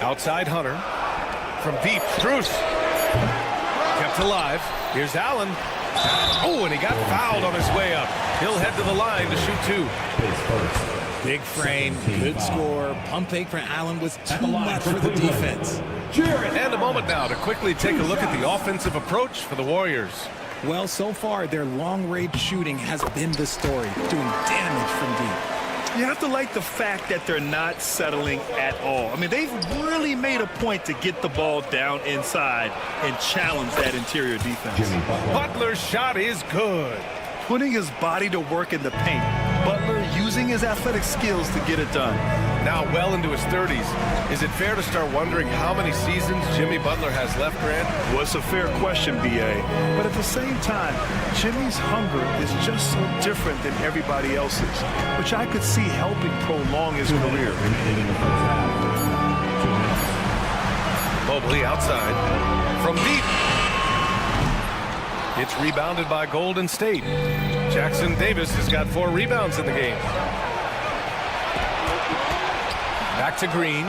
Outside Hunter. From deep, Strus. Kept alive. Here's Allen. Oh, and he got fouled on his way up. He'll head to the line to shoot 2. Big frame, good score. Pump fake for Allen was too much for the defense. And a moment now to quickly take a look at the offensive approach for the Warriors. Well, so far, their long-range shooting has been the story, doing damage from deep. You have to like the fact that they're not settling at all. I mean, they've really made a point to get the ball down inside and challenge that interior defense. Butler's shot is good. Putting his body to work in the paint. Butler using his athletic skills to get it done. Now well into his 30s. Is it fair to start wondering how many seasons Jimmy Butler has left, Grant? Well, it's a fair question, B.A. But at the same time, Jimmy's hunger is just so different than everybody else's, which I could see helping prolong his career. Mobley outside. From deep. It's rebounded by Golden State. Jackson Davis has got 4 rebounds in the game. Back to Green.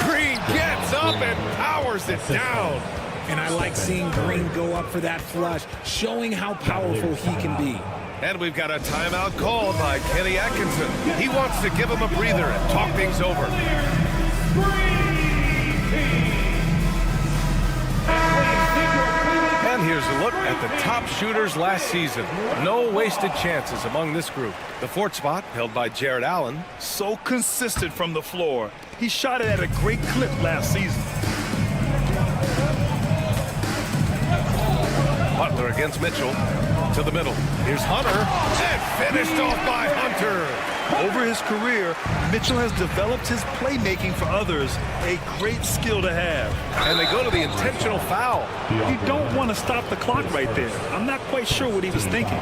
Green gets up and powers it down. And I like seeing Green go up for that flush, showing how powerful he can be. And we've got a timeout called by Kenny Atkinson. He wants to give him a breather and talk things over. And here's a look at the top shooters last season. No wasted chances among this group. The 4th spot held by Jared Allen. So consistent from the floor. He shot it at a great clip last season. Butler against Mitchell. To the middle. Here's Hunter. And finished off by Hunter. Over his career, Mitchell has developed his playmaking for others, a great skill to have. And they go to the intentional foul. You don't want to stop the clock right there. I'm not quite sure what he was thinking.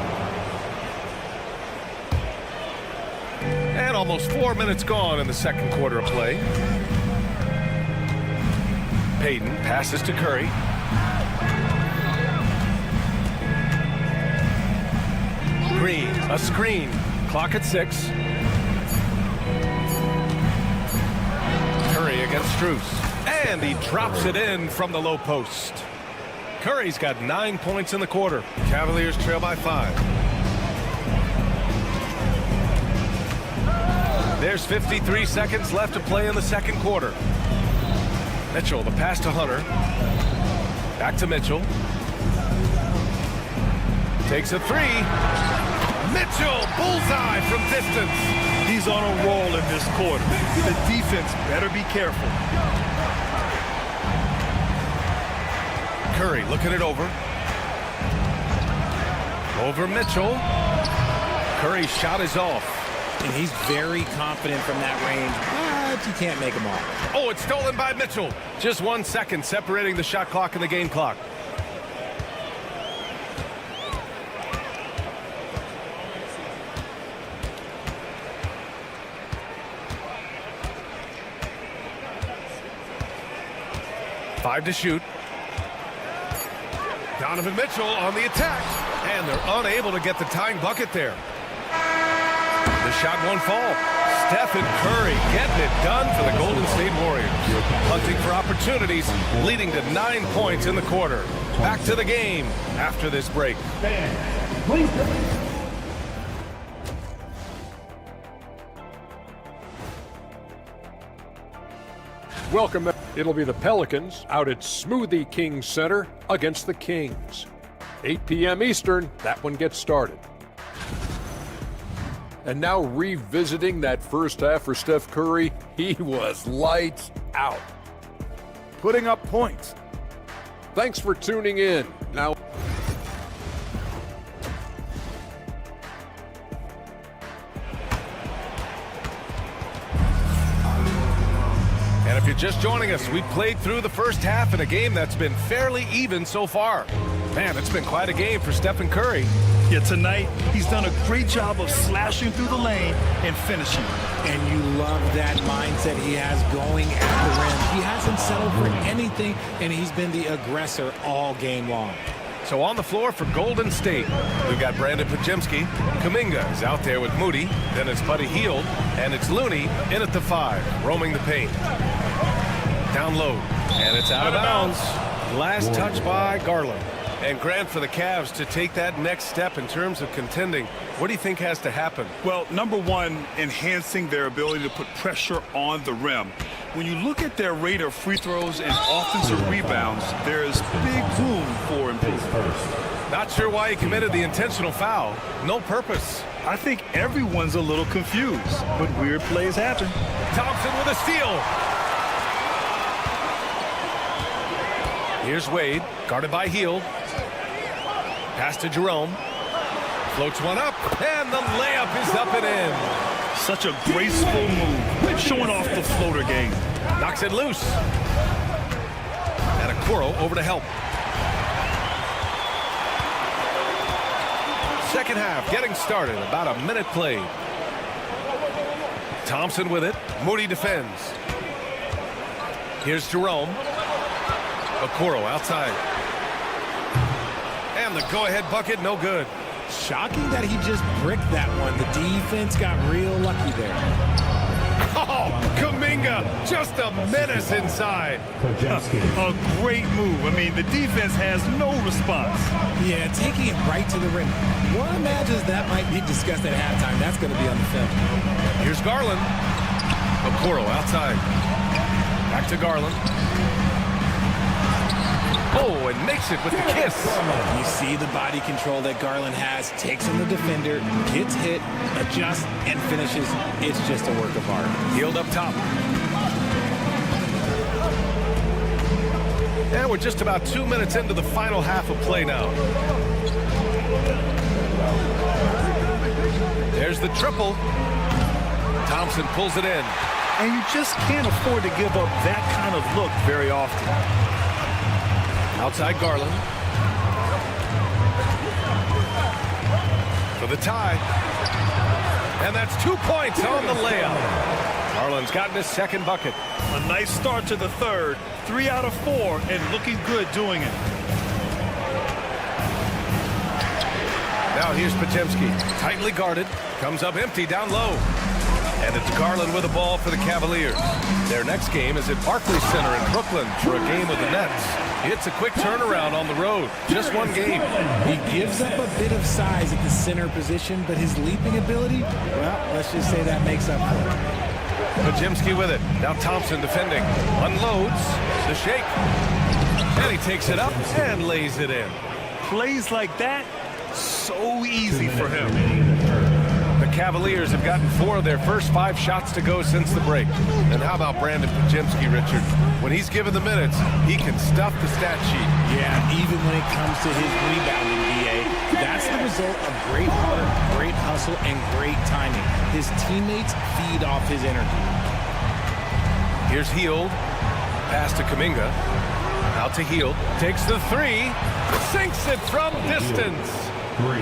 And almost 4 minutes gone in the second quarter of play. Payton passes to Curry. Green, a screen. Clock at 6. Curry against Strus. And he drops it in from the low post. Curry's got 9 points in the quarter. Cavaliers trail by 5. There's 53 seconds left to play in the second quarter. Mitchell, the pass to Hunter. Back to Mitchell. Takes a 3. Mitchell, bullseye from distance. He's on a roll in this quarter. The defense better be careful. Curry looking it over. Over Mitchell. Curry's shot is off. And he's very confident from that range, but you can't make him off. Oh, it's stolen by Mitchell. Just 1 second separating the shot clock and the game clock. Five to shoot. Donovan Mitchell on the attack. And they're unable to get the tying bucket there. The shot won't fall. Stephen Curry getting it done for the Golden State Warriors. Hunting for opportunities, leading to 9 points in the quarter. Back to the game after this break. Welcome. It'll be the Pelicans out at Smoothie King Center against the Kings. 8 p.m. Eastern, that one gets started. And now revisiting that first half for Steph Curry, he was lights out. Putting up points. Thanks for tuning in. Now, and if you're just joining us, we played through the first half in a game that's been fairly even so far. Man, it's been quite a game for Stephen Curry. Yeah, tonight, he's done a great job of slashing through the lane and finishing. And you love that mindset he has going at the rim. He hasn't settled for anything, and he's been the aggressor all game long. So on the floor for Golden State, we've got Brandon Podziemski. Kuminga is out there with Moody. Then it's Buddy Hield, and it's Looney in at the 5, roaming the paint. Down low, and it's out of bounds. Last touch by Garland. And Grant, for the Cavs to take that next step in terms of contending, what do you think has to happen? Well, number one, enhancing their ability to put pressure on the rim. When you look at their rate of free throws and offensive rebounds, there's big room for improvement. Not sure why he committed the intentional foul. No purpose. I think everyone's a little confused, but weird plays happen. Thompson with a steal. Here's Wade, guarded by Hield. Pass to Jerome. Floats one up, and the layup is up and in. Such a graceful move, showing off the floater game. Knocks it loose. And Okoro over to help. Second half getting started, about a minute played. Thompson with it. Moody defends. Here's Jerome. Okoro outside. And the go-ahead bucket, no good. Shocking that he just bricked that one. The defense got real lucky there. Oh, Kuminga, just a menace inside. A great move. I mean, the defense has no response. Yeah, taking it right to the rim. One imagines that might be discussed at halftime. That's going to be on the film. Here's Garland. Okoro outside. Back to Garland. Oh, and makes it with the kiss. You see the body control that Garland has. Takes on the defender, gets hit, adjusts, and finishes. It's just a work of art. Hield up top. And we're just about 2 minutes into the final half of play now. There's the triple. Thompson pulls it in. And you just can't afford to give up that kind of look very often. Outside Garland. For the tie. And that's 2 points on the layup. Garland's gotten his second bucket. A nice start to the third. 3 out of 4 and looking good doing it. Now here's Podziemski. Tightly guarded. Comes up empty down low. And it's Garland with the ball for the Cavaliers. Their next game is at Barclays Center in Brooklyn for a game with the Nets. It's a quick turnaround on the road. Just one game. He gives up a bit of size at the center position, but his leaping ability, well, let's just say that makes up for it. Podziemski with it. Now Thompson defending. Unloads. The shake. And he takes it up and lays it in. Plays like that, so easy for him. The Cavaliers have gotten 4 of their first 5 shots to go since the break. And how about Brandon Podziemski, Richard? When he's given the minutes, he can stuff the stat sheet. Yeah, even when it comes to his rebounding, BA, that's the result of great heart, great hustle, and great timing. His teammates feed off his energy. Here's Hield. Pass to Kuminga. Out to Hield. Takes the 3. Sinks it from distance.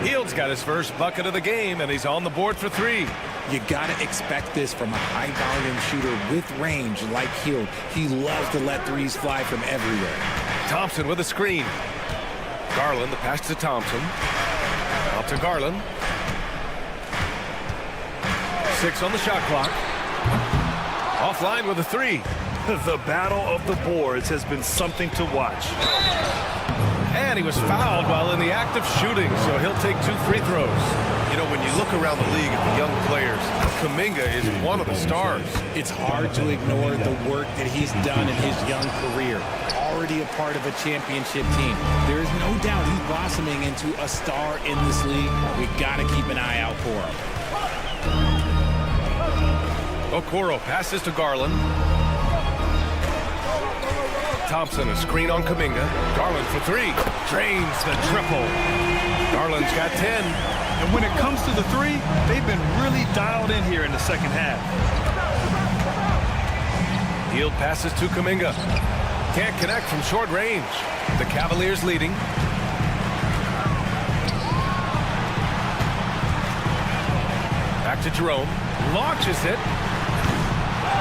Hield's got his first bucket of the game, and he's on the board for 3. You got to expect this from a high-volume shooter with range like Hield. He loves to let threes fly from everywhere. Thompson with a screen. Garland, the pass to Thompson. Out to Garland. 6 on the shot clock. Offline with a 3. The battle of the boards has been something to watch. And he was fouled while in the act of shooting, so he'll take 2 free throws. You know, when you look around the league at the young players, Kuminga is one of the stars. It's hard to ignore the work that he's done in his young career. Already a part of a championship team. There is no doubt he's blossoming into a star in this league. We've got to keep an eye out for him. Okoro passes to Garland. Thompson, a screen on Kuminga. Garland for 3. Drains the triple. Garland's got 10. And when it comes to the 3, they've been really dialed in here in the second half. Hield passes to Kuminga. Can't connect from short range. The Cavaliers leading. Back to Jerome. Launches it.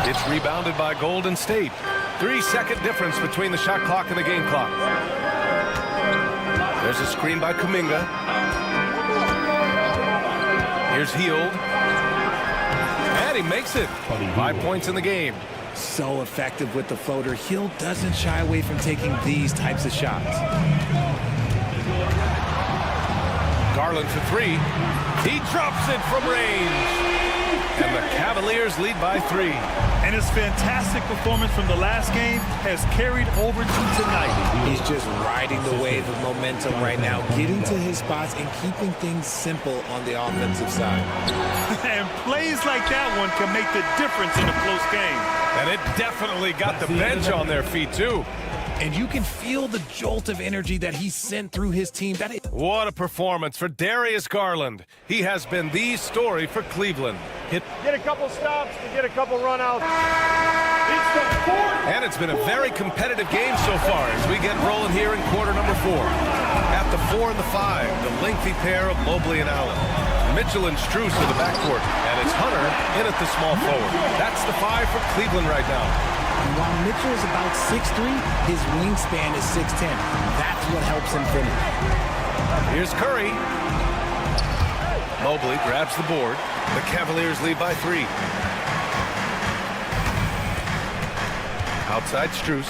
It's rebounded by Golden State. 3-second difference between the shot clock and the game clock. There's a screen by Kuminga. Here's Hield. And he makes it. 5 points in the game. So effective with the floater. Hield doesn't shy away from taking these types of shots. Garland for 3. He drops it from range. And the Cavaliers lead by 3. And his fantastic performance from the last game has carried over to tonight. He's just riding the wave of momentum right now, getting to his spots and keeping things simple on the offensive side. And plays like that one can make the difference in a close game. And it definitely got the bench on their feet, too. And you can feel the jolt of energy that he sent through his team. What a performance for Darius Garland. He has been the story for Cleveland. Get a couple stops to get a couple run-outs. It's the fourth. And it's been a very competitive game so far as we get rolling here in quarter number 4. At the 4 and the 5, the lengthy pair of Mobley and Allen. Mitchell and Strus in the backcourt, and it's Hunter in at the small forward. That's the 5 for Cleveland right now. And while Mitchell is about 6'3", his wingspan is 6'10". That's what helps him finish. Here's Curry. Mobley grabs the board. The Cavaliers lead by 3. Outside Strus.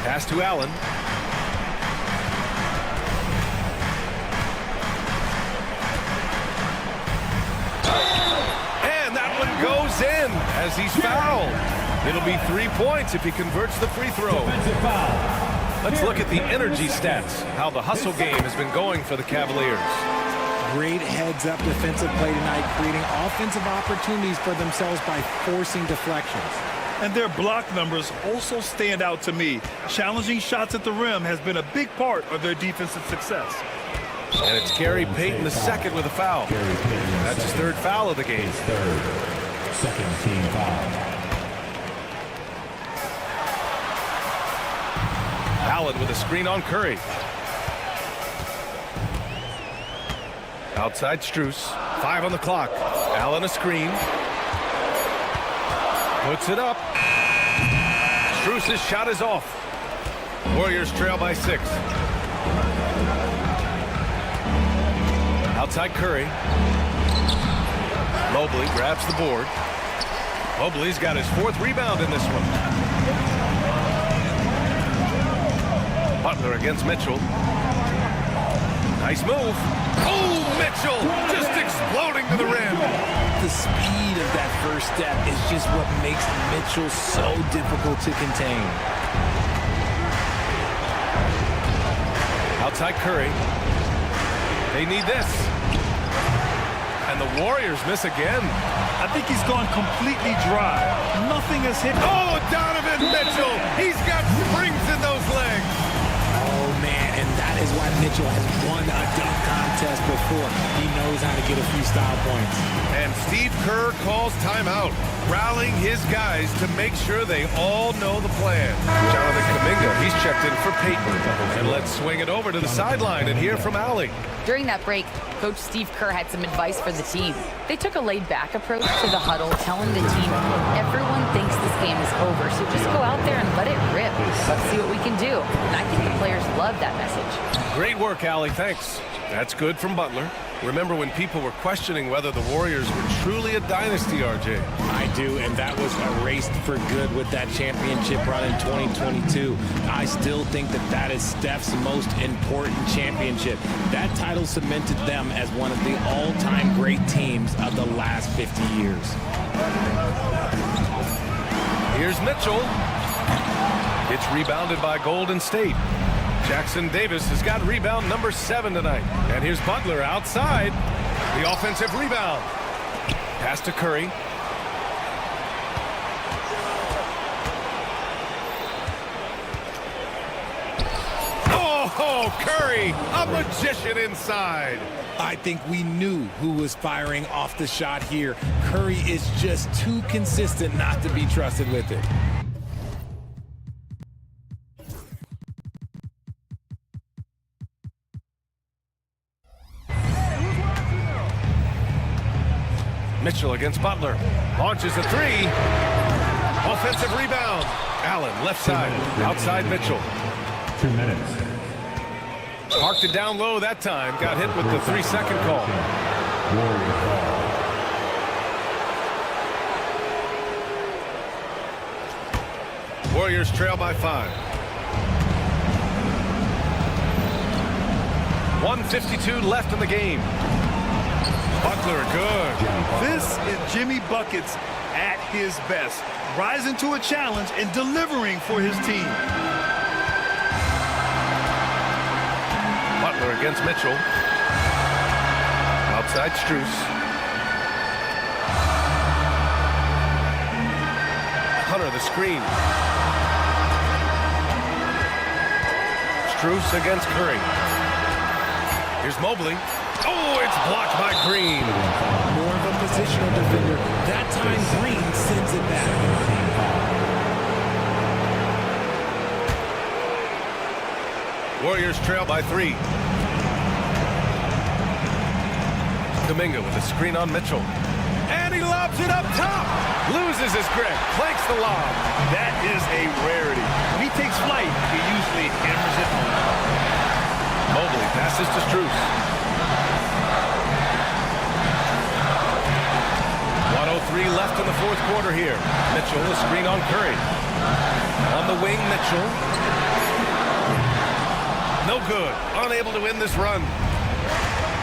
Pass to Allen. And that one goes in as he's fouled. It'll be 3 points if he converts the free throw. Let's look at the energy stats, how the hustle game has been going for the Cavaliers. Great heads-up defensive play tonight, creating offensive opportunities for themselves by forcing deflections. And their block numbers also stand out to me. Challenging shots at the rim has been a big part of their defensive success. And it's Gary Payton II with a foul. That's his 3rd foul of the game. Second team foul. Allen with a screen on Curry. Outside Strus. 5 on the clock. Allen a screen. Puts it up. Strus' shot is off. Warriors trail by 6. Outside Curry. Mobley grabs the board. Mobley's got his 4th rebound in this one. Butler against Mitchell. Nice move. Oh, Mitchell just exploding to the rim. The speed of that first step is just what makes Mitchell so difficult to contain. Outside Curry. They need this. And the Warriors miss again. I think he's gone completely dry. Nothing has hit. Oh, Donovan Mitchell. He's got springs in those legs. Oh, man, and that is why Mitchell has won a dunk contest before. He knows how to get a few style points. And Steve Kerr calls timeout, rallying his guys to make sure they all know the plan. Jonathan Kuminga, he's checked in for Payton. And let's swing it over to the sideline and hear from Allie. During that break, Coach Steve Kerr had some advice for the team. They took a laid-back approach to the huddle, telling the team, everyone thinks this game is over, so just go out there and let it rip. Let's see what we can do. And I think the players love that message. Great work, Allie. Thanks. That's good from Butler. Remember when people were questioning whether the Warriors were truly a dynasty, RJ? I do, and that was erased for good with that championship run in 2022. I still think that is Steph's most important championship. That title cemented them as one of the all-time great teams of the last 50 years. Here's Mitchell. It's rebounded by Golden State. Jackson Davis has got rebound number 7 tonight. And here's Butler outside. The offensive rebound. Pass to Curry. Oh, Curry, a magician inside. I think we knew who was firing off the shot here. Curry is just too consistent not to be trusted with it. Mitchell against Butler. Launches a 3. Offensive rebound. Allen, left side. Outside Mitchell. 2 minutes. Parked it down low that time. Got hit with the 3-second call. Warrior foul. Warriors trail by 5. 1:52 left in the game. Butler, good. This is Jimmy Buckets at his best, rising to a challenge and delivering for his team. Butler against Mitchell. Outside Strus. Hunter, the screen. Strus against Curry. Here's Mobley. Oh, it's blocked by Green. More of a positional defender. That time, Green sends it back. Warriors trail by 3. Kuminga with a screen on Mitchell. And he lobs it up top. Loses his grip. Planks the lob. That is a rarity. When he takes flight, he usually hammers it home. Mobley passes to Strus. 1:03 left in the fourth quarter here. Mitchell, a screen on Curry. On the wing, Mitchell. No good. Unable to win this run.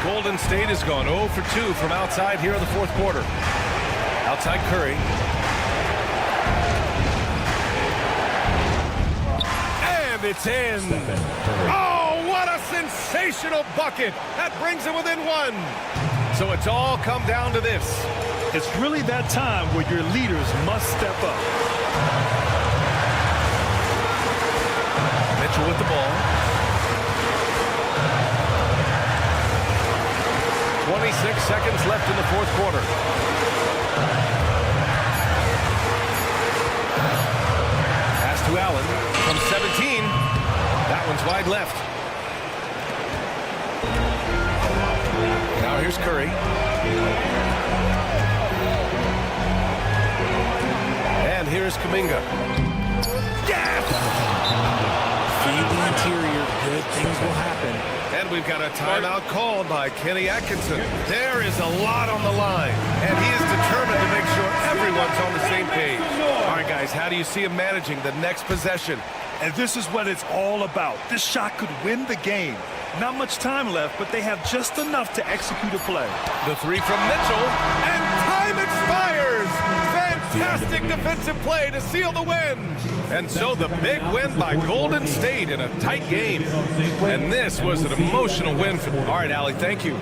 Golden State has gone 0 for 2 from outside here in the fourth quarter. Outside Curry. And it's in. Oh, what a sensational bucket. That brings it within 1. So it's all come down to this. It's really that time where your leaders must step up. Mitchell with the ball. 26 seconds left in the fourth quarter. Pass to Allen from 17. That one's wide left. Now here's Curry. And here's Kuminga. Yes! Feed the interior. Good things will happen. And we've got a timeout called by Kenny Atkinson. There is a lot on the line, and he is determined to make sure everyone's on the same page. All right, guys, how do you see him managing the next possession? And this is what it's all about. This shot could win the game. Not much time left, but they have just enough to execute a play. The 3 from Mitchell, and time expires! Fantastic defensive play to seal the win! And so the big win by Golden State in a tight game. And this was an emotional win for them. All right, Allie, thank you.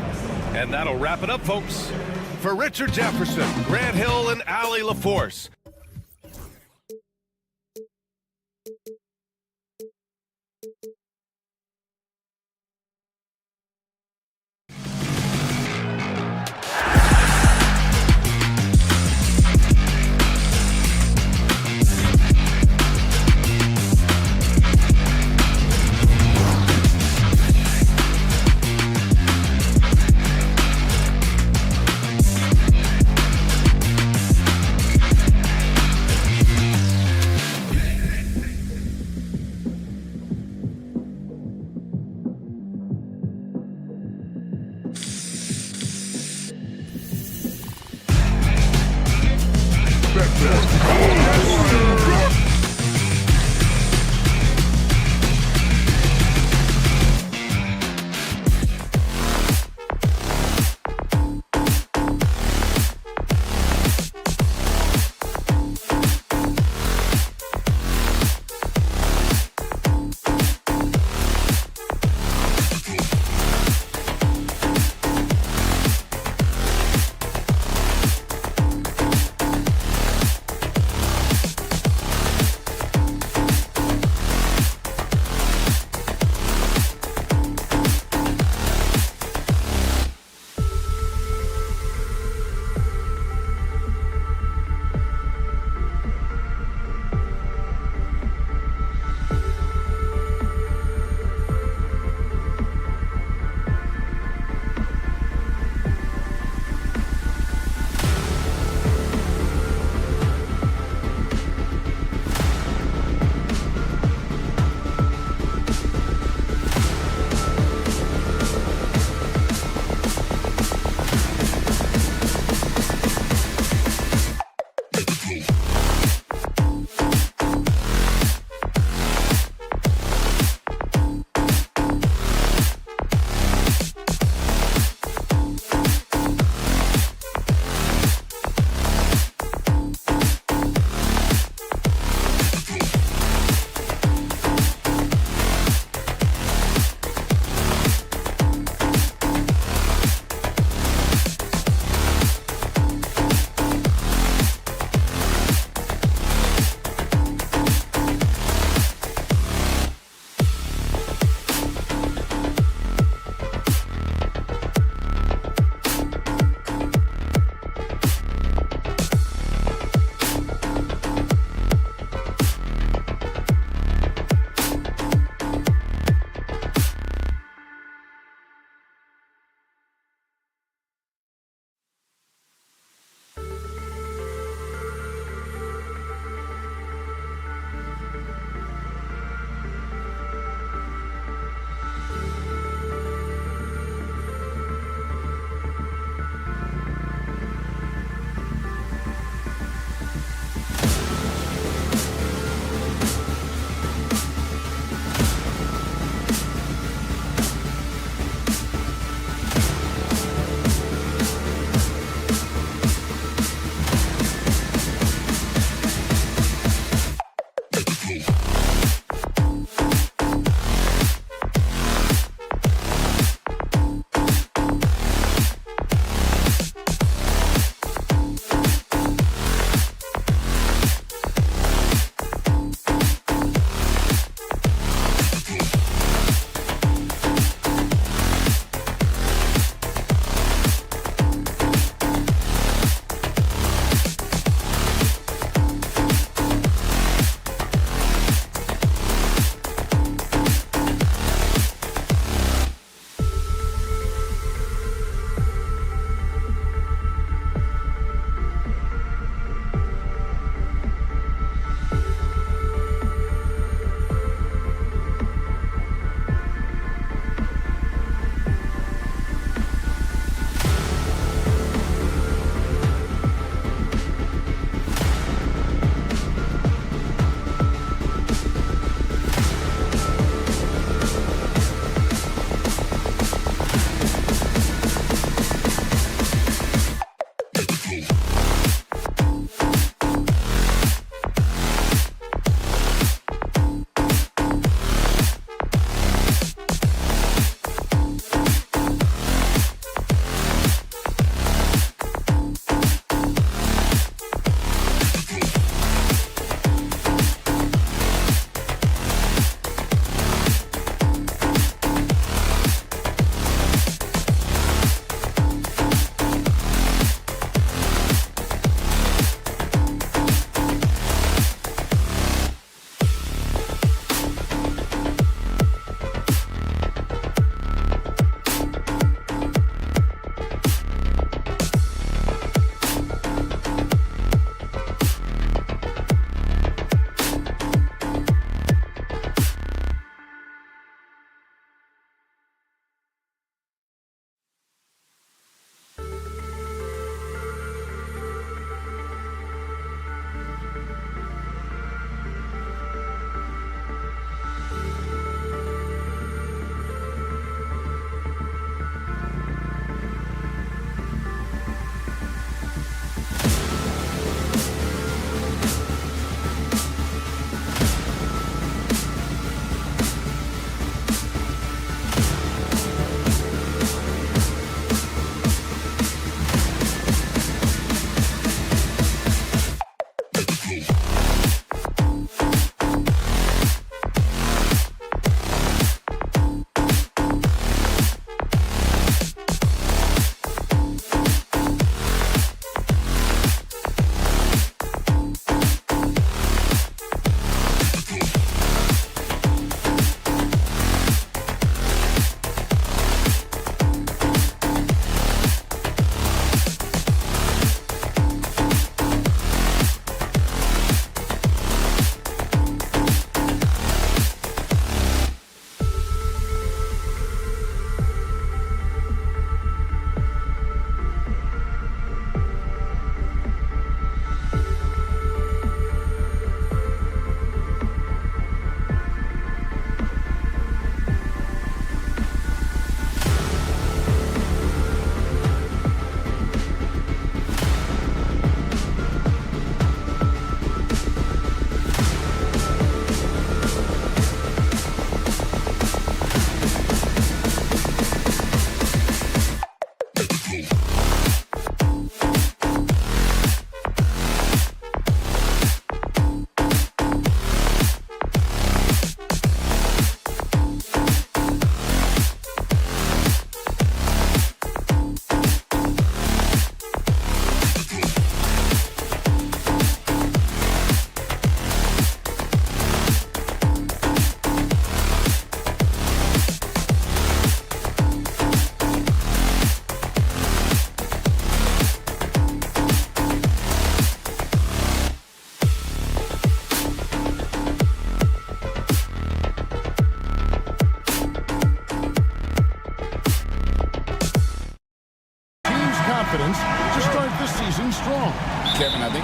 And that'll wrap it up, folks. For Richard Jefferson, Grant Hill, and Allie LaForce.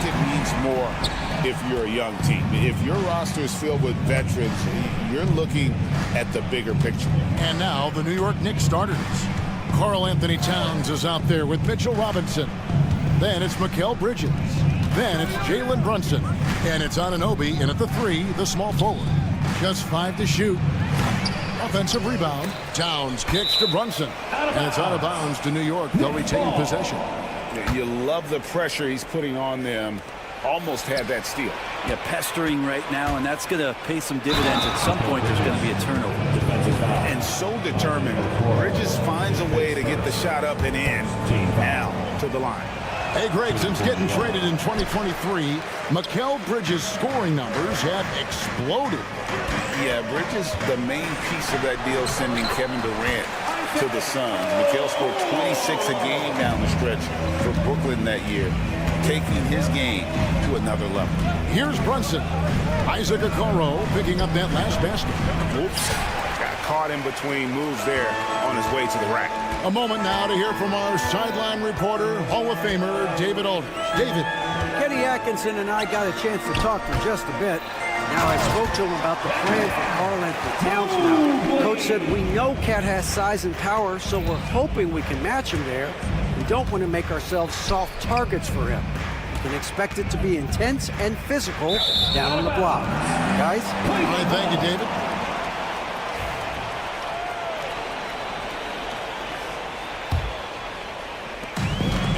it means more if you're a young team. If your roster is filled with veterans, you're looking at the bigger picture. And now the New York Knicks starters. Karl Anthony Towns is out there with Mitchell Robinson. Then it's Mikal Bridges. Then it's Jalen Brunson. And it's Anunoby in at the 3, the small forward. Just 5 to shoot. Offensive rebound. Towns kicks to Brunson. And it's out of bounds to New York. They'll retain possession. You love the pressure he's putting on them. Almost had that steal. Yeah, pestering right now, and that's going to pay some dividends. At some point, there's going to be a turnover. And so determined. Bridges finds a way to get the shot up and in. Now to the line. Hey, Greg, since getting traded in 2023, Mikal Bridges' scoring numbers have exploded. Yeah, Bridges, the main piece of that deal, sending Kevin Durant to the Suns. Mikal scored 26 a game down the stretch for Brooklyn that year, taking his game to another level. Here's Brunson. Isaac Okoro picking up that last basket. Oops. Got caught in between moves there on his way to the rack. A moment now to hear from our sideline reporter, Hall of Famer David Aldridge. David. Kenny Atkinson and I got a chance to talk for just a bit. Now, I spoke to him about the plan for Karl Anthony Towns now. Coach said, we know Cat has size and power, so we're hoping we can match him there. We don't want to make ourselves soft targets for him. You can expect it to be intense and physical down on the block. Guys? All right, thank you, David.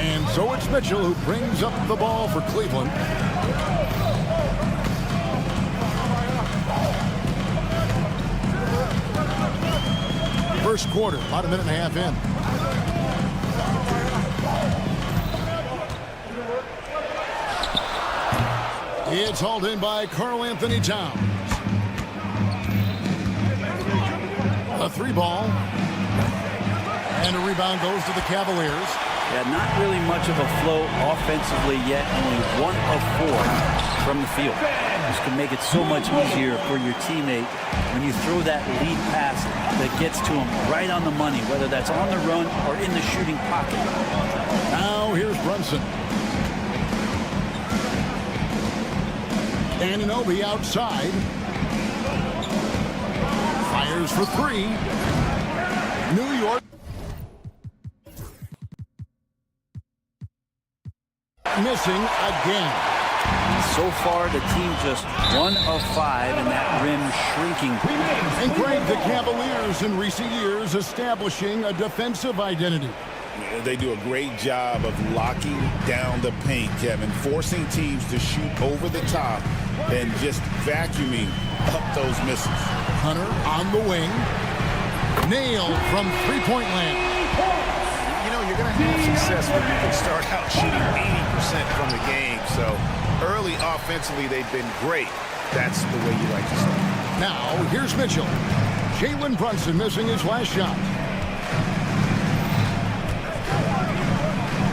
And so it's Mitchell who brings up the ball for Cleveland. First quarter, about a minute and a half in. It's hauled in by Karl Anthony Towns. A 3-ball. And a rebound goes to the Cavaliers. Yeah, not really much of a flow offensively yet. Only 1 of 4 from the field. This can make it so much easier for your teammate when you throw that lead pass that gets to him right on the money, whether that's on the run or in the shooting pocket. Now here's Brunson. Anunoby outside. Fires for 3. New York. Missing again. So far, the team just 1 of 5, and that rim shrinking. And Greg, the Cavaliers in recent years establishing a defensive identity. They do a great job of locking down the paint, Kevin, forcing teams to shoot over the top and just vacuuming up those misses. Hunter on the wing. Nailed from three-point land. You know, you're going to have success when you can start out shooting 80% from the game. So early offensively, they've been great. That's the way you like to start. Now, here's Mitchell. Jalen Brunson missing his last shot.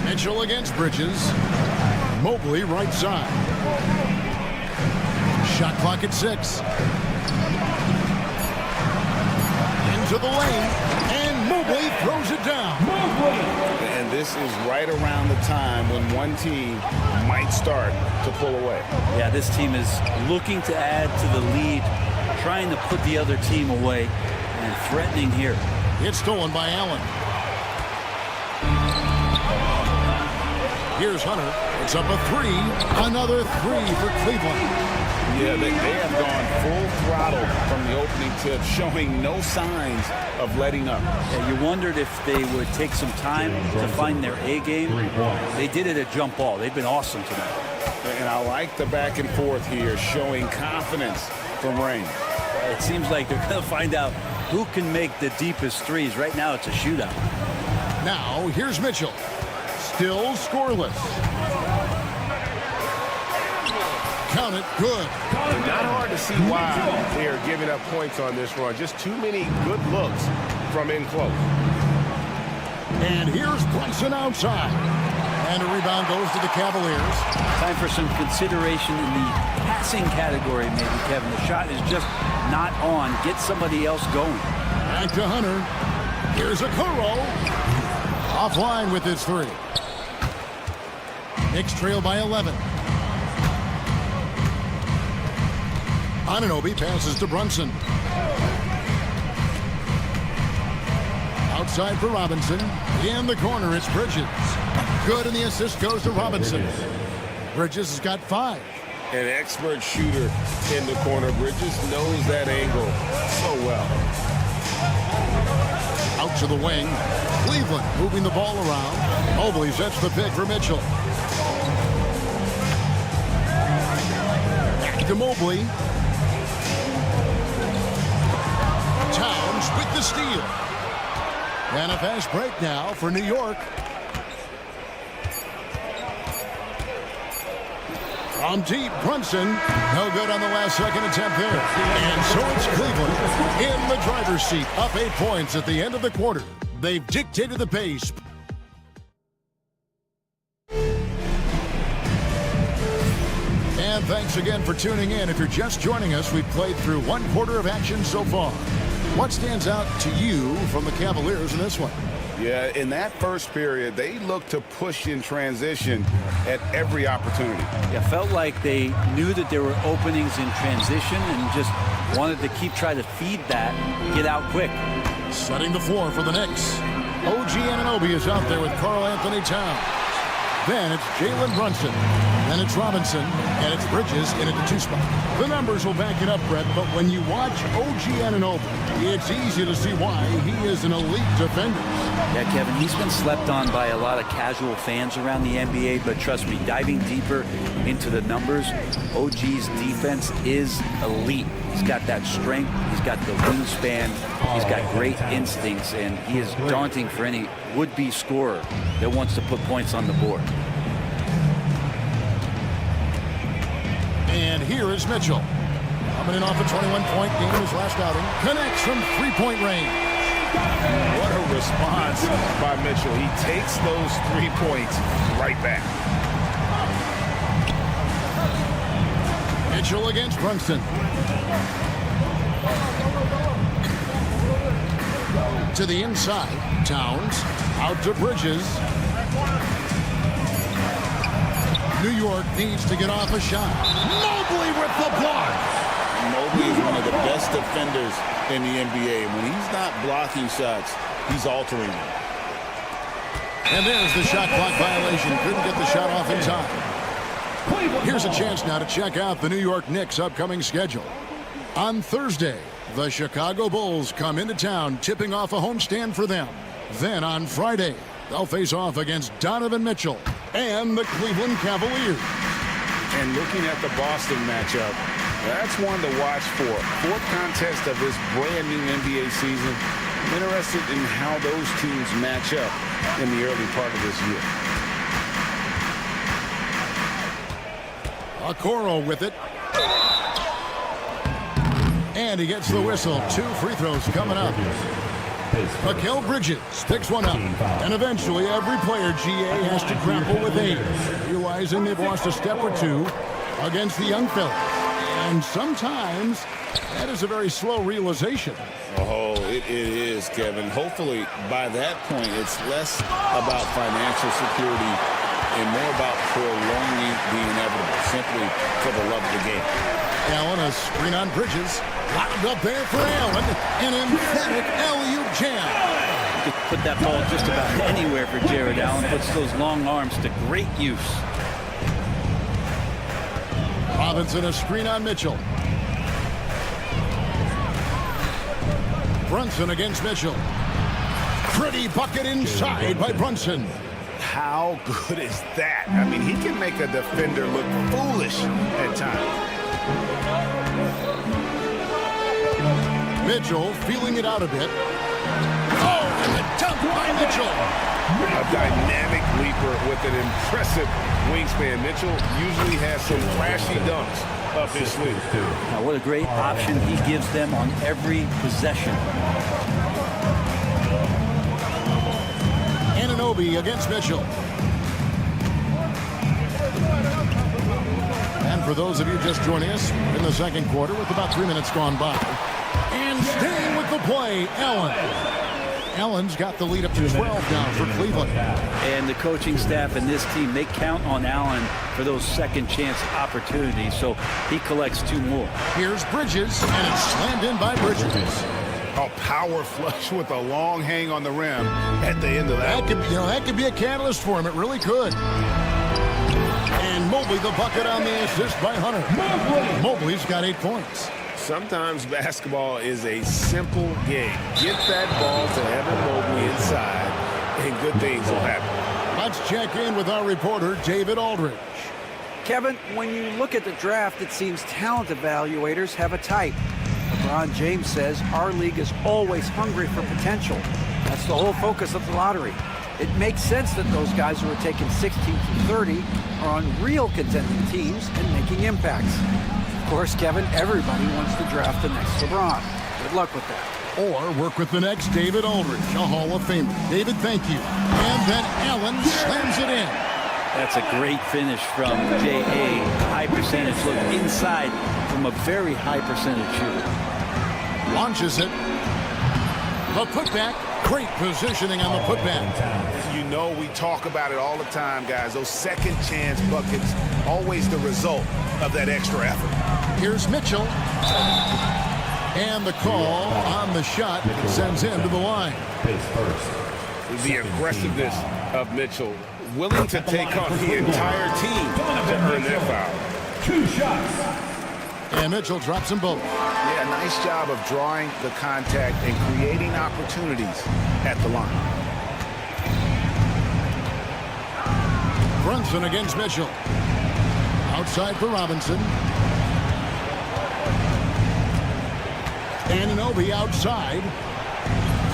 Mitchell against Bridges. Mobley right side. Shot clock at 6. Into the lane. And Mobley throws it down. And this is right around the time when one team might start to pull away. Yeah, this team is looking to add to the lead, trying to put the other team away, and threatening here. It's stolen by Allen. Here's Hunter. It's up a 3. Another 3 for Cleveland. Yeah, they have gone full throttle from the opening tip, showing no signs of letting up. Yeah, you wondered if they would take some time to find their A game. They did it at jump ball. They've been awesome tonight. And I like the back and forth here, showing confidence from Rain. It seems like they're going to find out who can make the deepest threes. Right now, it's a shootout. Now, here's Mitchell. Still scoreless. Count it, good. Not hard to see why they are giving up points on this run. Just too many good looks from in close. And here's Brunson outside. And a rebound goes to the Cavaliers. Time for some consideration in the passing category, maybe, Kevin. The shot is just not on. Get somebody else going. Back to Hunter. Here's Okoro. Offline with his 3. Knicks trail by 11. Anunoby passes to Brunson. Outside for Robinson. In the corner, it's Bridges. Good, and the assist goes to Robinson. Bridges has got 5. An expert shooter in the corner. Bridges knows that angle so well. Out to the wing. Cleveland moving the ball around. Mobley sets the pick for Mitchell. Back to Mobley. Towns with the steal. And a fast break now for New York. From deep, Brunson. No good on the last second attempt there. And so it's Cleveland in the driver's seat. Up 8 points at the end of the quarter. They've dictated the pace. And thanks again for tuning in. If you're just joining us, we've played through 1 quarter of action so far. What stands out to you from the Cavaliers in this one? Yeah, in that first period, they looked to push in transition at every opportunity. Yeah, felt like they knew that there were openings in transition and just wanted to try to feed that, get out quick. Setting the floor for the Knicks. OG Anunoby is out there with Karl Anthony Towns. Then it's Jalen Brunson. Then it's Robinson. And it's Bridges in at the 2 spot. The numbers will back it up, Brett, but when you watch OG Anunoby, it's easy to see why he is an elite defender. Yeah, Kevin, he's been slept on by a lot of casual fans around the NBA, but trust me, diving deeper into the numbers, OG's defense is elite. He's got that strength, he's got the wingspan, he's got great instincts, and he is daunting for any would-be scorer that wants to put points on the board. And here is Mitchell. Coming in off a 21-point game his last outing. Connects from 3-point range. What a response by Mitchell. He takes those 3 points right back. Mitchell against Brunson. To the inside. Towns. Out to Bridges. New York needs to get off a shot. Mobley with the block. Mobley is one of the best defenders in the NBA. When he's not blocking shots, he's altering them. And there's the shot clock violation. Couldn't get the shot off in time. Here's a chance now to check out the New York Knicks' upcoming schedule. On Thursday, the Chicago Bulls come into town, tipping off a homestand for them. Then on Friday, they'll face off against Donovan Mitchell and the Cleveland Cavaliers. And looking at the Boston matchup, that's one to watch for. 4th contest of this brand new NBA season. I'm interested in how those teams match up in the early part of this year. Okoro with it. And he gets the whistle. 2 free throws coming up. Mikal Bridges picks one up. And eventually every player GA has to grapple with age, realizing they've lost a step or 2 against the young fellas. And sometimes that is a very slow realization. Oh, it is, Kevin. Hopefully by that point it's less about financial security and more about prolonging the inevitable, simply for the love of the game. Allen, a screen on Bridges. Locked up there for Allen. An emphatic alley-oop jam. You could put that ball just about anywhere for Jared Allen. Puts those long arms to great use. Robinson, a screen on Mitchell. Brunson against Mitchell. Pretty bucket inside by Brunson. How good is that? I mean, he can make a defender look foolish at times. Mitchell feeling it out a bit. Oh, and the dunk by Mitchell. A dynamic leaper with an impressive wingspan. Mitchell usually has some flashy dunks up his sleeve. Now, what a great option he gives them on every possession. Anunoby against Mitchell. And for those of you just joining us in the second quarter with about 3 minutes gone by. And staying with the play, Allen. Allen's got the lead up to 12 now for Cleveland. And the coaching staff and this team, they count on Allen for those second chance opportunities, so he collects 2 more. Here's Bridges, and it's slammed in by Bridges. A power flush with a long hang on the rim at the end of that. That could be a catalyst for him. It really could. And Mobley the bucket on the assist by Hunter. Mobley's got 8 points. Sometimes basketball is a simple game. Get that ball to Evan Mobley inside, and good things will happen. Let's check in with our reporter, David Aldridge. Kevin, when you look at the draft, it seems talent evaluators have a type. LeBron James says our league is always hungry for potential. That's the whole focus of the lottery. It makes sense that those guys who are taken 16 through 30 are on real contending teams and making impacts. Of course, Kevin, everybody wants to draft the next LeBron. Good luck with that. Or work with the next David Aldridge, a Hall of Famer. David, thank you. And then Allen slams it in. That's a great finish from J.A. High percentage look inside from a very high percentage shooter. Launches it. The putback. Great positioning on the putback. You know, we talk about it all the time, guys. Those second chance buckets, always the result of that extra effort. Here's Mitchell. And the call on the shot sends him to the line. The aggressiveness of Mitchell, willing to take on the entire team to earn that foul. 2 shots. And Mitchell drops them both. Yeah, nice job of drawing the contact and creating opportunities at the line. Brunson against Mitchell. Outside for Robinson. Anunoby outside.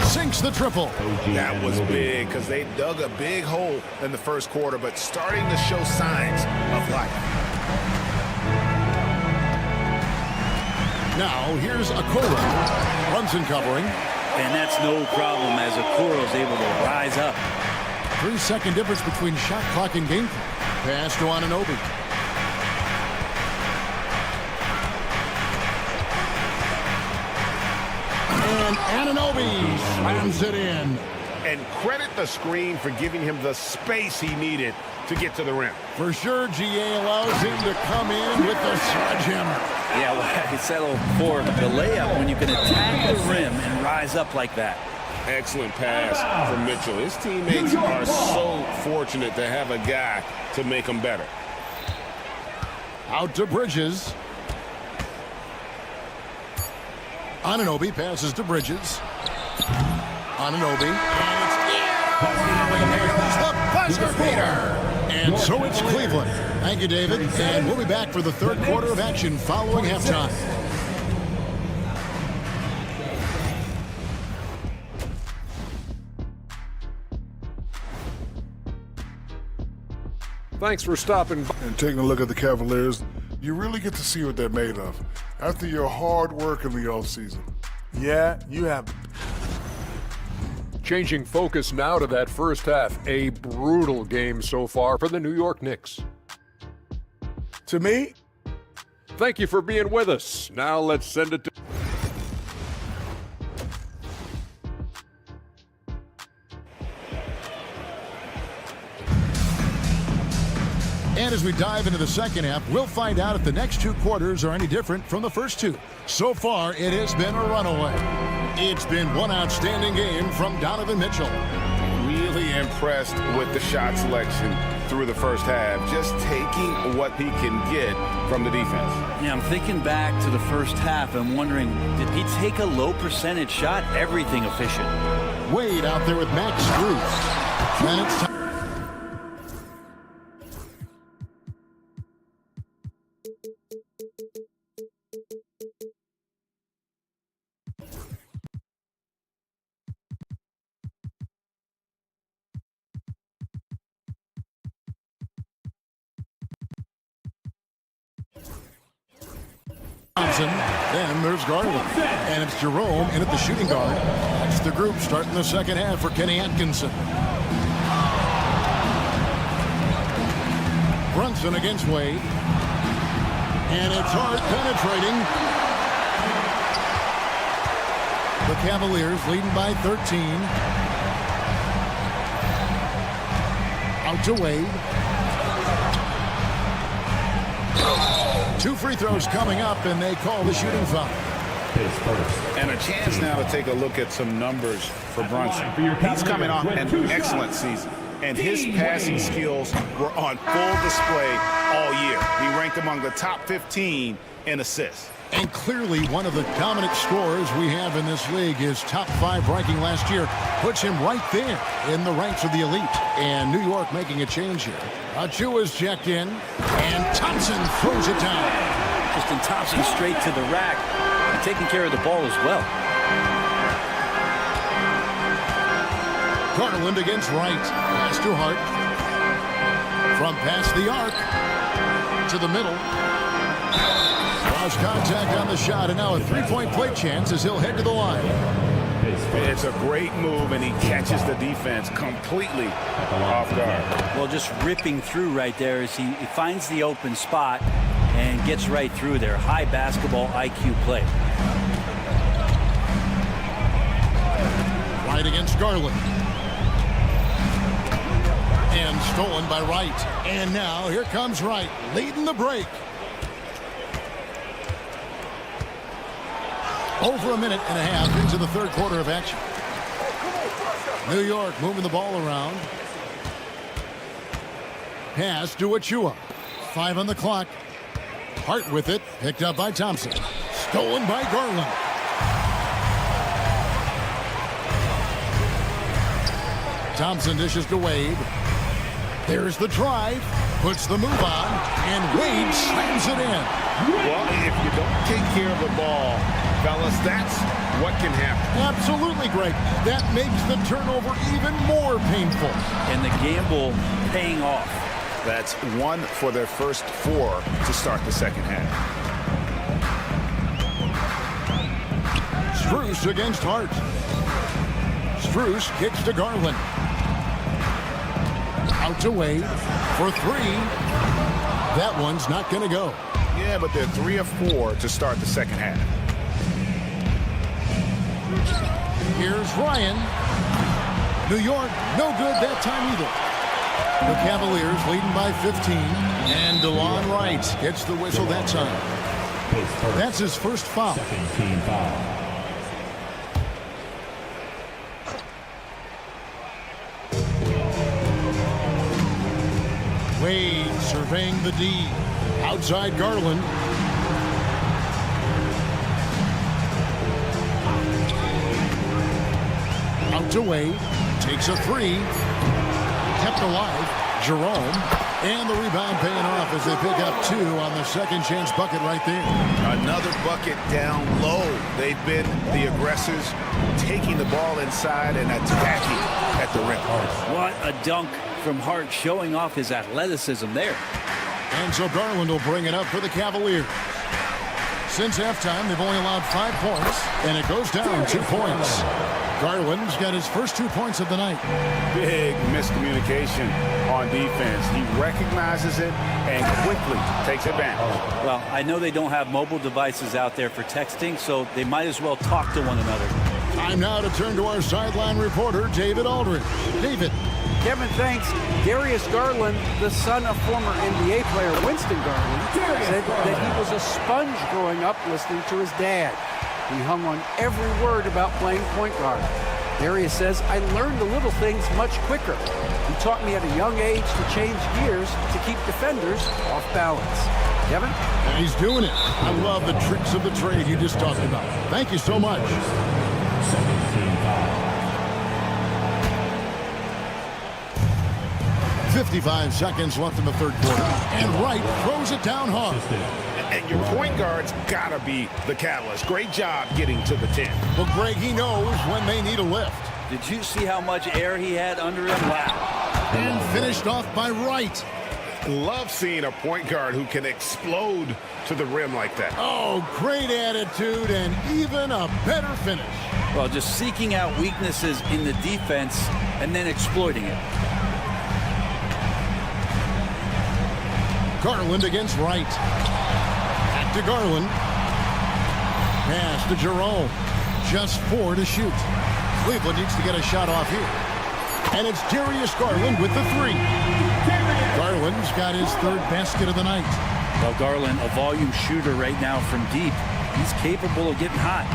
Sinks the triple. That was big because they dug a big hole in the first quarter, but starting to show signs of life. Now here's Okoro. Brunson covering. And that's no problem as Okoro's able to rise up. 3-second difference between shot clock and game clock. Pass to Anunoby. And Anunoby slams it in. And credit the screen for giving him the space he needed to get to the rim. For sure, GA allows him to come in with the sledgehammer. Yeah, well, I settled for the layup when you can attack the rim and rise up like that. Excellent pass from Mitchell. His teammates are so fortunate to have a guy to make them better. Out to Bridges. Anunoby passes to Bridges. Anunoby. And it's the buzzer beater. And so it's Cleveland. Thank you, David. And we'll be back for the third quarter of action following halftime. Thanks for stopping by. And taking a look at the Cavaliers, you really get to see what they're made of after your hard work in the offseason. Yeah, you have. Changing focus now to that first half. A brutal game so far for the New York Knicks. To me, thank you for being with us. Now let's send it to... And as we dive into the second half, we'll find out if the next 2 quarters are any different from the first 2. So far, it has been a runaway. It's been one outstanding game from Donovan Mitchell. Really impressed with the shot selection through the first half, just taking what he can get from the defense. Yeah, I'm thinking back to the first half and wondering, did he take a low percentage shot? Everything efficient. Wade out there with Max Strus. And it's time. Then there's Garland. And it's Jerome in at the shooting guard. That's the group starting the second half for Kenny Atkinson. Brunson against Wade. And it's hard penetrating. The Cavaliers leading by 13. Out to Wade. 2 free throws coming up, and they call the shooting foul. And a chance now to take a look at some numbers for Brunson. He's coming off an excellent season, and his passing skills were on full display all year. He ranked among the top 15 in assists. And clearly one of the dominant scorers we have in this league. His top 5 ranking last year puts him right there in the ranks of the elite. And New York making a change here. Achiuwa's checked in, and Thompson throws it down. Justin Thompson straight to the rack, and taking care of the ball as well. Garland against Wright. Pass to Hart. From past the arc to the middle. Lost contact on the shot, and now a 3-point play chance as he'll head to the line. It's a great move, and he catches the defense completely off guard. Well, just ripping through right there as he finds the open spot and gets right through there. High basketball IQ play. Wright against Garland. And stolen by Wright. And now here comes Wright, leading the break. Over a minute and a half into the third quarter of action. New York moving the ball around. Pass to Achiuwa. 5 on the clock. Hart with it. Picked up by Thompson. Stolen by Garland. Thompson dishes to Wade. There's the drive. Puts the move on. And Wade slams it in. Well, if you don't take care of the ball, fellas, that's what can happen. Absolutely, Greg. That makes the turnover even more painful. And the gamble paying off. That's 1 for their first 4 to start the second half. Strus against Hart. Strus kicks to Garland. Out to Wade for 3. That one's not going to go. Yeah, but they're 3 of 4 to start the second half. Here's Ryan. New York, no good that time either. The Cavaliers leading by 15. And DeLon Wright gets the whistle that time. That's his first foul. Second team foul. Wade surveying the D. Outside Garland. Out to Wade. Takes a 3. Kept alive. Jerome. And the rebound paying off as they pick up 2 on the second chance bucket right there. Another bucket down low. They've been the aggressors, taking the ball inside and attacking at the rim. What a dunk from Hart, showing off his athleticism there. And so Garland will bring it up for the Cavaliers. Since halftime, they've only allowed 5 points, and it goes down 2 points. Garland's got his first 2 points of the night. Big miscommunication on defense. He recognizes it and quickly takes advantage. Well, I know they don't have mobile devices out there for texting, so they might as well talk to one another. Time now to turn to our sideline reporter, David Aldridge. David. Kevin, thanks. Darius Garland, the son of former NBA player Winston Garland, said that he was a sponge growing up listening to his dad. He hung on every word about playing point guard. Darius says, I learned the little things much quicker. He taught me at a young age to change gears to keep defenders off balance. Kevin? And he's doing it. I love the tricks of the trade you just talked about. Thank you so much. Second team foul. 55 seconds left in the third quarter. And Wright throws it down hard. And your point guard's got to be the catalyst. Great job getting to the 10. Well, Greg, he knows when they need a lift. Did you see how much air he had under him? Wow. And finished off by Wright. Love seeing a point guard who can explode to the rim like that. Oh, great attitude and even a better finish. Well, just seeking out weaknesses in the defense and then exploiting it. Garland against Wright. Back to Garland. Pass to Jerome. Just 4 to shoot. Cleveland needs to get a shot off here. And it's Darius Garland with the 3. Garland's got his 3rd basket of the night. Well, Garland, a volume shooter right now from deep. He's capable of getting hot.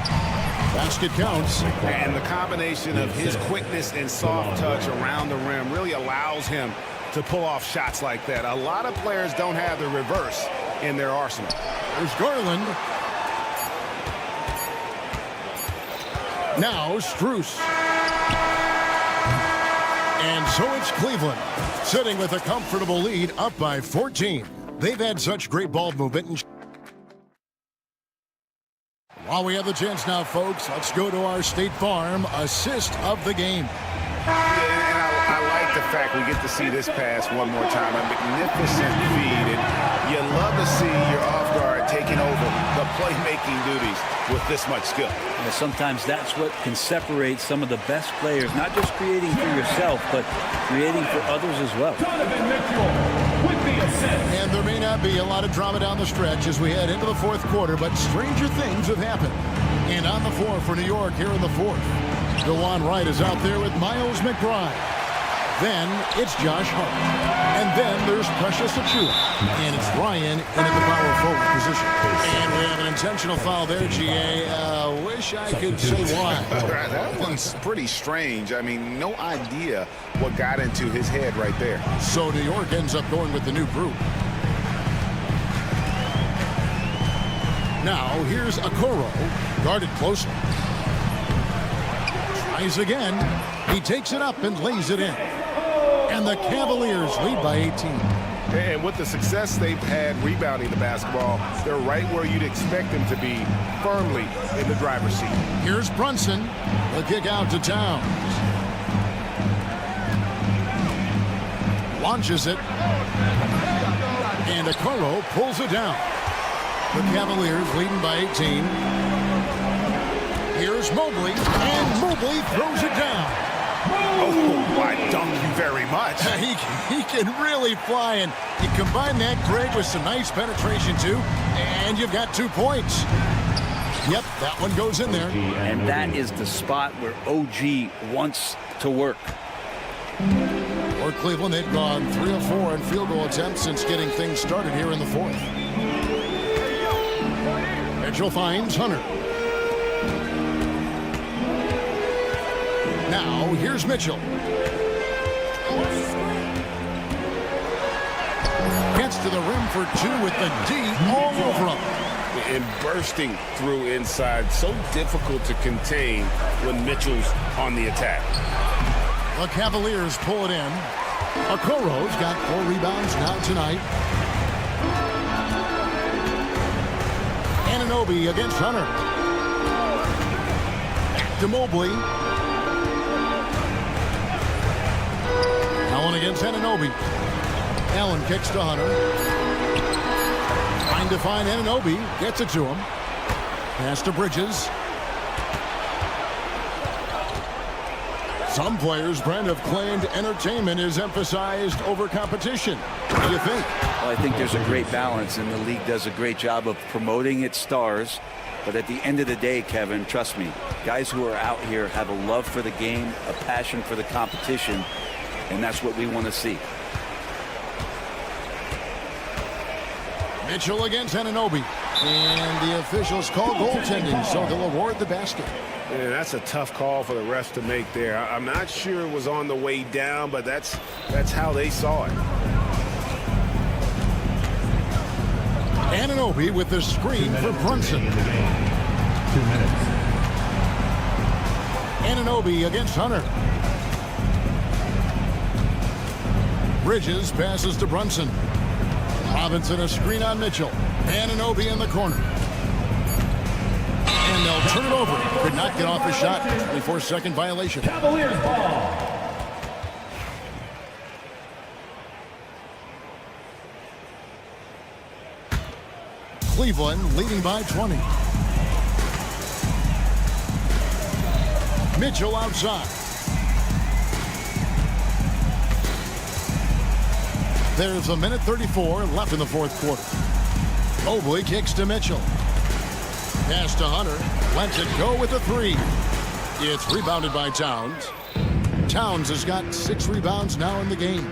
Basket counts. And the combination of his quickness and soft touch around the rim really allows him to pull off shots like that. A lot of players don't have the reverse in their arsenal. There's Garland. Now Strus. And so it's Cleveland, sitting with a comfortable lead, up by 14. They've had such great ball movement. And while we have the chance now, folks, let's go to our State Farm assist of the game. Yeah, and I like the fact we get to see this pass one more time. A magnificent feed, and you love to see your off guard taking over the playmaking duties with this much skill. And sometimes that's what can separate some of the best players, not just creating for yourself, but creating for others as well. And there may not be a lot of drama down the stretch as we head into the 4th quarter, but stranger things have happened. And on the floor for New York here in the 4th, DeJuan Wright is out there with Miles McBride. Then it's Josh Hart. And then there's Precious Achiuwa. And it's Ryan in at the power forward position. And we have an intentional foul there, GA. Wish I could say why. That one's pretty strange. I mean, no idea what got into his head right there. So New York ends up going with the new group. Now here's Okoro, guarded closely. Tries again. He takes it up and lays it in. And the Cavaliers lead by 18. And with the success they've had rebounding the basketball, they're right where you'd expect them to be, firmly in the driver's seat. Here's Brunson. The kick out to Towns. Launches it. And Okoro pulls it down. The Cavaliers leading by 18. Here's Mobley. And Mobley throws it down. Oh, I dunk you very much. He can really fly, and you combine that, Greg, with some nice penetration, too, and you've got 2 points. Yep, that one goes in there. And that is the spot where OG wants to work. For Cleveland, they've gone 3 of 4 in field goal attempts since getting things started here in the 4th. Mitchell finds Hunter. Now, here's Mitchell. Gets to the rim for 2 with the D all over him. And bursting through inside. So difficult to contain when Mitchell's on the attack. The Cavaliers pull it in. Okoro's got 4 rebounds now tonight. Anunoby against Hunter. Back to Mobley. Allen against Anunoby. Allen kicks to Hunter. Trying to find Anunoby. Gets it to him. Pass to Bridges. Some players, Brent, have claimed entertainment is emphasized over competition. What do you think? Well, I think there's a great balance, and the league does a great job of promoting its stars. But at the end of the day, Kevin, trust me, guys who are out here have a love for the game, a passion for the competition, and that's what we want to see. Mitchell against Anunoby. And the officials call goaltending, so they'll award the basket. Yeah, that's a tough call for the refs to make there. I'm not sure it was on the way down, but that's how they saw it. Anunoby with the screen for Brunson. 2 minutes. Anunoby against Hunter. Bridges passes to Brunson. Robinson a screen on Mitchell. Anunoby in the corner. And they'll turn it over. Could not get off his shot. 24-second violation. Cavaliers ball. Cleveland leading by 20. Mitchell outside. There's a minute 34 left in the 4th quarter. Mobley kicks to Mitchell. Pass to Hunter. Lets it go with a three. It's rebounded by Towns. Towns has got 6 rebounds now in the game.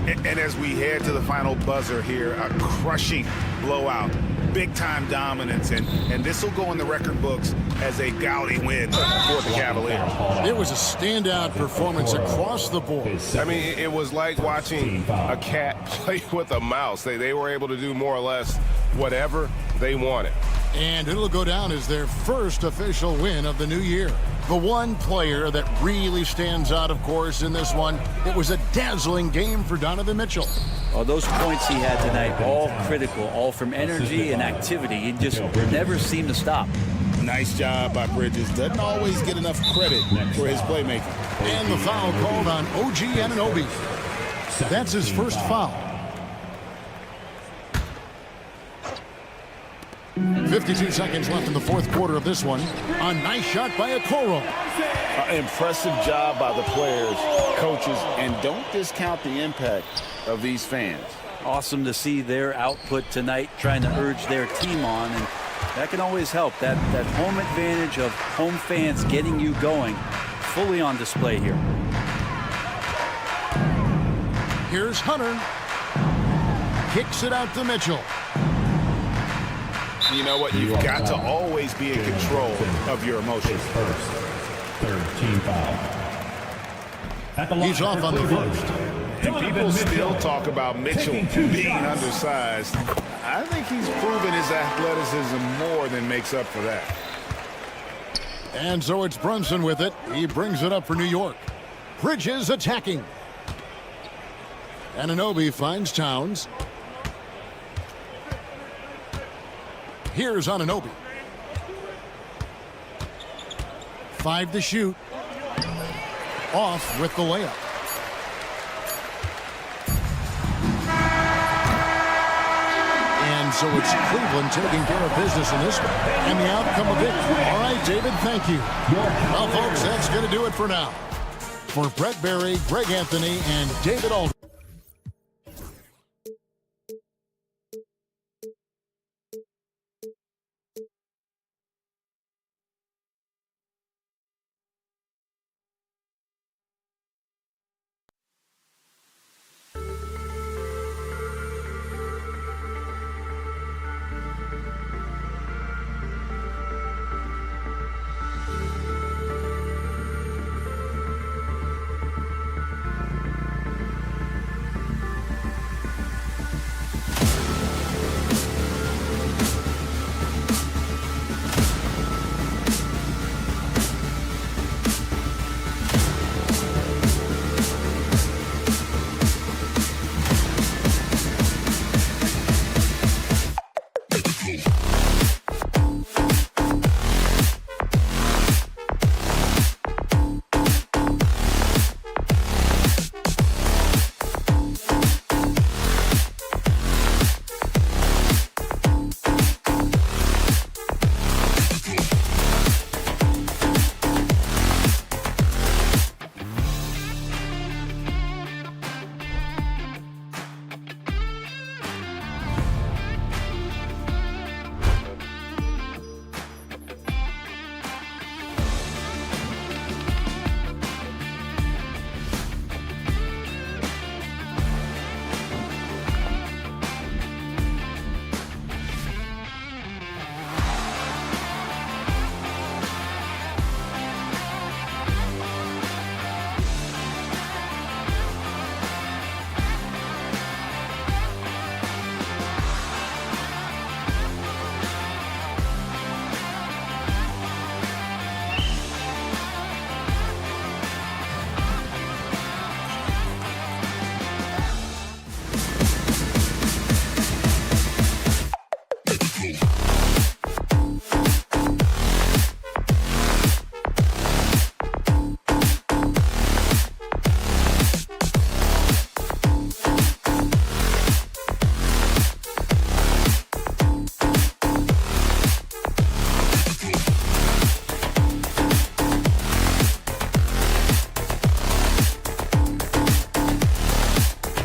And as we head to the final buzzer here, a crushing blowout, big-time dominance, and this will go in the record books as a gaudy win for the Cavaliers. It was a standout performance across the board. I mean, it was like watching a cat play with a mouse. They were able to do more or less whatever they wanted. And it'll go down as their first official win of the new year. The one player that really stands out, of course, in this one, it was a dazzling game for Donovan Mitchell. Oh, those points he had tonight, all critical, all from energy and activity. He just never seemed to stop. Nice job by Bridges. Doesn't always get enough credit for his playmaking. And the foul called on OG Anunoby. That's his first foul. 52 seconds left in the fourth quarter of this one. A nice shot by Okoro. Impressive job by the players, coaches, and don't discount the impact of these fans. Awesome to see their output tonight, trying to urge their team on, and that can always help. That home advantage of home fans getting you going, fully on display here. Here's Hunter. Kicks it out to Mitchell. You know what? You've got to always be in control of your emotions. Third team foul. He's off on the first. And people still talk about Mitchell being undersized. I think he's proven his athleticism more than makes up for that. And so it's Brunson with it. He brings it up for New York. Bridges attacking. Anunoby finds Towns. Here's Anunoby. 5 to shoot. Off with the layup. And so it's Cleveland taking care of business in this one. And the outcome of it. All right, David, thank you. Well, folks, that's going to do it for now. For Brett Berry, Greg Anthony, and David Aldridge. Hey.